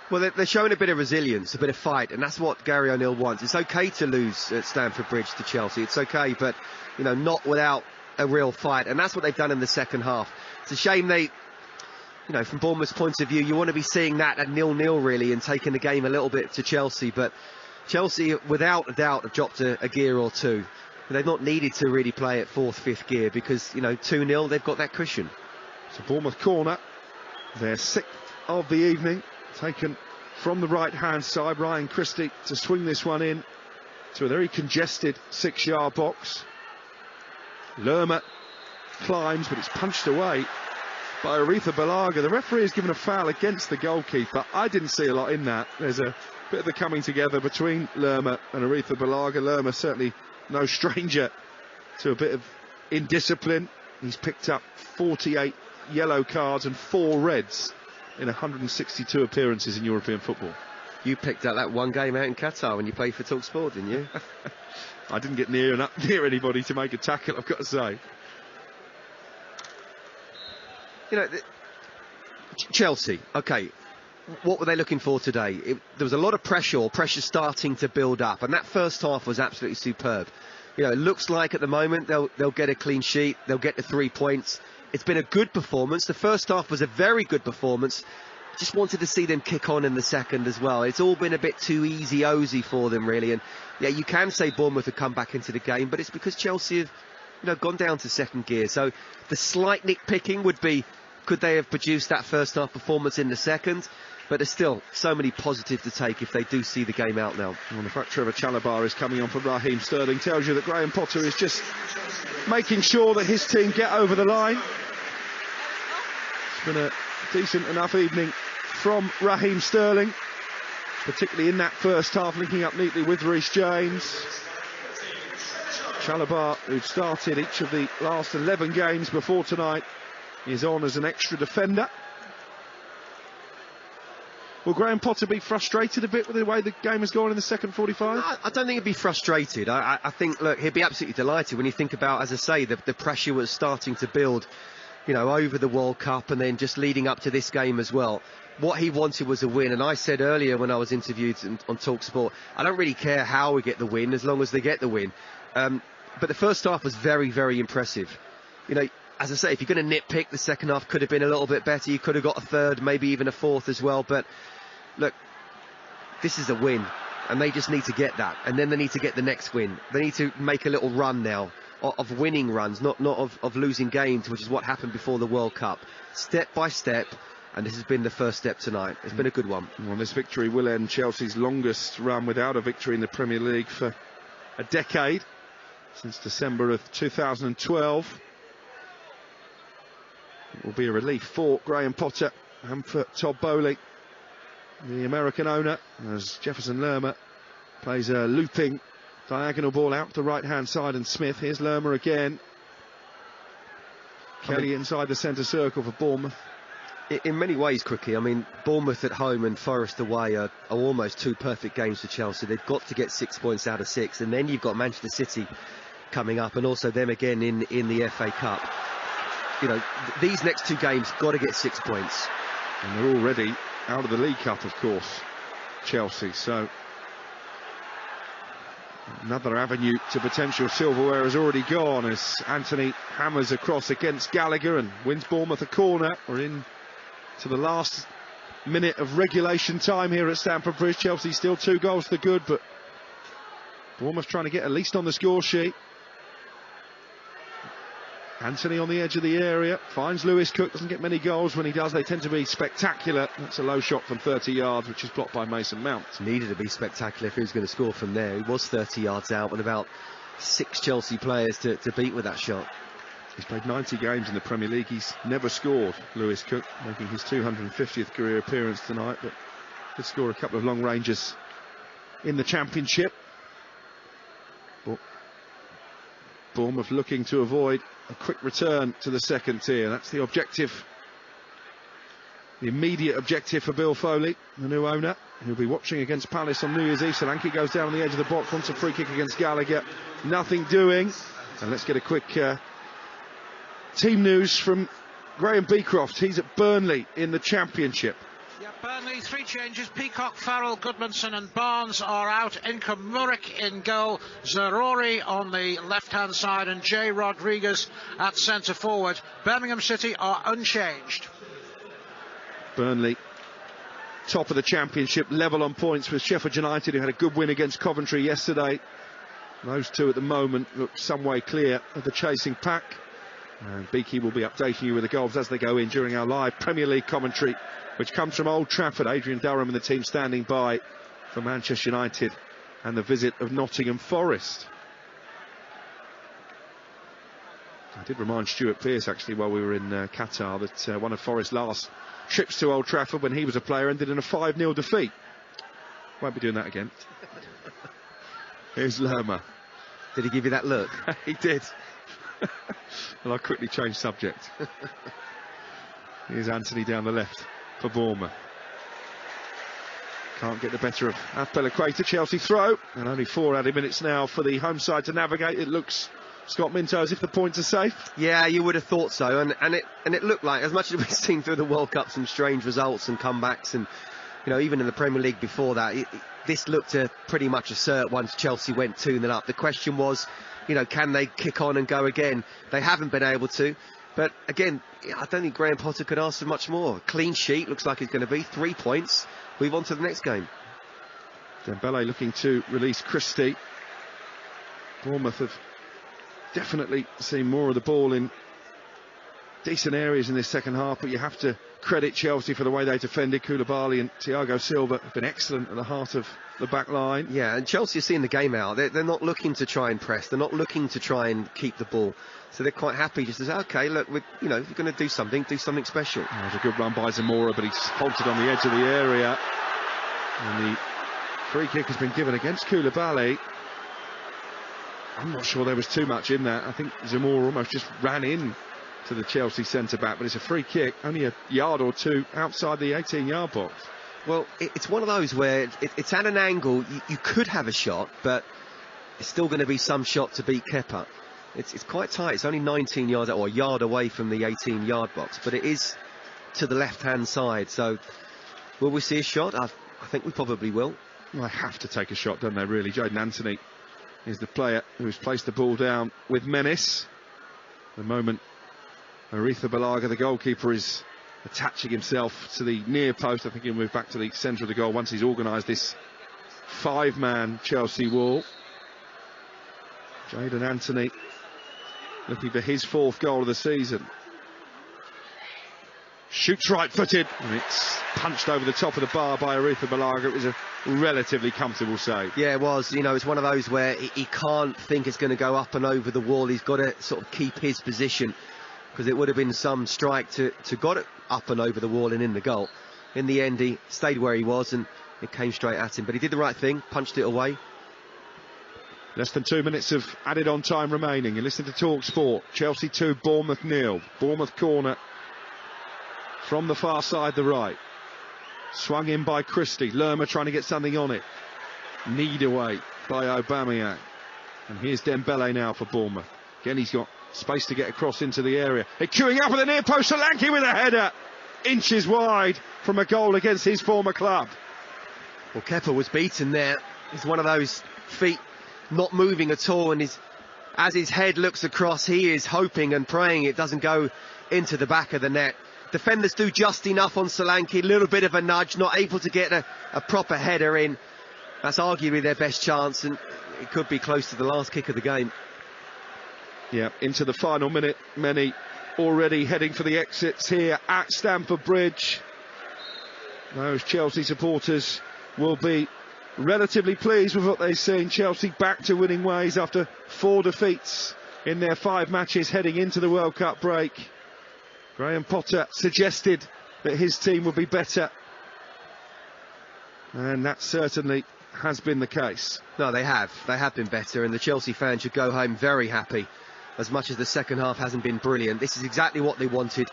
Well, they're showing a bit of resilience, a bit of fight, and that's what Gary O'Neill wants. It's okay to lose at Stamford Bridge to Chelsea. It's okay, but, you know, not without a real fight, and that's what they've done in the second half. It's a shame they, you know, from Bournemouth's point of view, you want to be seeing that at 0-0 really and taking the game a little bit to Chelsea, but Chelsea, without a doubt, have dropped a gear or two. They've not needed to really play at 4th, 5th gear because, you know, 2-0, they've got that cushion. It's a Bournemouth corner, their 6th of the evening, taken from the right-hand side. Ryan Christie to swing this one in to a very congested 6-yard box. Lerma climbs, but it's punched away by Aretha Balaga. The referee has given a foul against the goalkeeper. I didn't see a lot in that. There's a bit of the coming together between Lerma and Aretha Balaga. Lerma certainly no stranger to a bit of indiscipline. He's picked up 48 yellow cards and 4 reds in 162 appearances in European football. You picked up that one game out in Qatar when you played for Talksport, didn't you? I didn't get near anybody to make a tackle, I've got to say. You know, Chelsea, okay, what were they looking for today? There was a lot of pressure starting to build up, and that first half was absolutely superb. You know, it looks like at the moment they'll get a clean sheet, they'll get the 3 points. It's been a good performance. The first half was a very good performance. Just wanted to see them kick on in the second as well. It's all been a bit too easy-osy for them, really. And yeah, you can say Bournemouth have come back into the game, but it's because Chelsea have, you know, gone down to second gear. So the slight nitpicking would be, could they have produced that first half performance in the second? But there's still so many positives to take if they do see the game out now. Well, the fact Trevor Chalobah is coming on for Raheem Sterling tells you that Graham Potter is just making sure that his team get over the line. It's been a decent enough evening from Raheem Sterling, particularly in that first half, linking up neatly with Reece James. Chalobah, who'd started each of the last 11 games before tonight, is on as an extra defender. Will Graham Potter be frustrated a bit with the way the game has gone in the second 45? I don't think he'd be frustrated. I think, look, he'd be absolutely delighted when you think about, as I say, the pressure was starting to build, you know, over the World Cup and then just leading up to this game as well. What he wanted was a win, and I said earlier when I was interviewed on Talksport, I don't really care how we get the win as long as they get the win. But the first half was very, very impressive. You know, as I say, if you're going to nitpick, the second half could have been a little bit better. You could have got a third, maybe even a fourth as well. But look, this is a win, and they just need to get that, and then they need to get the next win. They need to make a little run now of winning runs, not of losing games, which is what happened before the World Cup. Step by step, and this has been the first step tonight. It's been a good one. Well, this victory will end Chelsea's longest run without a victory in the Premier League for a decade, since December of 2012. It will be a relief for Graham Potter and for Todd Bowley, the American owner, as Jefferson Lerma plays a looping diagonal ball out the right-hand side, and Smith. Here's Lerma again. Kelly inside the centre circle for Bournemouth. In many ways, Quickie, I mean, Bournemouth at home and Forest away are almost two perfect games for Chelsea. They've got to get 6 points out of 6, and then you've got Manchester City coming up, and also them again in the FA Cup. You know, these next 2 games got to get 6 points. And they're already out of the League Cup, of course, Chelsea. So another avenue to potential silverware has already gone, as Anthony hammers across against Gallagher and wins Bournemouth a corner. We're in to the last minute of regulation time here at Stamford Bridge. Chelsea still 2 goals for good, but Bournemouth trying to get at least on the score sheet. Anthony on the edge of the area, finds Lewis Cook, doesn't get many goals. When he does, they tend to be spectacular. That's a low shot from 30 yards, which is blocked by Mason Mount. Needed to be spectacular if he was going to score from there. He was 30 yards out with about 6 Chelsea players to beat with that shot. He's played 90 games in the Premier League. He's never scored, Lewis Cook, making his 250th career appearance tonight, but did score a couple of long ranges in the Championship. But Bournemouth looking to avoid a quick return to the second tier. That's the objective, the immediate objective for Bill Foley, the new owner. He'll be watching against Palace on New Year's Eve. Solanke goes down on the edge of the box, wants a free kick against Gallagher. Nothing doing. And let's get a quick team news from Graham Beecroft. He's at Burnley in the Championship. Yeah, Burnley, 3 changes. Peacock, Farrell, Goodmanson and Barnes are out. Inkem Muric in goal. Zerori on the left-hand side and Jay Rodriguez at centre forward. Birmingham City are unchanged. Burnley, top of the Championship, level on points with Sheffield United, who had a good win against Coventry yesterday. Those two at the moment look some way clear of the chasing pack. And Beaky will be updating you with the goals as they go in during our live Premier League commentary, which comes from Old Trafford. Adrian Durham and the team standing by for Manchester United and the visit of Nottingham Forest. I did remind Stuart Pearce, actually, while we were in Qatar, that one of Forest's last trips to Old Trafford when he was a player ended in a 5-0 defeat. Won't be doing that again. Here's Lerma. Did he give you that look? He did. And I quickly changed subject. Here's Anthony down the left for Bournemouth. Can't get the better of Azpilicueta. Chelsea throw, and only 4 added minutes now for the home side to navigate. It looks, Scott Minto, as if the points are safe. Yeah, you would have thought so, and it looked like, as much as we've seen through the World Cup some strange results and comebacks, and you know, even in the Premier League before that, this looked to pretty much assert once Chelsea went 2-0 up. The question was, you know, can they kick on and go again? They haven't been able to. But again, I don't think Graham Potter could ask for much more. Clean sheet looks like it's going to be 3 points. Move on to the next game. Dembele looking to release Christie. Bournemouth have definitely seen more of the ball in decent areas in this second half, but you have to credit Chelsea for the way they defended. Koulibaly and Thiago Silva have been excellent at the heart of the back line. Yeah, and Chelsea are seeing the game out. They're not looking to try and press. They're not looking to try and keep the ball. So they're quite happy just to say, OK, look, if you're going to do something special. There's a good run by Zamora, but he's halted on the edge of the area. And the free kick has been given against Koulibaly. I'm not sure there was too much in that. I think Zamora almost just ran in to the Chelsea centre-back, but it's a free kick, only a yard or two outside the 18-yard box. Well, it's one of those where it's at an angle. You could have a shot, but it's still going to be some shot to beat Kepa. It's quite tight. It's only 19 yards or a yard away from the 18-yard box, but it is to the left-hand side. So will we see a shot? I think we probably will. Well, they have to take a shot, don't they, really? Jayden Anthony is the player who's placed the ball down with menace. The moment Aretha Balaga, the goalkeeper, is attaching himself to the near post. I think he'll move back to the centre of the goal once he's organised this 5-man Chelsea wall. Jayden Anthony looking for his 4th goal of the season. shoots right-footed, and it's punched over the top of the bar by Aretha Balaga. It was a relatively comfortable save. Yeah, it was. You know, it's one of those where he can't think it's going to go up and over the wall. He's got to sort of keep his position, because it would have been some strike to got it up and over the wall and in the goal. In the end, he stayed where he was, and it came straight at him. But he did the right thing, punched it away. Less than 2 minutes of added on time remaining. You listen to Talksport. Chelsea 2, Bournemouth 0. Bournemouth corner from the far side, the right. Swung in by Christie. Lerma trying to get something on it. Kneed away by Aubameyang. And here's Dembele now for Bournemouth. Again, he's got space to get across into the area. They're queuing up at the near post. Solanke with a header. Inches wide from a goal against his former club. Well, Kepa was beaten there. It's one of those feet not moving at all, and as his head looks across, he is hoping and praying it doesn't go into the back of the net. Defenders do just enough on Solanke, a little bit of a nudge, not able to get a proper header in. That's arguably their best chance, and it could be close to the last kick of the game. Yeah, into the final minute. Many already heading for the exits here at Stamford Bridge. Those Chelsea supporters will be relatively pleased with what they've seen. Chelsea back to winning ways after 4 defeats in their 5 matches heading into the World Cup break. Graham Potter suggested that his team would be better, and that certainly has been the case. No, they have been better, and the Chelsea fans should go home very happy, as much as the second half hasn't been brilliant. This is exactly what they wanted.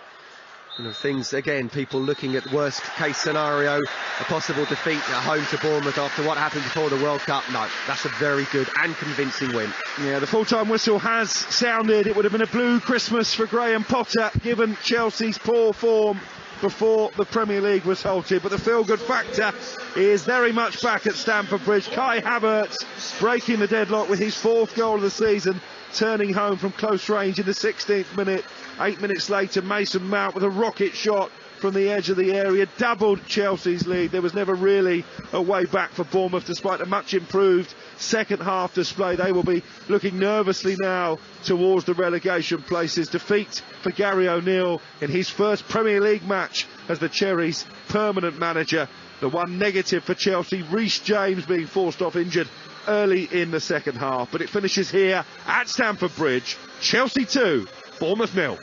You know, things, again, people looking at worst case scenario, a possible defeat at home to Bournemouth after what happened before the World Cup. No, that's a very good and convincing win. Yeah, the full-time whistle has sounded. It would have been a blue Christmas for Graham Potter, given Chelsea's poor form before the Premier League was halted. But the feel-good factor is very much back at Stamford Bridge. Kai Havertz breaking the deadlock with his 4th goal of the season, turning home from close range in the 16th minute. 8 minutes later, Mason Mount with a rocket shot from the edge of the area doubled Chelsea's lead. There was never really a way back for Bournemouth, despite a much improved second half display. They will be looking nervously now towards the relegation places. Defeat for Gary O'Neill in his first Premier League match as the Cherries' permanent manager. The one negative for Chelsea, Reece James being forced off injured early in the second half. But it finishes here at Stamford Bridge. Chelsea 2, Bournemouth 0.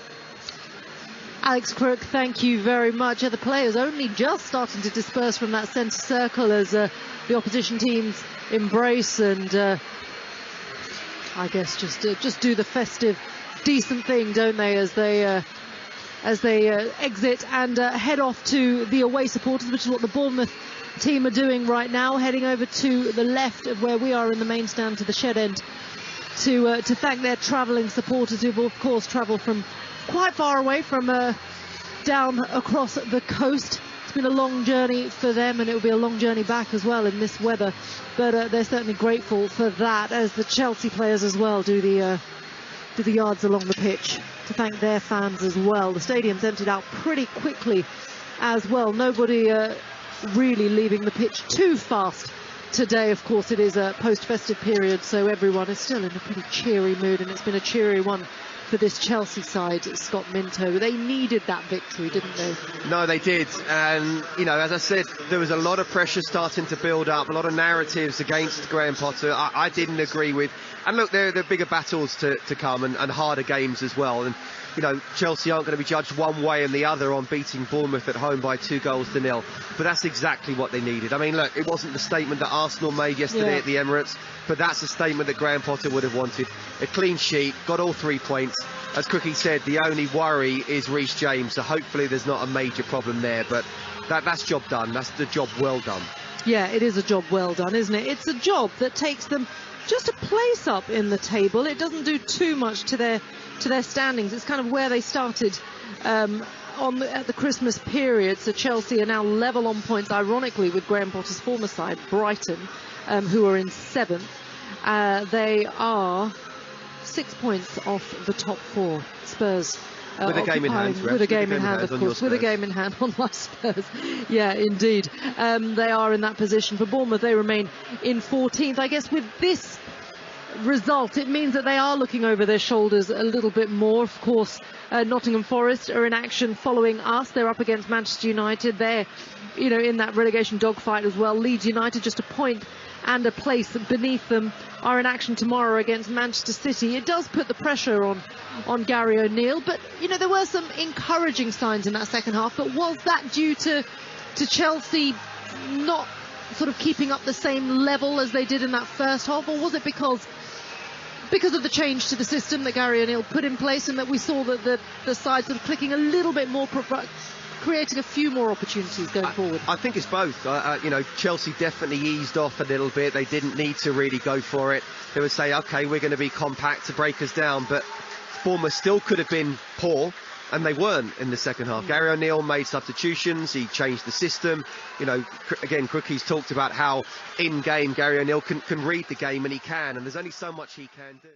Alex Crook, thank you very much. The players only just starting to disperse from that centre circle as the opposition teams embrace and I guess just do the festive, decent thing, don't they, as they exit and head off to the away supporters, which is what the Bournemouth team are doing right now, heading over to the left of where we are in the main stand to the shed end to thank their travelling supporters, who've of course travelled from quite far away from down across the coast. It's been a long journey for them, and it will be a long journey back as well in this weather, but they're certainly grateful for that, as the Chelsea players as well do the yards along the pitch to thank their fans as well. The stadium's emptied out pretty quickly as well. Nobody really leaving the pitch too fast today. Of course, it is a post-festive period, so everyone is still in a pretty cheery mood, and it's been a cheery one for this Chelsea side, Scott Minto. They needed that victory, didn't they? No, they did. And, you know, as I said, there was a lot of pressure starting to build up, a lot of narratives against Graham Potter. I didn't agree with. And look, there are bigger battles to come and harder games as well. And, you know, Chelsea aren't going to be judged one way and the other on beating Bournemouth at home by 2-0. But that's exactly what they needed. I mean, look, it wasn't the statement that Arsenal made yesterday at the Emirates, but that's the statement that Graham Potter would have wanted. A clean sheet, got all 3 points. As Cookie said, the only worry is Reece James, so hopefully there's not a major problem there. But that's job done. That's the job well done. Yeah, it is a job well done, isn't it? It's a job that takes them just a place up in the table. It doesn't do too much to their standings. It's kind of where they started at the Christmas period. So Chelsea are now level on points, ironically, with Graham Potter's former side, Brighton, who are in 7th. They are 6 points off the top 4. Spurs. With a game in hand. With a game in hand, of course. With a game in hand on my Spurs. Yeah, indeed. They are in that position. For Bournemouth, they remain in 14th. I guess with this result. It means that they are looking over their shoulders a little bit more. Of course, Nottingham Forest are in action following us. They're up against Manchester United. They're, in that relegation dogfight as well. Leeds United just a point and a place beneath them are in action tomorrow against Manchester City. It does put the pressure on Gary O'Neill, but there were some encouraging signs in that second half. But was that due to Chelsea not sort of keeping up the same level as they did in that first half, or was it because of the change to the system that Gary O'Neill put in place, and that we saw that the side sort of clicking a little bit more, creating a few more opportunities going forward? I think it's both. Chelsea definitely eased off a little bit. They didn't need to really go for it. They would say, okay, we're going to be compact to break us down, but Bournemouth still could have been poor, and they weren't in the second half. Gary O'Neill made substitutions, he changed the system. Again, Crookie's talked about how in-game Gary O'Neill can read the game, and he can, and there's only so much he can do.